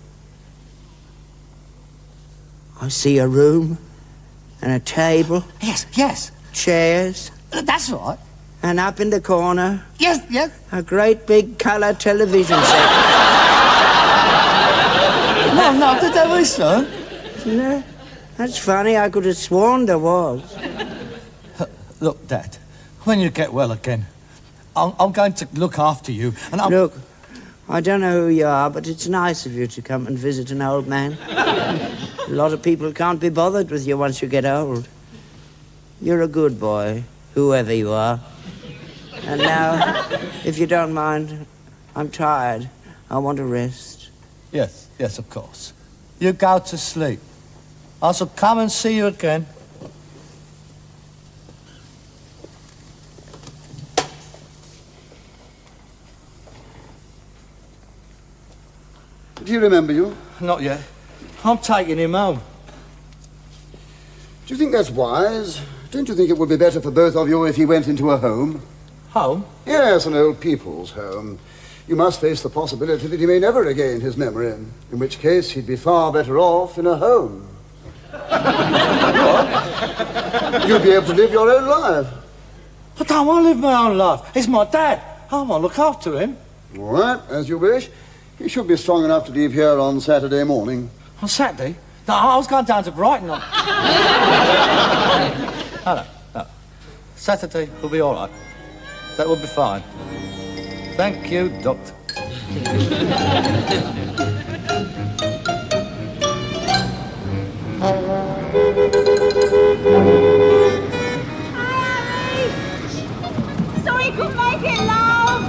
I see a room and a table. Yes. Chairs. That's right. And up in the corner... Yes. A great big colour television set. No, did there was, son? No, that's funny. I could have sworn there was. Look, Dad, when you get well again, I'm going to look after you, and I'll... Look, I don't know who you are, but it's nice of you to come and visit an old man. A lot of people can't be bothered with you once you get old. You're a good boy, whoever you are. And now, if you don't mind, I'm tired. I want to rest. Yes, of course. You go to sleep. I shall come and see you again. Do you remember you? Not yet. I'm taking him home. Do you think that's wise? Don't you think it would be better for both of you if he went into a home? Home? Yes, an old people's home. You must face the possibility that he may never regain his memory, in which case he'd be far better off in a home. What? You'd be able to live your own life. I don't want to live my own life. He's my dad. I want to look after him. All right, as you wish. He should be strong enough to leave here on Saturday morning. On Saturday? No, I was going down to Brighton. No. Saturday will be all right. That will be fine. Thank you, Doctor. Hi! Sorry I couldn't make it, love!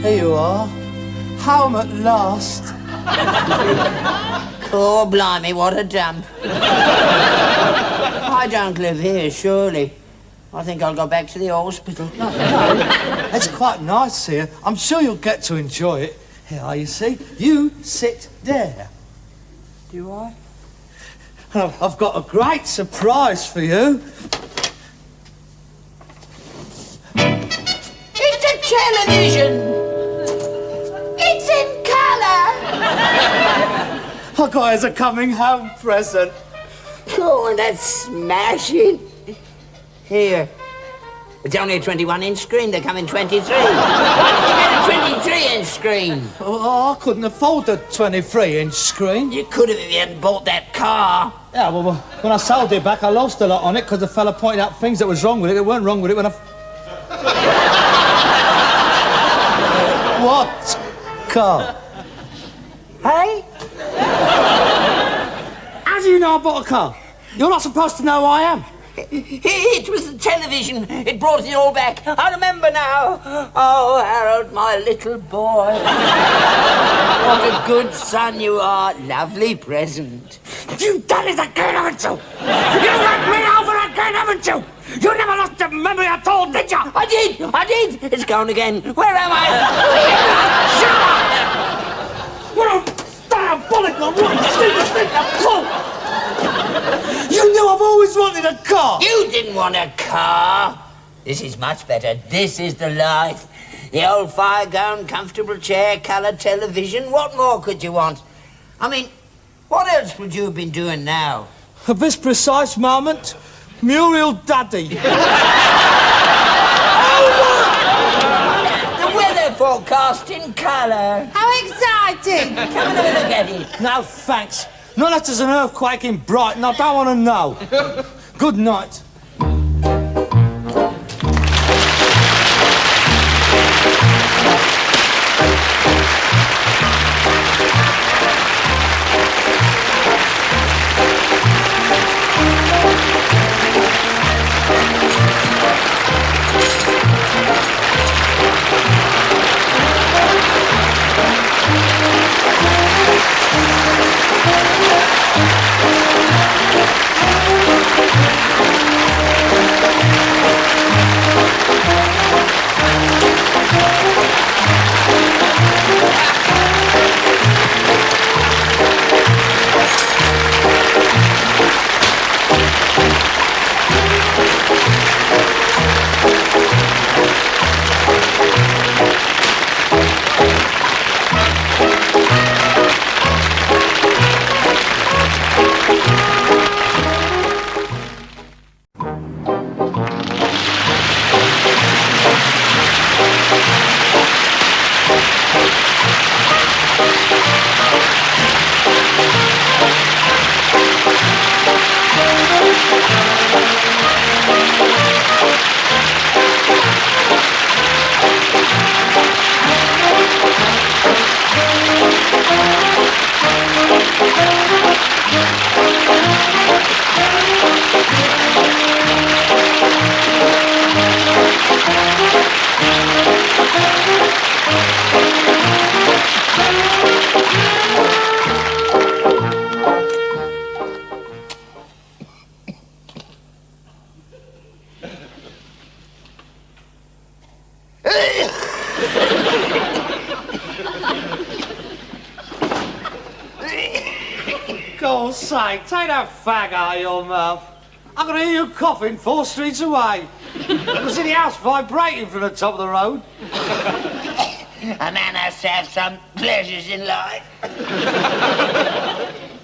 Here you are. Home at last. Oh, blimey, what a dump. I don't live here, surely. I think I'll go back to the hospital. No, it's quite nice here. I'm sure you'll get to enjoy it. Here are you, see? You sit there. Do I? And I've got a great surprise for you. It's a television! It's in colour! I got as a coming home present. Oh, that's smashing. Here. It's only a 21-inch screen. They come in 23. Why did you get a 23-inch screen? Oh, I couldn't afford a 23-inch screen. You could have if you hadn't bought that car. Yeah, well, when I sold it back, I lost a lot on it because the fella pointed out things that was wrong with it that weren't wrong with it when I... What car? Hey? How do you know I bought a car? You're not supposed to know who I am. It was the television. It brought it all back. I remember now. Oh, Harold, my little boy. What a good son you are. Lovely present. You've done it again, haven't you? You went me over again! again, haven't you? You never lost your memory at all, did you? I did. It's gone again. Where am I? Shut up! What a diabolical, rotten, stupid fool! You knew I've always wanted a car. You didn't want a car. This is much better. This is the life. The old fire-gown, comfortable chair, colour television. What more could you want? I mean, what else would you have been doing now? At this precise moment, Muriel Daddy. The weather forecast in colour. How exciting! Come and have a look at it. No, thanks. Not unless there's an earthquake in Brighton. I don't want to know. Good night. God's sake, take that fag out of your mouth. I can hear you coughing 4 streets away. I can see the house vibrating from the top of the road. A man has to have some pleasures in life.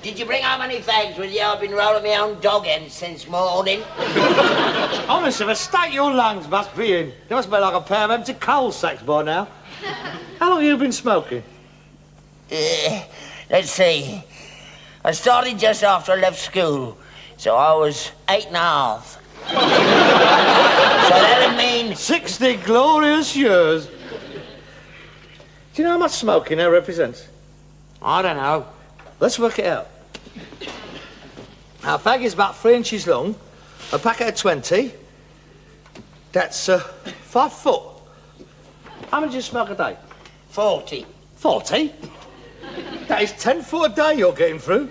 Did you bring home any fags with you? I've been rolling my own dog ends since morning. Honestly, the state your lungs must be in. They must be like a pair of empty coal sacks by now. How long have you been smoking? Let's see. I started just after I left school, so I was 8 and a half. So that'd mean 60 glorious years. Do you know how much smoking that represents? I don't know. Let's work it out. Now, a fag is about 3 inches long, a packet of 20. That's 5 foot. How many do you smoke a day? 40. 40? That is 10 foot a day you're getting through.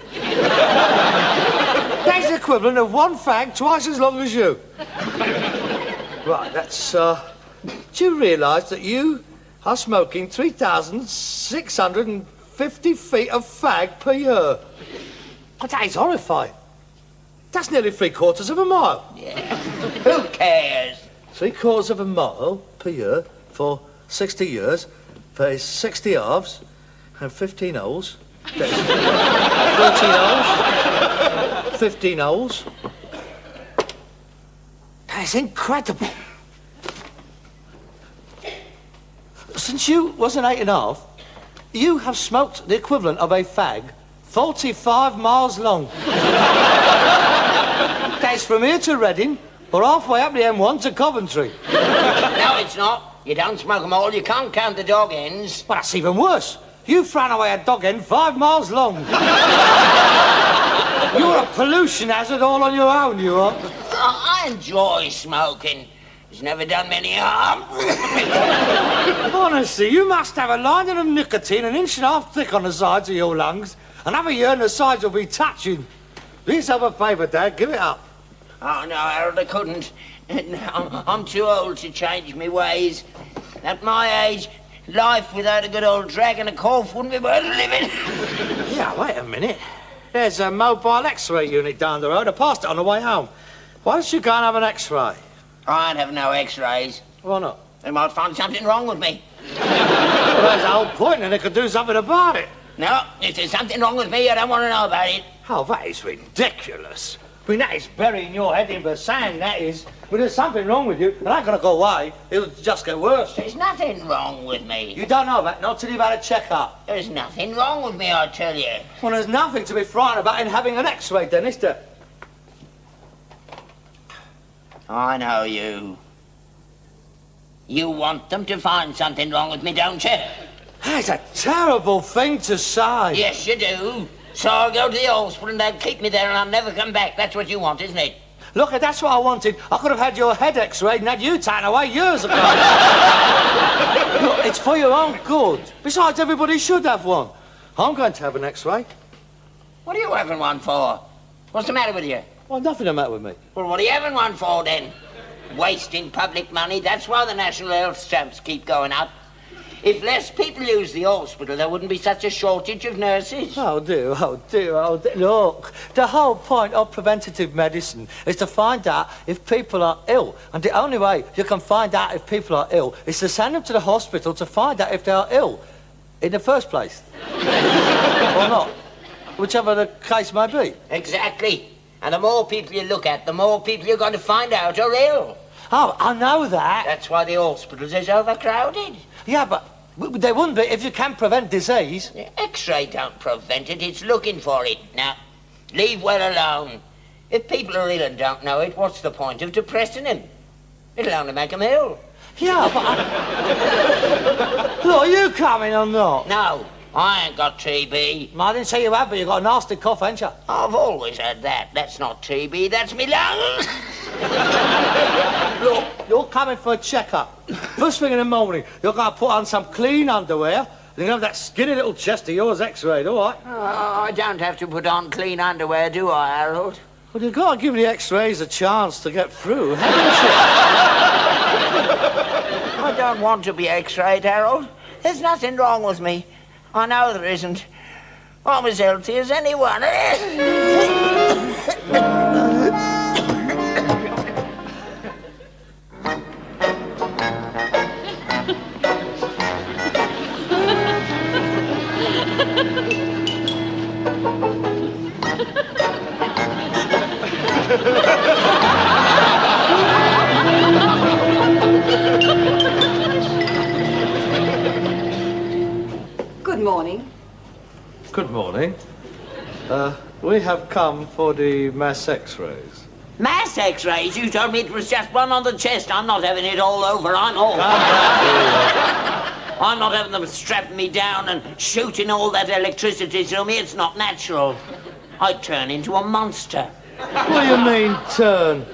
That's the equivalent of 1 fag twice as long as you. Right, that's, do you realise that you are smoking 3,650 feet of fag per year? Oh, that is horrifying. That's nearly 3/4 of a mile. Yeah. Who cares? 3/4 of a mile per year for 60 years. That is 60 halves and 15 holes. That's 13 holes. 15 holes. That's incredible. Since you was an 8 and a half, you have smoked the equivalent of a fag 45 miles long. That's from here to Reading, or halfway up the M1 to Coventry. No, it's not. You don't smoke them all. You can't count the dog ends. But that's even worse. You've thrown away a dog end 5 miles long. You're a pollution hazard all on your own, you are. I enjoy smoking. It's never done me any harm. Honestly, you must have a lining of nicotine 1.5 inches thick on the sides of your lungs. Another year and the sides will be touching. Please have a favour, Dad. Give it up. Oh, no, Harold, I couldn't. I'm too old to change my ways. At my age, life without a good old drag and a cough wouldn't be worth living. Yeah, wait a minute. There's a mobile X-ray unit down the road. I passed it on the way home. Why don't you go and have an X-ray? I ain't having no X-rays. Why not? They might find something wrong with me. Well, that's the whole point, and they could do something about it. No, if there's something wrong with me, I don't want to know about it. Oh, that is ridiculous. I mean, that is burying your head in the sand, that is. But there's something wrong with you. It ain't going to go away. It'll just get worse. There's nothing wrong with me. You don't know that, not till you've had a check-up. There's nothing wrong with me, I tell you. Well, there's nothing to be frightened about in having an X-ray, then, is there? I know you. You want them to find something wrong with me, don't you? That's a terrible thing to say. Yes, you do. So I'll go to the hospital and they'll keep me there and I'll never come back. That's what you want, isn't it? Look, that's what I wanted. I could have had your head X-rayed and had you taken away years ago. Look, it's for your own good. Besides, everybody should have one. I'm going to have an X-ray. What are you having one for? What's the matter with you? Well, nothing the matter with me. Well, what are you having one for, then? Wasting public money. That's why the national health stamps keep going up. If less people use the hospital, there wouldn't be such a shortage of nurses. Oh, dear, oh, dear, oh, dear. Look, the whole point of preventative medicine is to find out if people are ill. And the only way you can find out if people are ill is to send them to the hospital to find out if they are ill in the first place. Or not. Whichever the case may be. Exactly. And the more people you look at, the more people you're going to find out are ill. Oh, I know that. That's why the hospitals is overcrowded. Yeah, but they wouldn't be if you can prevent disease. Yeah, X-ray don't prevent it, it's looking for it. Now, leave well alone. If people are ill and don't know it, what's the point of depressing them? It'll only make them ill. Yeah, but Look, are you coming or not? No, I ain't got TB. I didn't say you had, but you got a nasty cough, ain't you? I've always had that. That's not TB, that's me lungs. Look, you're coming for a checkup. First thing in the morning, you're going to put on some clean underwear, and you're going to have that skinny little chest of yours X-rayed, all right? I don't have to put on clean underwear, do I, Harold? Well, you've got to give the X-rays a chance to get through, haven't you? I don't want to be X-rayed, Harold. There's nothing wrong with me. I know there isn't. I'm as healthy as anyone. Good morning. Good morning. We have come for the mass X-rays. Mass X-rays? You told me it was just one on the chest. I'm not having it all over. I'm not having them strapping me down and shooting all that electricity through me. It's not natural. I'd turn into a monster. What do you mean, turn?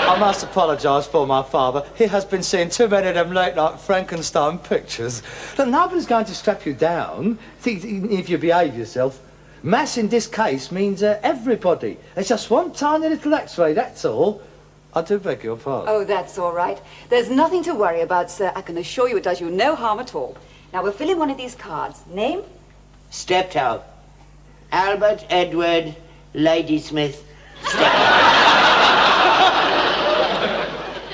I must apologise for my father. He has been seeing too many of them late-night Frankenstein pictures. Look, nobody's going to strap you down if you behave yourself. Mass in this case means everybody. It's just one tiny little X-ray, that's all. I do beg your pardon. Oh, that's all right. There's nothing to worry about, sir. I can assure you it does you no harm at all. Now, we'll fill in one of these cards. Name? Steptoe. Albert Edward Ladysmith.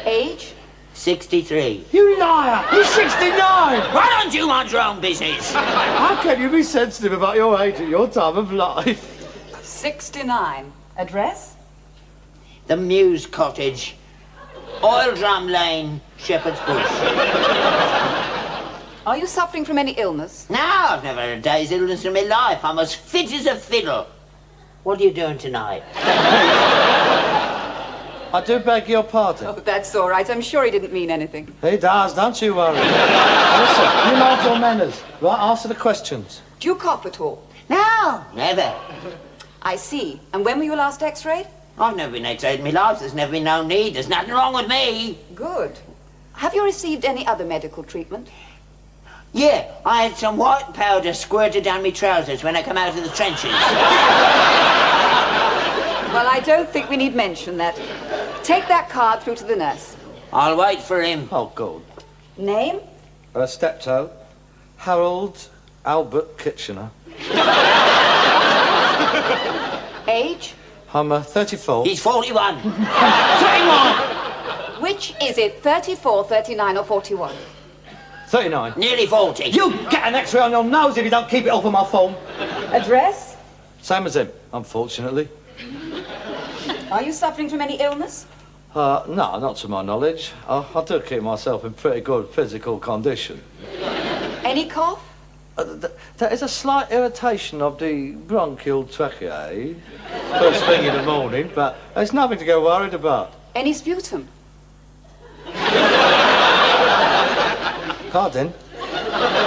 Age? 63. You liar! You're 69! Why don't you mind your own business? How can you be sensitive about your age at your time of life? 69. Address? The Mews Cottage. Oil Drum Lane, Shepherd's Bush. Are you suffering from any illness? No, I've never had a day's illness in my life. I'm as fit as a fiddle. What are you doing tonight? I do beg your pardon. Oh, that's all right. I'm sure he didn't mean anything. He does, don't you worry. Listen, you mind your manners. Right, answer the questions. Do you cough at all? No, never. I see. And when were you last X-rayed? I've never been X-rayed in my life. There's never been no need. There's nothing wrong with me. Good. Have you received any other medical treatment? Yeah, I had some white powder squirted down my trousers when I come out of the trenches. Well, I don't think we need mention that. Take that card through to the nurse. I'll wait for him. Oh, God. Name? Steptoe. Harold Albert Kitchener. Age? I'm 34. He's 41. 31! Which is it, 34, 39 or 41? 39. Nearly 40. You get an X-ray on your nose if you don't keep it off of my phone. Address? Same as him, unfortunately. Are you suffering from any illness? No, not to my knowledge. I do keep myself in pretty good physical condition. Any cough? There is a slight irritation of the bronchial tracheae first thing in the morning, but there's nothing to get worried about. Any sputum? Pardon?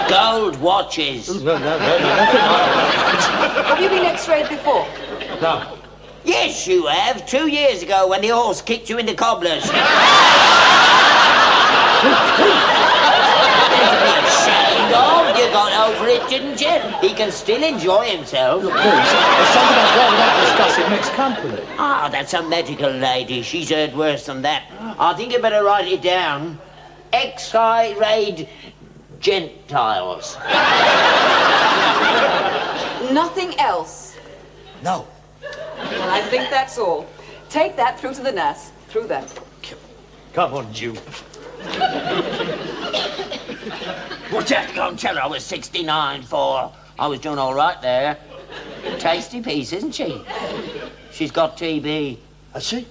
Gold watches. No, nothing like that. Have you been x-rayed before? No. Yes, you have. 2 years ago when the horse kicked you into cobblers. You got over it, didn't you? He can still enjoy himself. Look, please, there's something I've got without discussing mixed company. Ah, that's a medical lady. She's heard worse than that. I think you better write it down. X-rayed Gentiles. Nothing else? No. Well, I think that's all. Take that through to the nurse. Through them. Come on, Jew. Well, just go and tell her I was 69 for. I was doing all right there. Tasty piece, isn't she? She's got TB. Has she?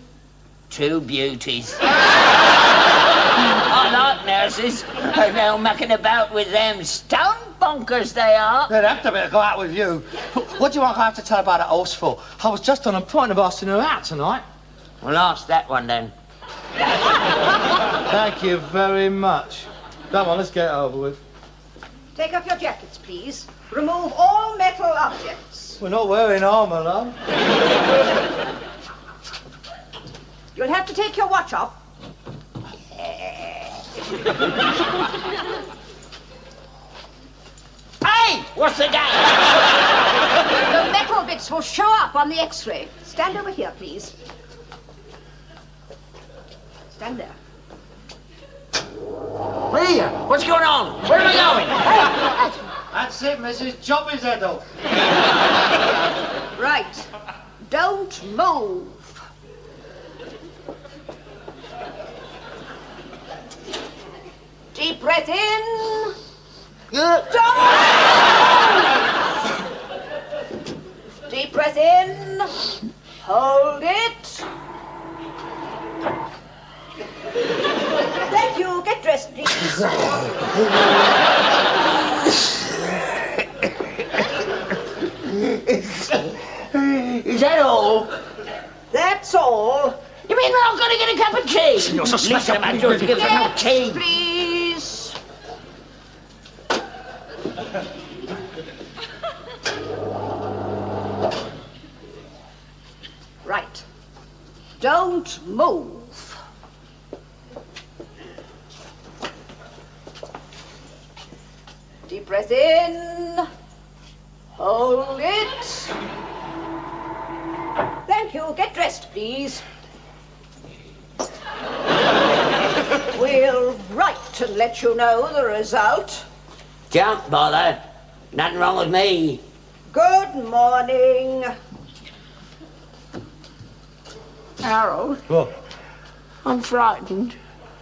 2 beauties. I like nurses. There's no mucking about with them. Stone bonkers they are. They'd have to go out with you. What do you want I have to tell about that horse for? I was just on a point of asking her out tonight. Well, ask that one then. Thank you very much. Come on, let's get it over with. Take off your jackets, please. Remove all metal objects. We're not wearing armour, love. You'll have to take your watch off. Hey, what's the game? The metal bits will show up on the X-ray. Stand over here, please. Stand there. Leah, what's going on? Where are we going? That's it, Mrs. Chop his head off. Right. Don't move. Deep breath in. Don't move. Deep breath in. Hold it. Thank you. Get dressed, please. Is that all? That's all. You mean we're not going to get a cup of tea? You're so smash Listen, man, don't give us no tea. Please. Right. Don't move. Deep breath in. Hold it. Thank you. Get dressed, please. We'll write and let you know the result. Don't bother. Nothing wrong with me. Good morning. Harold, What? I'm frightened.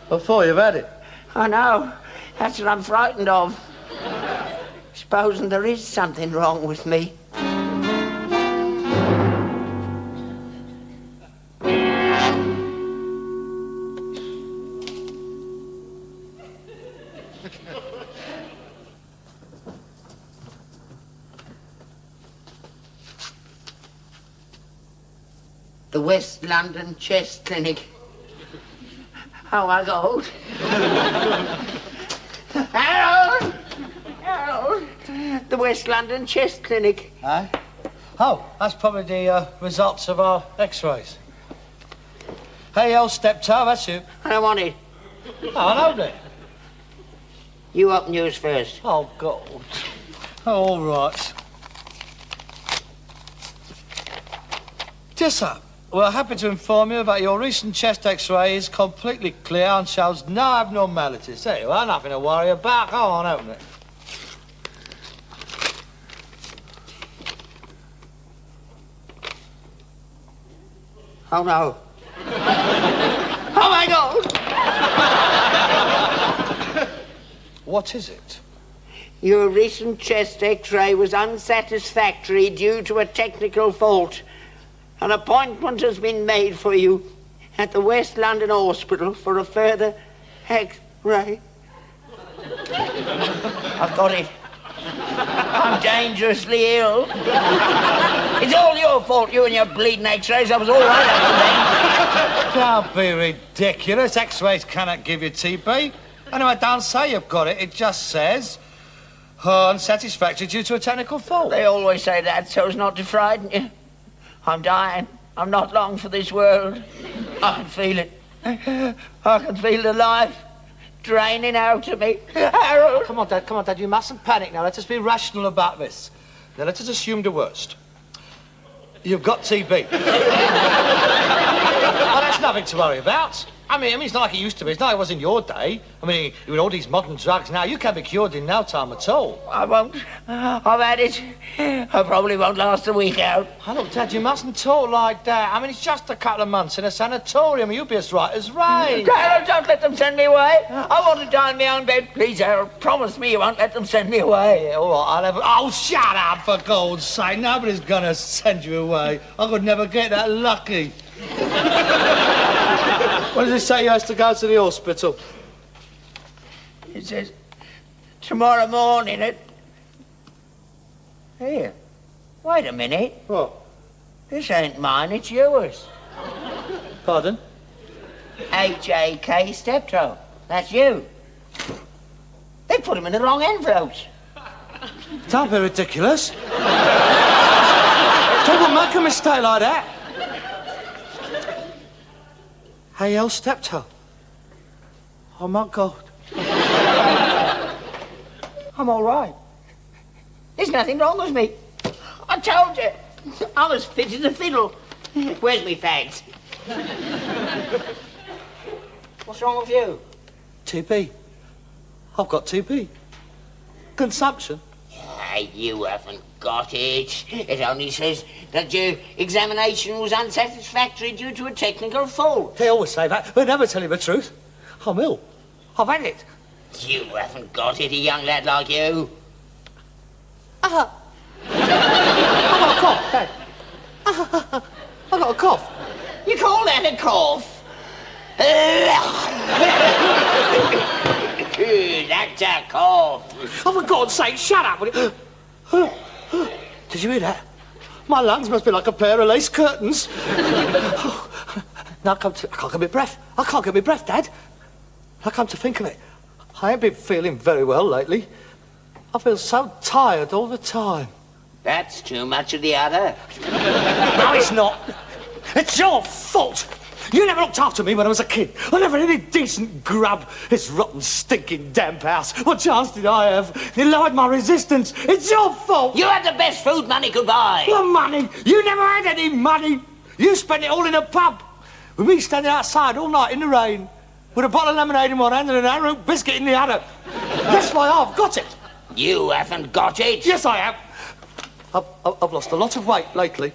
Before you've had it. I know. That's what I'm frightened of. Supposing there is something wrong with me. The West London Chest Clinic. How I got. Harold! Harold! The West London Chest Clinic. Eh? Oh, that's probably the results of our x-rays. Hey, old Steptoe, that's you. I don't want it. Oh, I know that. You open yours first. Oh, God. Oh, all right. Just up. Well, happy to inform you that your recent chest X-ray is completely clear and shows no abnormalities. There you are, nothing to worry about. Go on, open it. Oh, no. Oh, my God! What is it? Your recent chest X-ray was unsatisfactory due to a technical fault. An appointment has been made for you at the West London Hospital for a further X-ray. I've got it. I'm dangerously ill. It's all your fault, you and your bleeding X-rays. I was all right up to then. Don't be ridiculous. X-rays cannot give you TB. Anyway, don't say you've got it. It just says unsatisfactory due to a technical fault. They always say that so as not to frighten you. I'm dying. I'm not long for this world. I can feel it. I can feel the life draining out of me. Harold! Come on, Dad, you mustn't panic now. Let us be rational about this. Now, let us assume the worst. You've got TB. Well, that's nothing to worry about. I mean, it's not like it used to be. It's not like it was in your day. I mean, with all these modern drugs now, you can't be cured in no time at all. I won't. I've had it. I probably won't last a week out. Oh, look, Dad, you mustn't talk like that. I mean, it's just a couple of months in a sanatorium. You'll be as right as rain. Harold, don't let them send me away. I want to die in my own bed. Please, Harold, promise me you won't let them send me away. Yeah, all right, I'll have... Oh, shut up, for God's sake. Nobody's going to send you away. I could never get that lucky. What does it say? He has to go to the hospital? It says tomorrow morning at... Here. Wait a minute. What? This ain't mine, it's yours. Pardon? H.A.K. Steptoe. That's you. They put him in the wrong envelopes. Don't be ridiculous. Don't make a mistake like that. Hey, Steptoe. Oh, my God. I'm all right. There's nothing wrong with me. I told you. I'm as fit as a fiddle. Where's me fags? What's wrong with you? TB. I've got TB. Consumption. Hey, you haven't got it. It only says that your examination was unsatisfactory due to a technical fault. They always say that, but never tell you the truth. I'm ill. I've had it. You haven't got it, a young lad like you. I've got a cough, Dad. I've got a cough. You call that a cough? That's a cough. Oh, for God's sake, shut up. Did you hear that? My lungs must be like a pair of lace curtains. Now I can't get my breath. I can't get my breath, Dad. I come to think of it, I ain't been feeling very well lately. I feel so tired all the time. That's too much of the other. No, it's not. It's your fault. You never looked after me when I was a kid. I never had any decent grub. This rotten, stinking, damp house. What chance did I have? You lowered my resistance. It's your fault. You had the best food money could buy. What money? You never had any money. You spent it all in a pub. With me standing outside all night in the rain, with a bottle of lemonade in one hand and an arrowroot biscuit in the other. That's why I've got it. You haven't got it. Yes, I have. I've lost a lot of weight lately.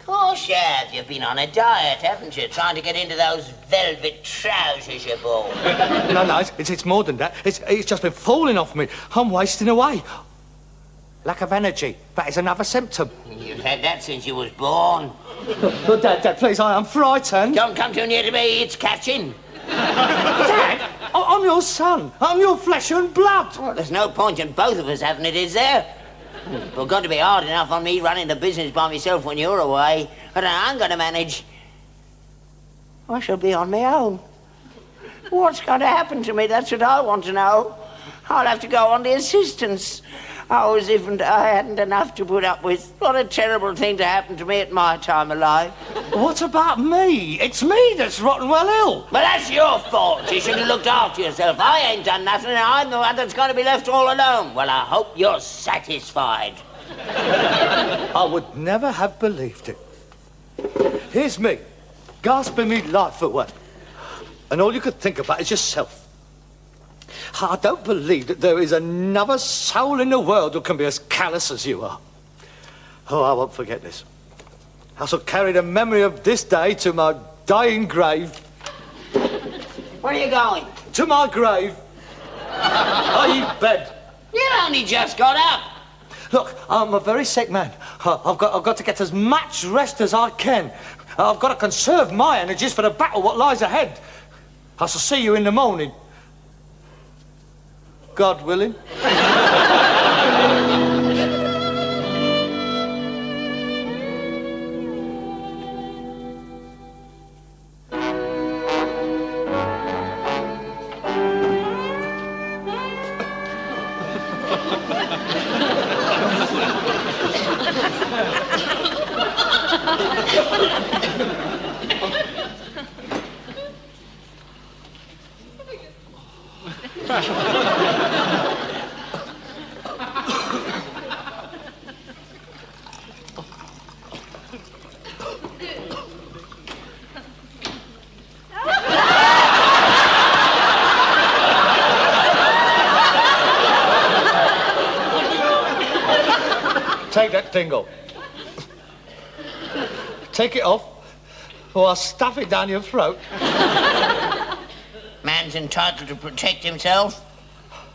Of course you have. You've been on a diet, haven't you? Trying to get into those velvet trousers you bought. No, it's more than that. It's just been falling off me. I'm wasting away. Lack of energy. That is another symptom. You've had that since you was born. But Dad, please, I am frightened. Don't come too near to me. It's catching. Dad, I'm your son. I'm your flesh and blood. Well, there's no point in both of us having it, is there? Well, got to be hard enough on me running the business by myself when you're away. But I'm going to manage. I shall be on my own. What's going to happen to me? That's what I want to know. I'll have to go on the assistance. Oh, as if I hadn't enough to put up with. What a terrible thing to happen to me at my time of life. What about me? It's me that's rotten well ill. But that's your fault. You should have looked after yourself. I ain't done nothing, and I'm the one that's going to be left all alone. Well, I hope you're satisfied. I would never have believed it. Here's me, gasping me life away. And all you could think about is yourself. I don't believe that there is another soul in the world who can be as callous as you are. Oh, I won't forget this. I shall carry the memory of this day to my dying grave. Where are you going? To my grave. I bed. You only just got up. Look, I'm a very sick man. I've got to get as much rest as I can. I've got to conserve my energies for the battle what lies ahead. I shall see you in the morning. God willing. Take that tingle. Take it off, or I'll stuff it down your throat. Man's entitled to protect himself.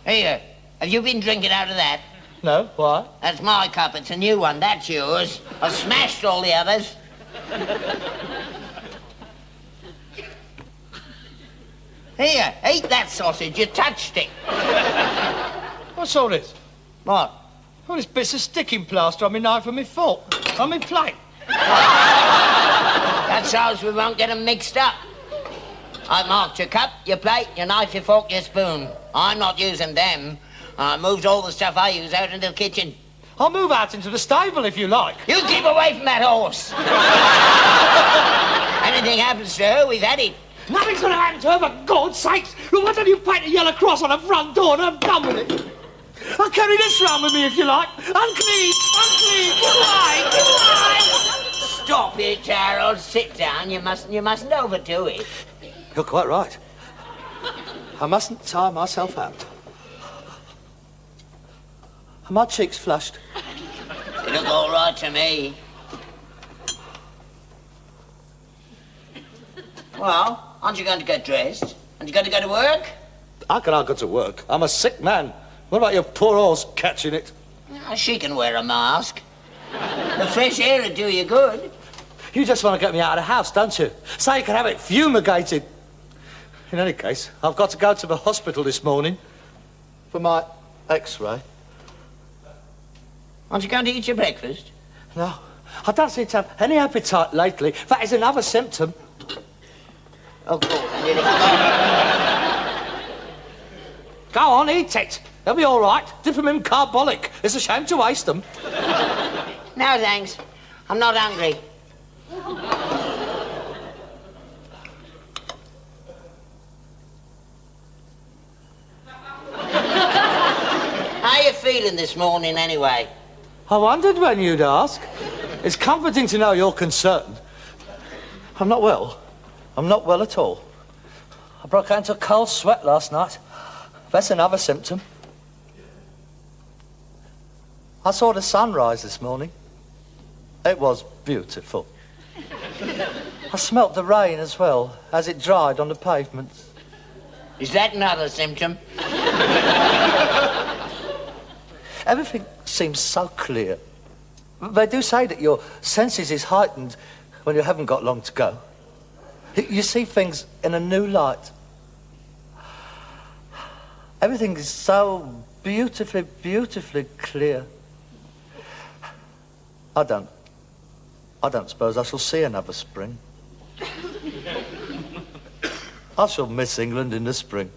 Here, have you been drinking out of that? No, why? That's my cup, it's a new one, that's yours. I've smashed all the others. Here, eat that sausage, you touched it. What's all this? What? All this bits of sticking plaster on my knife and my fork, on my plate. That's so we won't get them mixed up. I marked your cup, your plate, your knife, your fork, your spoon. I'm not using them. I moved all the stuff I use out into the kitchen. I'll move out into the stable if you like. You keep away from that horse. Anything happens to her, we've had it. Nothing's going to happen to her, for God's sakes. Why don't you paint a yellow cross on the front door and I'm done with it? I'll carry this round with me if you like. Unclean, unclean, get away, get away. Stop it, Harold. Sit down. You mustn't overdo it. You're quite right. I mustn't tire myself out. Are my cheeks flushed? They look all right to me. Well, aren't you going to get dressed? Aren't you going to go to work? How can I go to work? I'm a sick man. What about your poor horse catching it? She can wear a mask. The fresh air would do you good. You just want to get me out of the house, don't you? Say you can have it fumigated. In any case, I've got to go to the hospital this morning for my X-ray. Aren't you going to eat your breakfast? No, I don't seem to have any appetite lately. That is another symptom. Oh, God. Go on, eat it. They'll be all right. Dip them in carbolic. It's a shame to waste them. No, thanks. I'm not hungry. How you feeling this morning, anyway? I wondered when you'd ask. It's comforting to know you're concerned. I'm not well. I'm not well at all. I broke out into a cold sweat last night. That's another symptom. I saw the sunrise this morning. It was beautiful. I smelt the rain as well, as it dried on the pavements. Is that another symptom? Everything seems so clear. They do say that your senses is heightened when you haven't got long to go. You see things in a new light. Everything is so beautifully, beautifully clear. I don't suppose I shall see another spring. I shall miss England in the spring.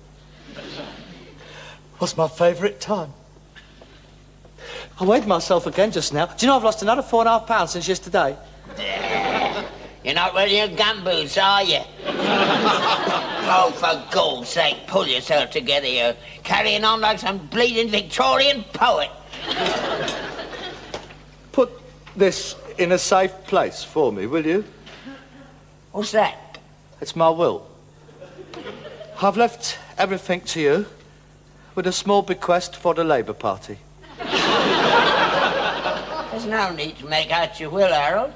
What's my favourite time? I weighed myself again just now. Do you know I've lost another 4.5 pounds since yesterday? You're not wearing your gumboots, are you? Oh, for God's sake, pull yourself together. You're carrying on like some bleeding Victorian poet. Put this in a safe place for me, will you? What's that? It's my will. I've left everything to you, with a small bequest for the Labour Party. There's no need to make out your will, Harold.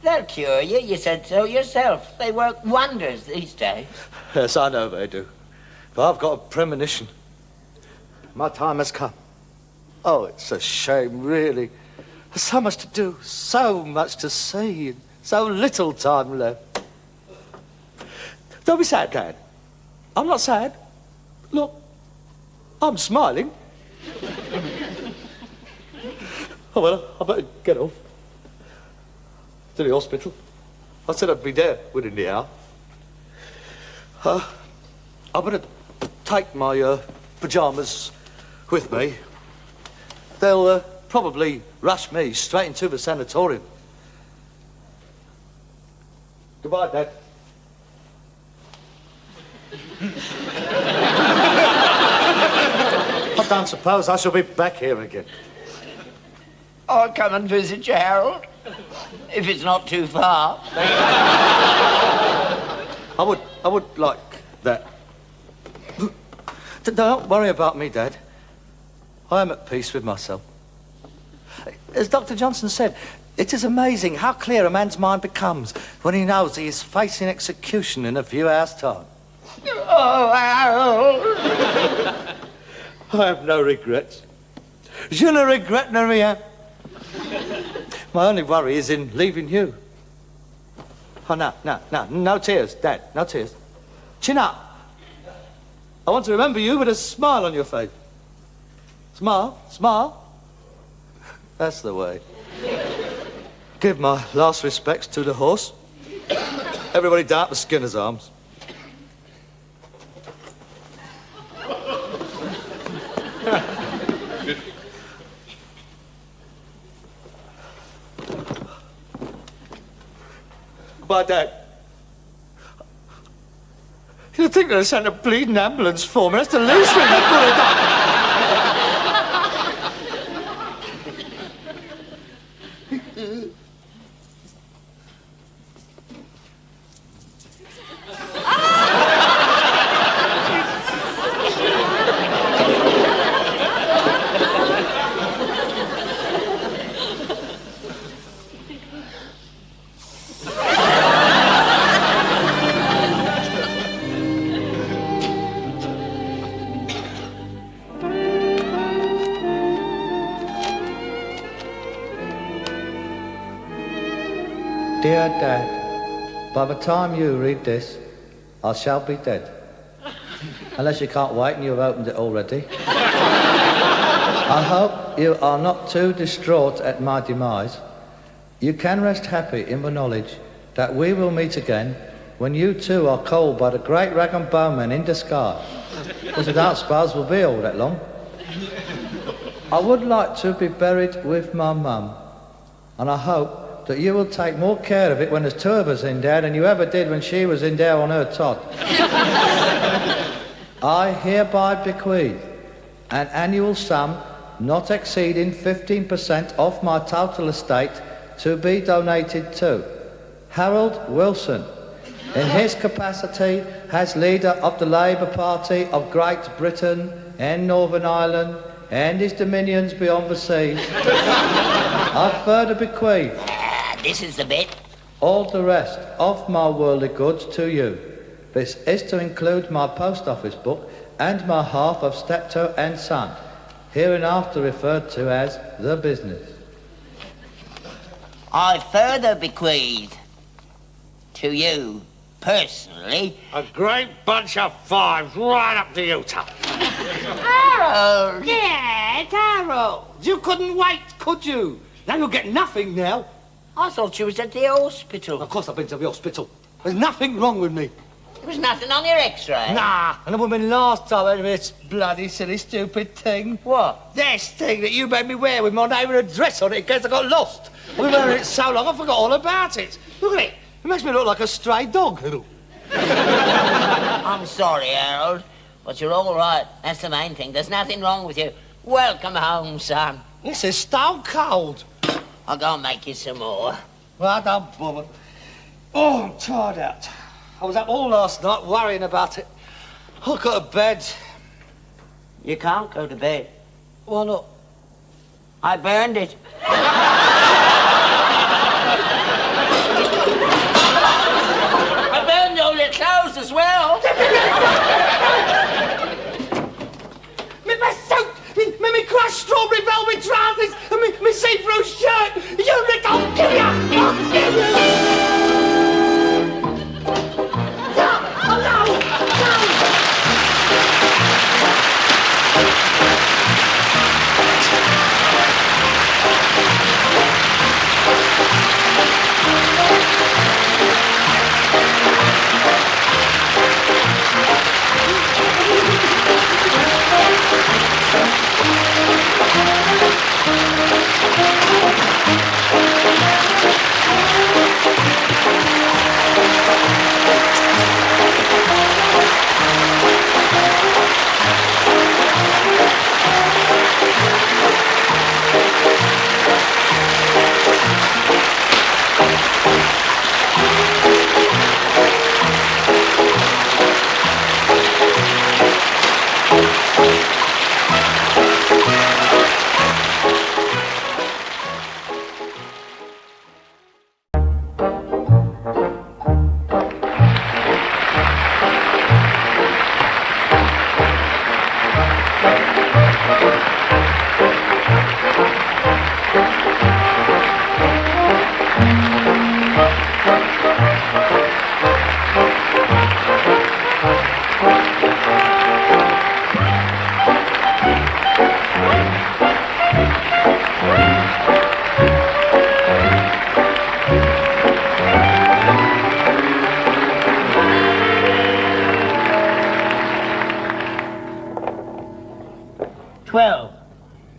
They'll cure you. You said so yourself. They work wonders these days. Yes, I know they do. But I've got a premonition. My time has come. Oh, it's a shame, really. There's so much to do, so much to see, and so little time left. Don't be sad, Dad. I'm not sad. Look, I'm smiling. Oh, well, I better get off. To the hospital. I said I'd be there within the hour. I better take my pyjamas with me. They'll probably rush me straight into the sanatorium. Goodbye, Dad. I don't suppose I shall be back here again. I'll come and visit you, Harold. If it's not too far. I would like that. Don't worry about me, Dad. I am at peace with myself. As Dr. Johnson said, it is amazing how clear a man's mind becomes when he knows he is facing execution in a few hours' time. Oh, Harold! I have no regrets. Je ne regrette rien. My only worry is in leaving you. Oh, no tears, Dad, no tears. Chin up. I want to remember you with a smile on your face. Smile, smile. That's the way. Give my last respects to the horse. Everybody down at the Skinner's Arms. Goodbye, Dad. You'd think they'd send a bleeding ambulance for me. That's the least thing they could have done. Dear Dad, by the time you read this, I shall be dead. Unless you can't wait and you've opened it already. I hope you are not too distraught at my demise. You can rest happy in the knowledge that we will meet again when you too are called by the great rag and bone man in the sky, which I don't suppose will be all that long. I would like to be buried with my mum, and I hope that you will take more care of it when there's two of us in there than you ever did when she was in there on her tot. I hereby bequeath an annual sum not exceeding 15% of my total estate to be donated to Harold Wilson in his capacity as leader of the Labour Party of Great Britain and Northern Ireland and his dominions beyond the seas. I further bequeath This is the bit. all the rest of my worldly goods to you. This is to include my post office book and my half of Steptoe and Son, hereinafter referred to as the business. I further bequeath to you, personally, a great bunch of fives right up to you, Tuck. Harold! Yeah, Harold. You couldn't wait, could you? Now you'll get nothing now. I thought you was at the hospital. Of course I've been to the hospital. There's nothing wrong with me. There was nothing on your x-ray. Nah, and the woman last time I had this bloody silly stupid thing. What? This thing that you made me wear with my name and address on it in case I got lost. I've been wearing it so long I forgot all about it. Look at it. It makes me look like a stray dog. I'm sorry, Harold, but you're all right. That's the main thing. There's nothing wrong with you. Welcome home, son. This is stone cold. I'll go and make you some more. Well, don't bother. Oh, I'm tired out. I was up all last night worrying about it. I'll go to bed. You can't go to bed. Why not? I burned it. I burned all your clothes as well. My suit, me crushed strawberry velvet trousers, and me see-through shirt. You little killer! I'll kill you! No! Oh, no!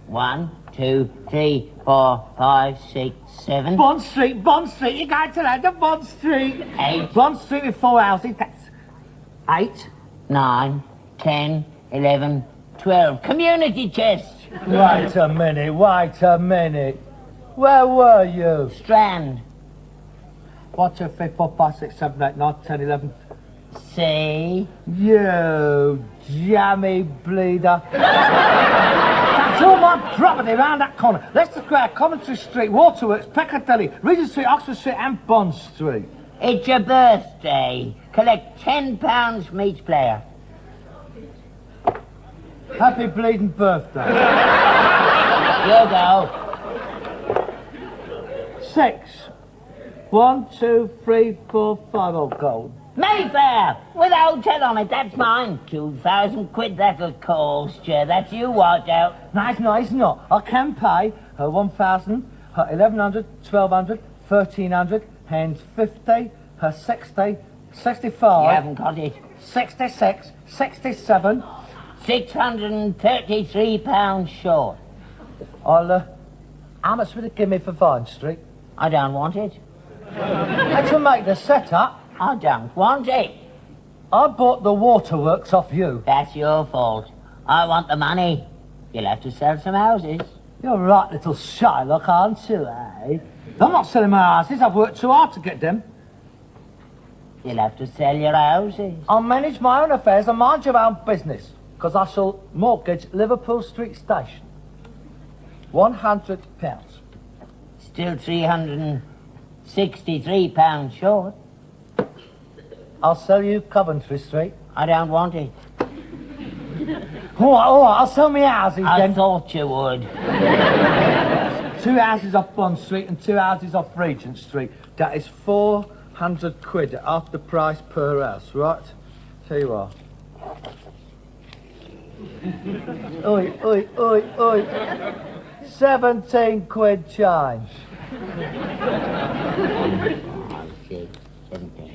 One, two, three, 4, 5, 6, 7. Bond Street, you're going to land at Bond Street. 8. Bond Street with 4 houses, that's 8. 9, 10, 11, 12. Community chest. Wait a minute. Where were you? Strand. 1, 2, 3, 4, 5, 6, 7, 8, 9, 10, 11. See? You jammy bleeder. That's all my property round that corner. Leicester Square, Coventry Street, Waterworks, Piccadilly, Regent Street, Oxford Street and Bond Street. It's your birthday. Collect £10 from each player. Happy bleeding birthday. You go. 6. 1, 2, 3, 4, 5 old gold. Mayfair, with a hotel on it, that's mine. 2,000 quid that'll cost you. That's you, watch out. No, it's not. I can pay her 1,000, her 1,100, 1,200, 1,300, hands 50, her 60, 65. You haven't got it. 66, 67. £633 short. How much would it give me for Vine Street? I don't want it. Had to make the setup. I don't want it. I bought the waterworks off you. That's your fault. I want the money. You'll have to sell some houses. You're right, little Shylock, aren't you, eh? I'm not selling my houses. I've worked too hard to get them. You'll have to sell your houses. I'll manage my own affairs and mind your own business, because I shall mortgage Liverpool Street Station. £100. Still £363 short. I'll sell you Coventry Street. I don't want it. All right, I'll sell me houses then. I thought you would. 2 houses off Bond Street and 2 houses off Regent Street. That is 400 quid after price per house, right? Tell you what. Oi. 17 quid change. 6, 17.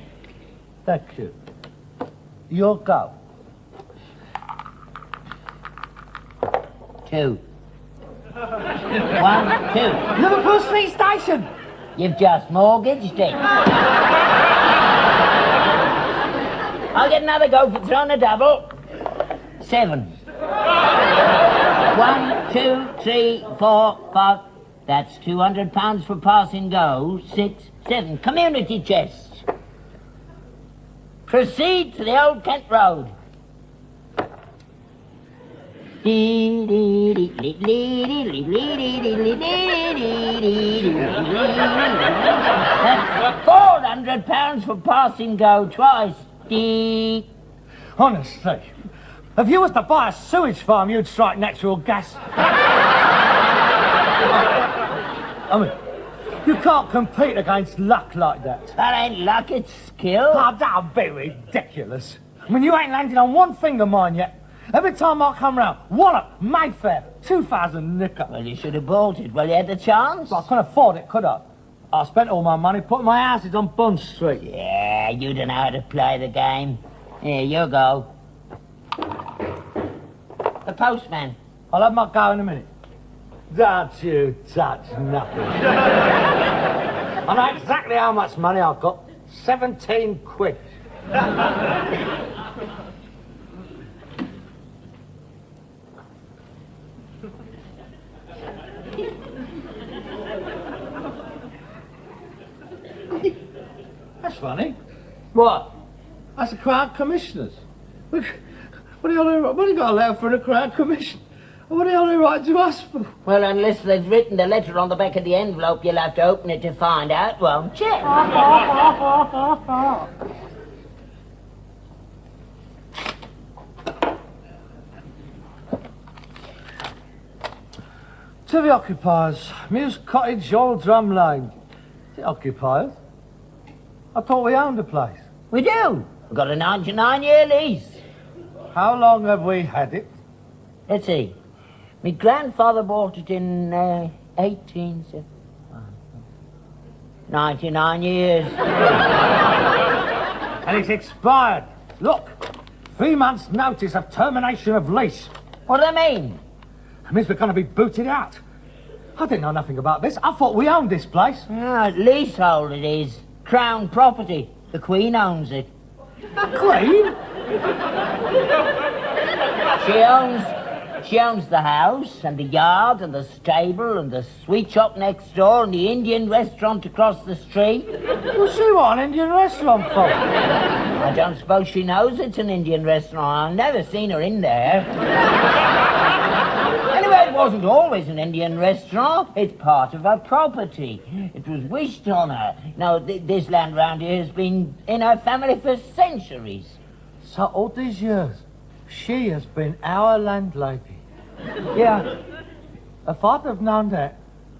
Thank you. Your go. 2. 1, 2. Liverpool Street Station. You've just mortgaged it. I'll get another go for throwing a double. 7. 1, 2, 3, 4, 5. That's £200 for passing go. 6, 7. Community chest. Proceed to the Old Kent Road. 400 pounds for passing go twice. Honestly, if you was to buy a sewage farm, you'd strike natural gas. I mean, you can't compete against luck like that. That ain't luck, it's skill. Oh, that'd be ridiculous. I mean, you ain't landed on one finger mine yet. Every time I come round, Wallop, Mayfair, 2,000 nicker. Well, you should have bought it while you had the chance. Well, I couldn't afford it, could I? I spent all my money putting my houses on Bond Street. Yeah, you don't know how to play the game. Here, you go. The postman. I'll have my go in a minute. Don't you touch nothing. I know exactly how much money I've got. 17 quid. That's funny. What? That's the Crown Commissioners. What do you got allowed for the Crown Commission? What the hell are they writing to us for? Well, unless they've written the letter on the back of the envelope, you'll have to open it to find out, won't you? To the occupiers, Mews Cottage, Old Drum Lane. The occupiers? I thought we owned the place. We do. We've got a 99-year lease. How long have we had it? Let's see. My grandfather bought it in 99 years. And it's expired. Look, 3 months' notice of termination of lease. What do they mean? It means we're going to be booted out. I didn't know nothing about this. I thought we owned this place. Ah, leasehold it is. Crown property. The Queen owns it. The Queen? She owns the house and the yard and the stable and the sweet shop next door and the Indian restaurant across the street. What's she want an Indian restaurant for? I don't suppose she knows it's an Indian restaurant. I've never seen her in there. Anyway, it wasn't always an Indian restaurant. It's part of her property. It was wished on her. Now, this land round here has been in her family for centuries. So all these years, she has been our landlady. Yeah. If I'd have known that,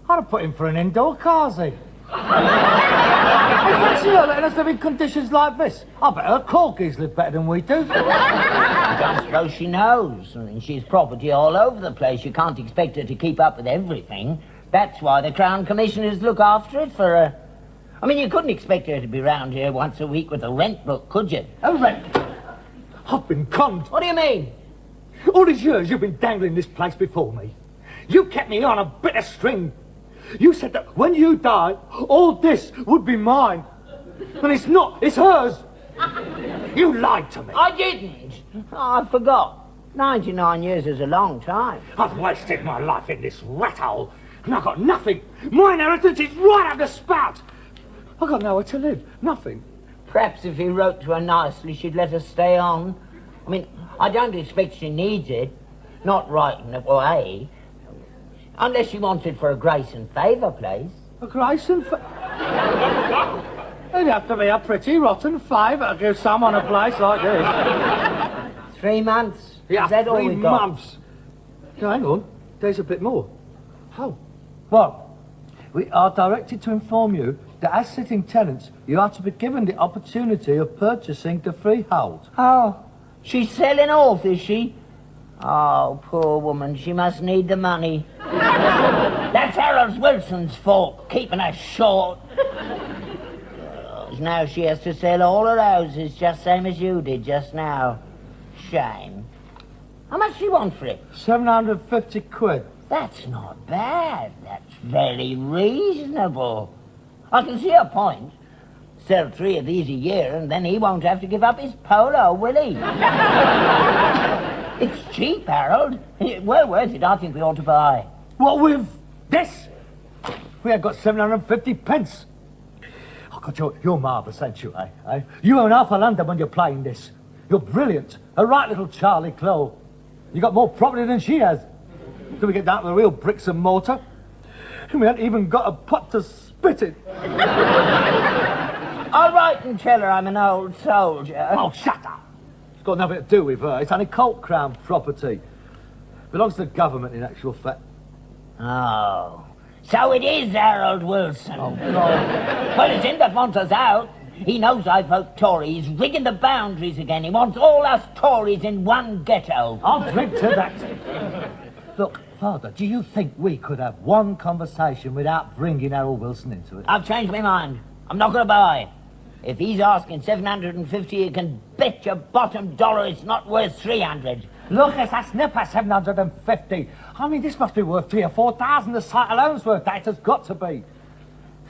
I'd have put him for an indoor carsy. I fancy her letting us live in conditions like this. I bet her corgis live better than we do. I don't suppose she knows. I mean, she's property all over the place. You can't expect her to keep up with everything. That's why the Crown Commissioners look after it for her. I mean, you couldn't expect her to be round here once a week with a rent book, could you? A rent? I've been conned. What do you mean? All these years you've been dangling this place before me. You kept me on a bit of string. You said that when you died, all this would be mine. And it's not, it's hers. You lied to me. I didn't. Oh, I forgot. 99 years is a long time. I've wasted my life in this rat hole, and I've got nothing. My inheritance is right up the spout. I've got nowhere to live, nothing. Perhaps if you wrote to her nicely, she'd let us stay on. I mean, I don't expect she needs it. Not right in away. Unless she wants it for a grace and favour place. A grace and favour? It'd have to be a pretty rotten favour to give someone a place like this. 3 months? Yeah, Is that all 3 we've got? months. No, hang on. There's a bit more. How? Well, we are directed to inform you that as sitting tenants, you are to be given the opportunity of purchasing the freehold. Oh, she's selling off, is she? Oh, poor woman, she must need the money. That's Harold Wilson's fault, keeping her short. Now she has to sell all her houses, just same as you did just now. Shame. How much do you want for it? 750 quid. That's not bad. That's very reasonable. I can see her point. Sell 3 of these a year, and then he won't have to give up his polo, will he? It's cheap, Harold. Well worth it. I think we ought to buy. What with this? We have got 750 pence. God, you're marvellous, ain't you, eh? You own half of London when you're playing this. You're brilliant. A right little Charlie Clow. You got more property than she has. Till we get down to the real bricks and mortar. We haven't even got a pot to spit in. I'll write and tell her I'm an old soldier. Oh, shut up. It's got nothing to do with her. It's only Colt Crown property. Belongs to the government, in actual fact. Oh. So it is Harold Wilson. Oh, God. Well, it's him that wants us out. He knows I vote Tory. He's rigging the boundaries again. He wants all us Tories in one ghetto. I'll drink to that. Look, Father, do you think we could have one conversation without bringing Harold Wilson into it? I've changed my mind. I'm not going to buy. If he's asking 750, you can bet your bottom dollar it's not worth 300. Look, that's never 750. I mean, this must be worth 3,000 or 4,000. The site alone's worth that. It's got to be.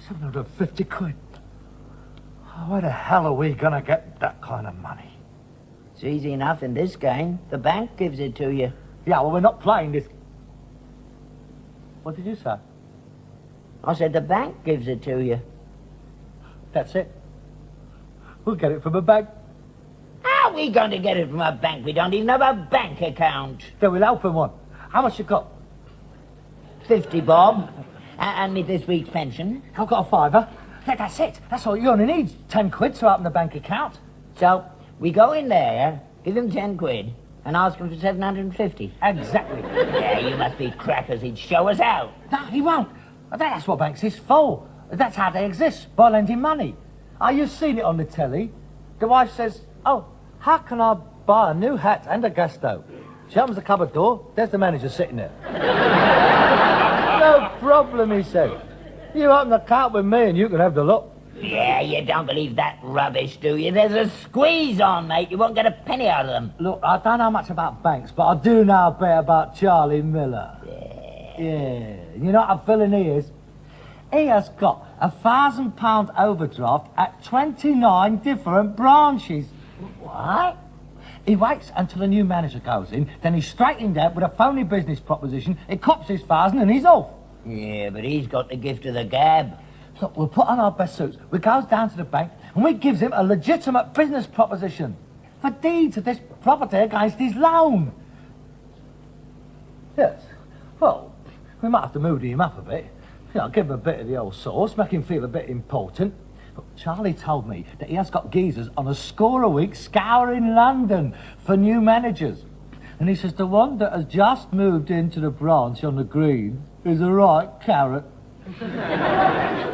750 quid. Oh, where the hell are we going to get that kind of money? It's easy enough in this game. The bank gives it to you. Yeah, well, we're not playing this. What did you say? I said the bank gives it to you. That's it. We'll get it from a bank. How are we going to get it from a bank? We don't even have a bank account. Then we'll open one. How much you got? 50 bob. And me this week's pension. I've got a fiver. That's it. That's all you only need. 10 quid to open the bank account. So, we go in there, give him 10 quid, and ask him for 750. Exactly. Yeah, you must be crackers. He'd show us out. No, he won't. That's what banks is for. That's how they exist, by lending money. You've seen it on the telly. The wife says, oh, how can I buy a new hat and a gas stove? She opens the cupboard door, there's the manager sitting there. No problem, he said. You open the account with me and you can have the lot. Yeah, you don't believe that rubbish, do you? There's a squeeze on, mate. You won't get a penny out of them. Look, I don't know much about banks, but I do know a bit about Charlie Miller. Yeah. You know what I'm feeling he is? He has got £1,000 overdraft at 29 different branches. What? He waits until the new manager goes in, then he's straightened out with a phony business proposition, he cops his 1,000 and he's off. Yeah, but he's got the gift of the gab. Look, we'll put on our best suits, we goes down to the bank, and we gives him a legitimate business proposition for deeds of this property against his loan. Yes. Well, we might have to moody him up a bit. You know, give him a bit of the old sauce, make him feel a bit important. But Charlie told me that he has got geezers on a score a week scouring London for new managers. And he says the one that has just moved into the branch on the green is a right carrot.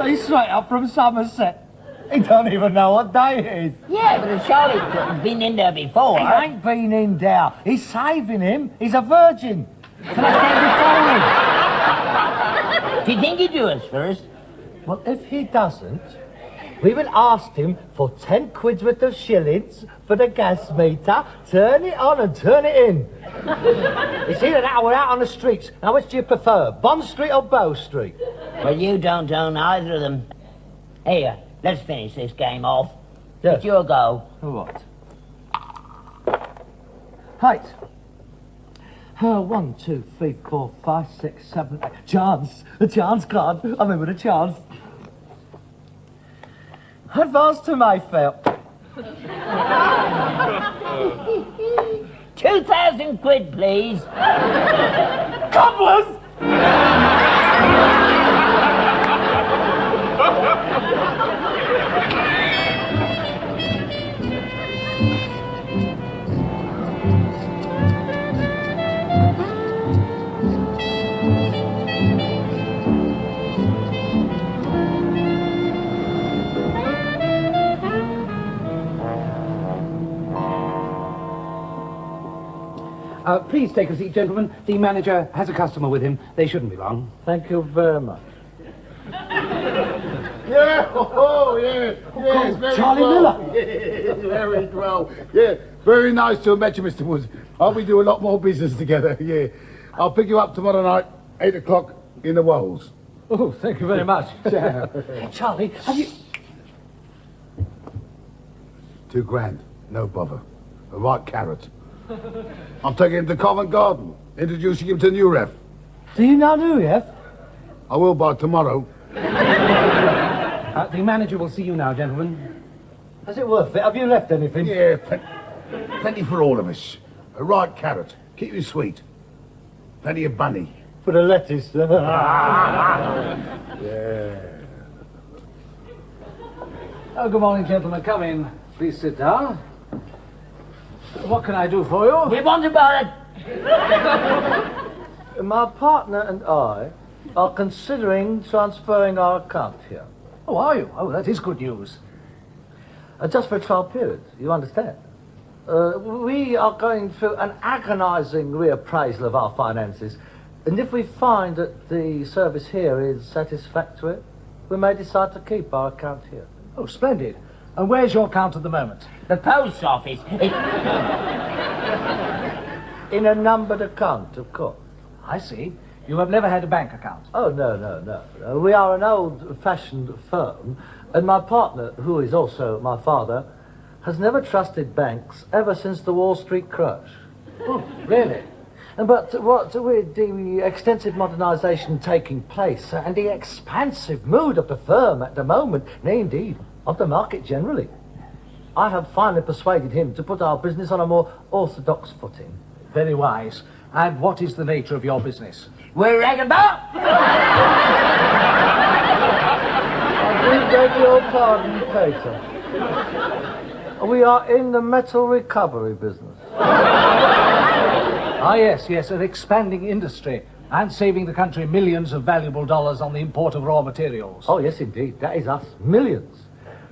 He's straight up from Somerset. He don't even know what day it is. Yeah, but Charlie's been in there before. He ain't been in there. He's saving him. He's a virgin. So let's get before him. Do you think he'd do us first? Well, if he doesn't, we will ask him for 10 quid's worth of shillings for the gas meter, turn it on and turn it in. It's either that or we're out on the streets. Now, which do you prefer, Bond Street or Bow Street? Well, you don't own either of them. Here, let's finish this game off. Yeah. It's your go. What? Height. 1, 2, 3, 4, 5, 6, 7, 8. Chance. The chance card. I remember the chance. Advance to Mayfair. 2,000 quid, please. Cobblers! Please take a seat, gentlemen. The manager has a customer with him. They shouldn't be long. Thank you very much. Yeah, yes, very Charlie well. Miller. Yes, very well. Yeah, very nice to have met you, Mr. Woods. Hope we do a lot more business together, yeah. I'll pick you up tomorrow night, 8 o'clock, in the Wells. Oh, thank you very much. Charlie, have you... £2,000, no bother. A right carrot. I'm taking him to Covent Garden, introducing him to new ref. Do you know new ref? I will by tomorrow. The manager will see you now, gentlemen. Is it worth it? Have you left anything? Yeah, plenty for all of us. A ripe carrot. Keep you sweet. Plenty of bunny. For the lettuce. Yeah. Oh, good morning, gentlemen. Come in. Please sit down. What can I do for you? We want about it. My partner and I are considering transferring our account here. Oh, are you? Oh, that is good news. Just for a trial period, you understand? We are going through an agonizing reappraisal of our finances, and if we find that the service here is satisfactory, we may decide to keep our account here. Oh, splendid. And where's your account at the moment? The post office. In a numbered account, of course. I see. You have never had a bank account? Oh, no. We are an old-fashioned firm, and my partner, who is also my father, has never trusted banks ever since the Wall Street crash. Oh, really? But with the extensive modernisation taking place and the expansive mood of the firm at the moment, nay, indeed, of the market generally, I have finally persuaded him to put our business on a more orthodox footing. Very wise. And what is the nature of your business? We're ragging about. I do beg your pardon, Peter. We are in the metal recovery business. Ah, yes, an expanding industry and saving the country millions of valuable dollars on the import of raw materials. Oh, yes, indeed. That is us. Millions.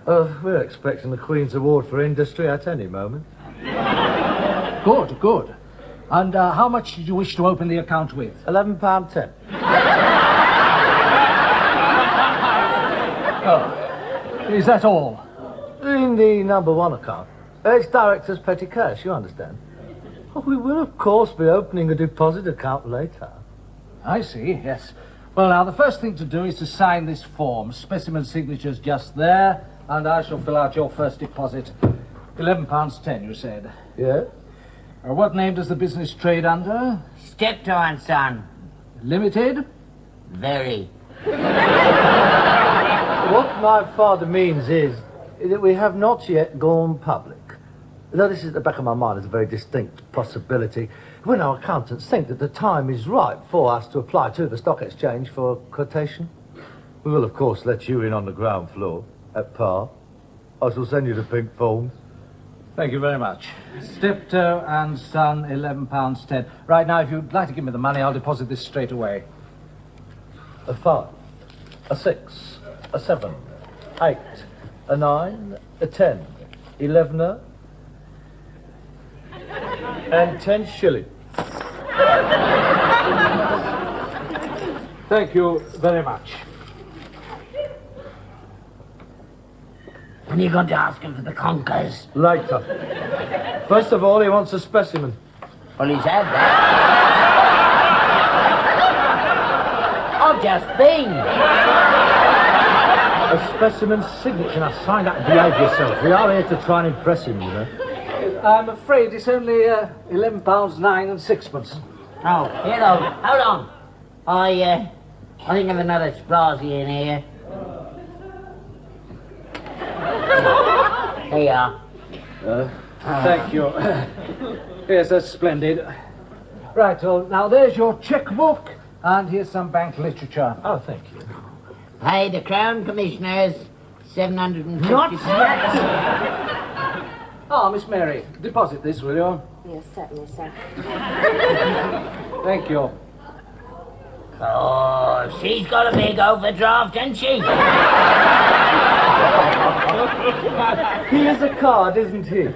We're expecting the Queen's Award for Industry at any moment. Good. And how much did you wish to open the account with? £11.10. Oh, is that all? In the number one account. It's director's petty cash, you understand. Oh, we will, of course, be opening a deposit account later. I see, yes. Well, now, the first thing to do is to sign this form. Specimen signature's just there, and I shall fill out your first deposit. £11.10, you said. Yes? What name does the business trade under? Steptoe and Son. Limited? Very. What my father means is that we have not yet gone public. Though this is at the back of my mind as a very distinct possibility, when our accountants think that the time is right for us to apply to the stock exchange for a quotation. We will, of course, let you in on the ground floor, at par. I shall send you the pink forms. Thank you very much. Steptoe and Son, £11.10. Right, now, if you'd like to give me the money, I'll deposit this straight away. A 5, a 6, a 7, 8, a 9, a 10, 11, and 10 shillings. Thank you very much. When are you going to ask him for the conkers? Later. First of all, he wants a specimen. Well, he's had that. I've just been. A specimen signature. Now, sign up and behave yourself. We are here to try and impress him, you know. I'm afraid it's only £11.09 and sixpence. Oh, here, hold on. I think of another Sprasi in here. Here you are. Thank you. Yes, that's splendid. Right, well, now there's your checkbook, and here's some bank literature. Oh, thank you. Pay the Crown Commissioners $750. Not yet! Miss Mary, deposit this, will you? Yes, certainly, sir. Thank you. Oh, she's got a big overdraft, hasn't she? Here's a card, isn't he?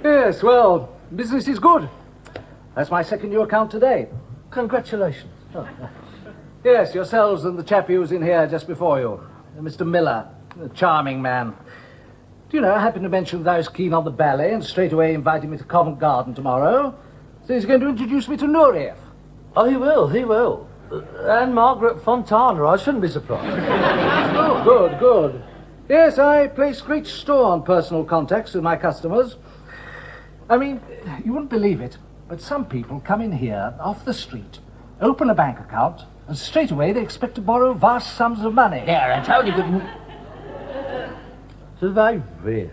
Yes, well, business is good. That's my second new account today. Congratulations. Oh. Yes, yourselves and the chap who was in here just before you, Mr. Miller, a charming man. Do you know, I happened to mention that I was keen on the ballet and straight away invited me to Covent Garden tomorrow. So he's going to introduce me to Nureyev. Oh, he will. And Margaret Fontana, I shouldn't be surprised. Oh, good. Yes, I place great store on personal contacts with my customers. I mean, you wouldn't believe it, but some people come in here off the street, open a bank account, and straight away they expect to borrow vast sums of money. There, I told you Do they really?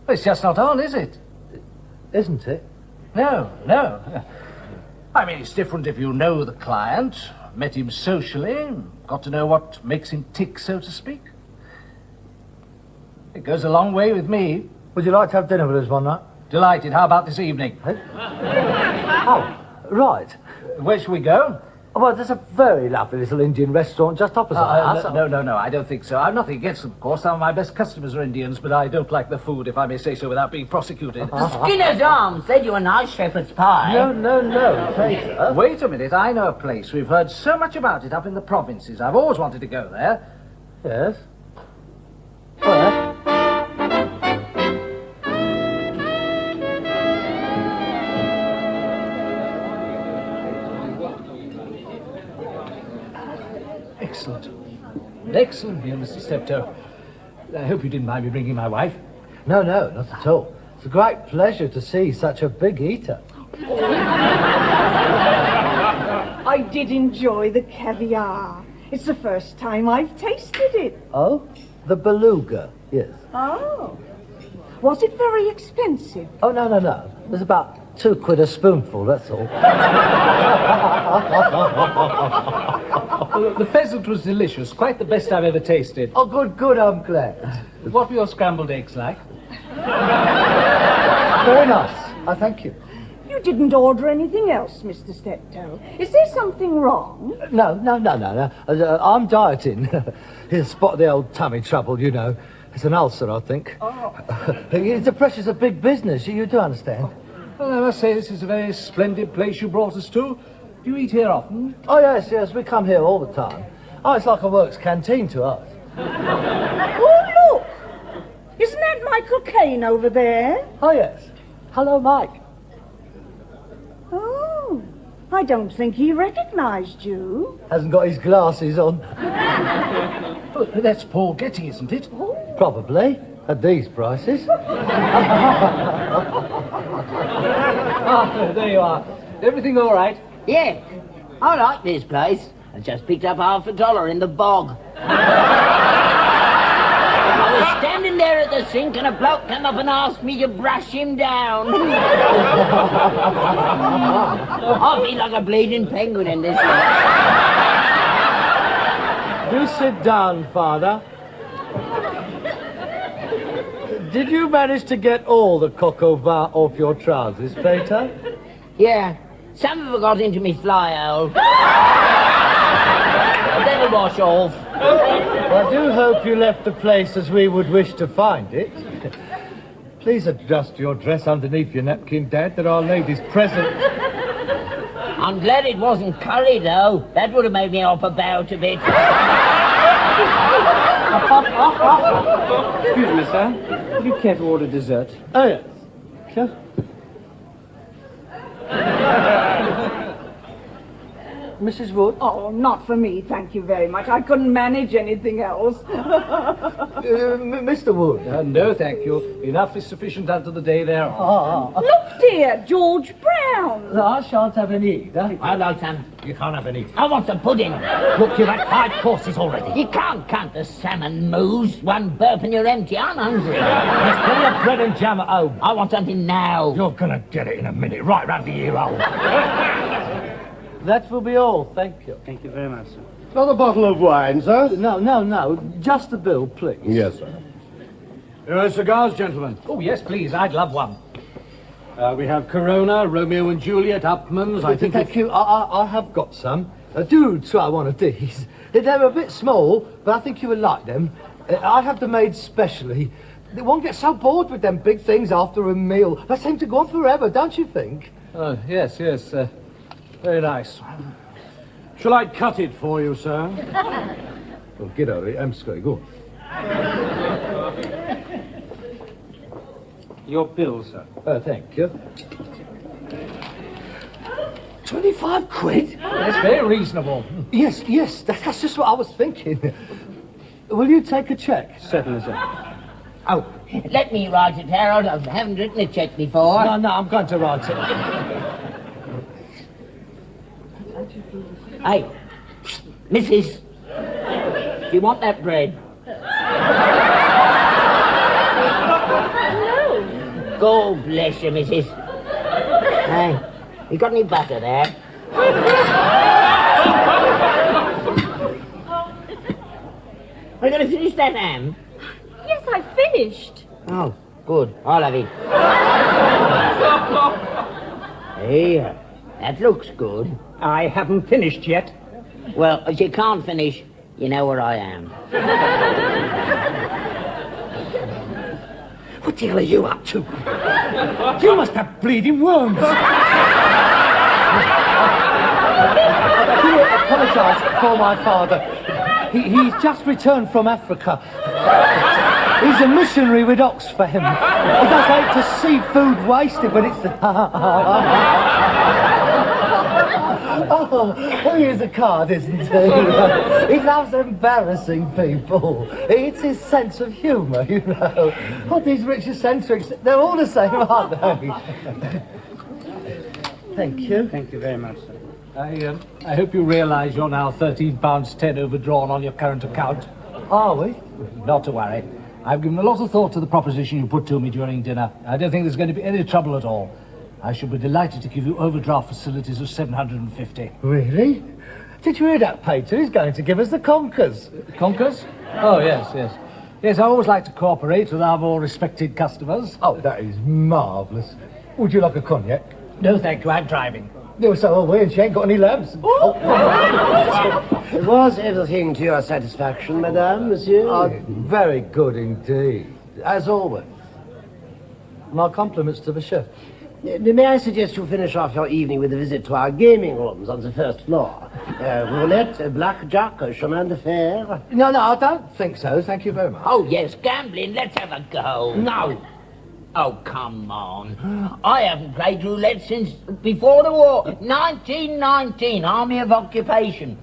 Well, it's just not on, is it? Isn't it? No, no. I mean, it's different if you know the client, met him socially, got to know what makes him tick, so to speak. It goes a long way with me. Would you like to have dinner with us one night? Delighted. How about this evening? Oh, right. Where shall we go? Well, there's a very lovely little Indian restaurant just opposite us. No, I don't think so. I'm nothing against them, of course. Some of my best customers are Indians, but I don't like the food, if I may say so, without being prosecuted. Skinner's Arms said you were nice shepherd's pie. No. Wait a minute. I know a place. We've heard so much about it up in the provinces. I've always wanted to go there. Yes? Where? Excellent. Excellent, dear Mr. Steptoe. I hope you didn't mind me bringing my wife. No, not at all. It's a great pleasure to see such a big eater. I did enjoy the caviar. It's the first time I've tasted it. Oh? The beluga, yes. Oh. Was it very expensive? Oh, no. It was about £2 a spoonful, that's all. The pheasant was delicious. Quite the best I've ever tasted. Oh, good, I'm glad. What were your scrambled eggs like? Very nice. I thank you. You didn't order anything else, Mr. Steptoe. Is there something wrong? No. I'm dieting. Here's spot the old tummy trouble, you know. It's an ulcer, I think. Oh. The pressure's a big business, you do understand. Well, I must say this is a very splendid place you brought us to. Do you eat here often? Oh, yes, we come here all the time. Oh, it's like a works canteen to us. Oh, look! Isn't that Michael Caine over there? Oh, yes. Hello, Mike. Oh, I don't think he recognized you. Hasn't got his glasses on. Oh, that's Paul Getty, isn't it? Oh. Probably, at these prices. There you are. Everything all right? Yeah, I like this place. I just picked up $50 in the bog. I was standing there at the sink and a bloke came up and asked me to brush him down. I feel like a bleeding penguin in this one. Do sit down, Father. Did you manage to get all the coq au vin off your trousers, Peter? Yeah, some of it got into me fly hole. That'll wash off. I do hope you left the place as we would wish to find it. Please adjust your dress underneath your napkin, Dad. There are ladies present. I'm glad it wasn't curry, though. That would have made me hop about a bit. Excuse me, sir. Would you care to order dessert? Oh, yes. Sure. Mrs. Wood? Oh, not for me, thank you very much. I couldn't manage anything else. Mr. Wood? No, thank you. Enough is sufficient unto the day thereof. Look, dear, George Brown. No, I shan't have any either. I'd like some. You can't have any. I want some pudding. Look, you've had 5 courses already. You can't count the salmon moves. One burp and you're empty. I'm hungry. There's plenty of bread and jam at home. I want something now. You're gonna get it in a minute, right round the ear hole. That will be all, thank you. Thank you very much, sir. Another bottle of wine, sir? No. Just the bill, please. Yes, sir. Cigars, gentlemen. Oh, yes, please. I'd love one. We have Corona, Romeo and Juliet, Upman's. I think. Thank you. I have got some. Do try one of these. They're a bit small, but I think you would like them. I have them made specially. One gets so bored with them big things after a meal. They seem to go on forever, don't you think? Oh, yes. Very nice. Shall I cut it for you, sir? Well, get over it. I'm sorry. Go on. Your bill, sir. Thank you. 25 quid? That's very reasonable. Yes, that's just what I was thinking. Will you take a cheque? Certainly, sir. Oh, let me write it, Harold. I haven't written a cheque before. No, I'm going to write it. Hey, Mrs. Do you want that bread? bless you, missus. Hey, you got any butter there? Are you going to finish that ham? Yes, I finished. Oh, good. I'll have it. Here, that looks good. I haven't finished yet. Well, if you can't finish, you know where I am. What the hell are you up to? You must have bleeding worms. I do apologise for my father. He's just returned from Africa. He's a missionary with Oxfam. He does hate to see food wasted, but it's... Oh, here's a card, isn't he? He loves embarrassing people. It's his sense of humour, you know. What these rich eccentrics, they're all the same, aren't they? Thank you. Thank you very much, sir. I hope you realise you're now £13.10 overdrawn on your current account. Are we? Not to worry. I've given a lot of thought to the proposition you put to me during dinner. I don't think there's going to be any trouble at all. I should be delighted to give you overdraft facilities of £750. Really? Did you hear that, Pater? He's going to give us the conkers. Conkers? Oh, yes, yes. Yes, I always like to cooperate with our more respected customers. Oh, that is marvellous. Would you like a cognac? No, thank you. I'm driving. No, so are we, and she ain't got any lamps. Was everything to your satisfaction, madame, monsieur? Very good indeed, as always. My compliments to the chef. May I suggest you finish off your evening with a visit to our gaming rooms on the first floor? Roulette, blackjack, chemin de fer. No, I don't think so. Thank you very much. Oh, yes, gambling. Let's have a go. No. Oh, come on. I haven't played roulette since before the war. 1919, Army of Occupation.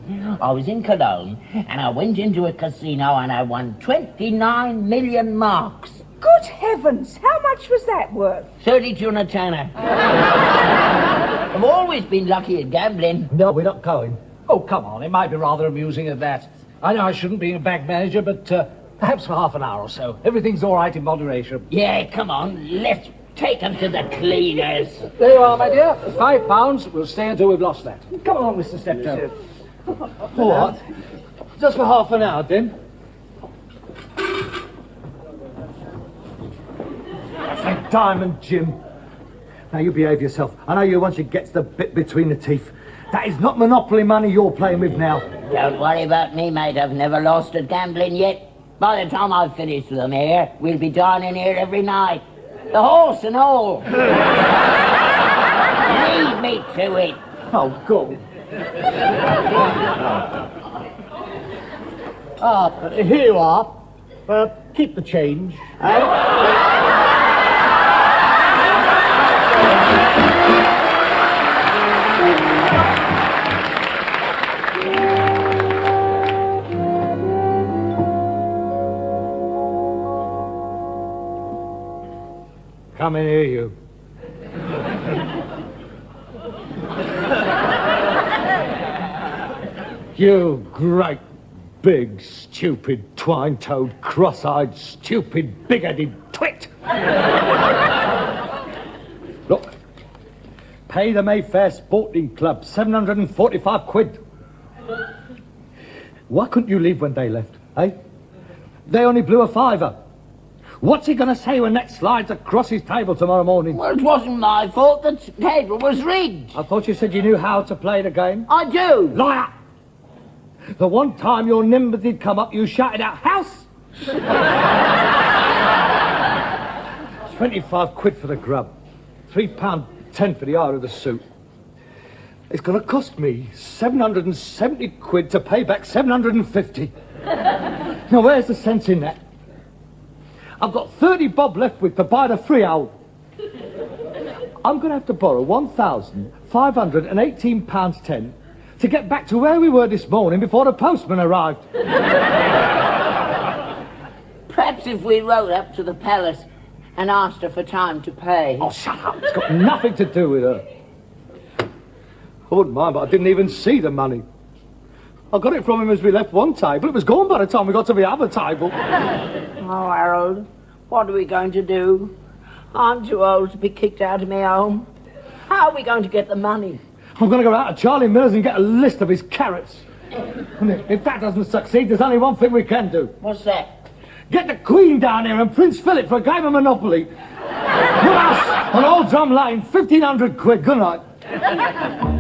I was in Cologne, and I went into a casino, and I won 29 million marks. Good heavens, how much was that worth? 32 and a tenner. I've always been lucky at gambling. No, we're not going. Oh, come on, it might be rather amusing at that. I know I shouldn't be a bank manager, but perhaps for half an hour or so. Everything's all right in moderation. Yeah, come on, let's take them to the cleaners. There you are, my dear. £5. We'll stay until we've lost that. Come along, Mr. Steptoe. What? Just for half an hour, then? St. Diamond, Jim. Now, you behave yourself. I know you once you get the bit between the teeth. That is not monopoly money you're playing with now. Don't worry about me, mate. I've never lost at gambling yet. By the time I've finished with them here, we'll be dining here every night. The horse and all. Lead me to it. Oh, go. Here you are. Keep the change. Come in here, you. You great, big, stupid, twine-toed, cross-eyed, stupid, big-headed twit! Look, pay the Mayfair Sporting Club £745. Why couldn't you leave when they left, eh? They only blew a fiver. What's he going to say when that slides across his table tomorrow morning? Well, it wasn't my fault. The table was rigged. I thought you said you knew how to play the game. I do. Liar! The one time your number did come up, you shouted out, "House!" £25 for the grub. £3.10 for the hire of the suit. It's going to cost me £770 to pay back £750. Now, where's the sense in that? I've got 30 bob left with to buy the freehold. I'm going to have to borrow £1,518.10 to get back to where we were this morning before the postman arrived. Perhaps if we rode up to the palace and asked her for time to pay. Oh, shut up. It's got nothing to do with her. I wouldn't mind, but I didn't even see the money. I got it from him as we left one table. It was gone by the time we got to the other table. Oh, Harold, what are we going to do? I'm too old to be kicked out of my home. How are we going to get the money? I'm going to go out to Charlie Miller's and get a list of his carrots. And if that doesn't succeed, there's only one thing we can do. What's that? Get the Queen down here and Prince Philip for a game of Monopoly. With us on Old Drum Lane, 1,500 quid. Good night.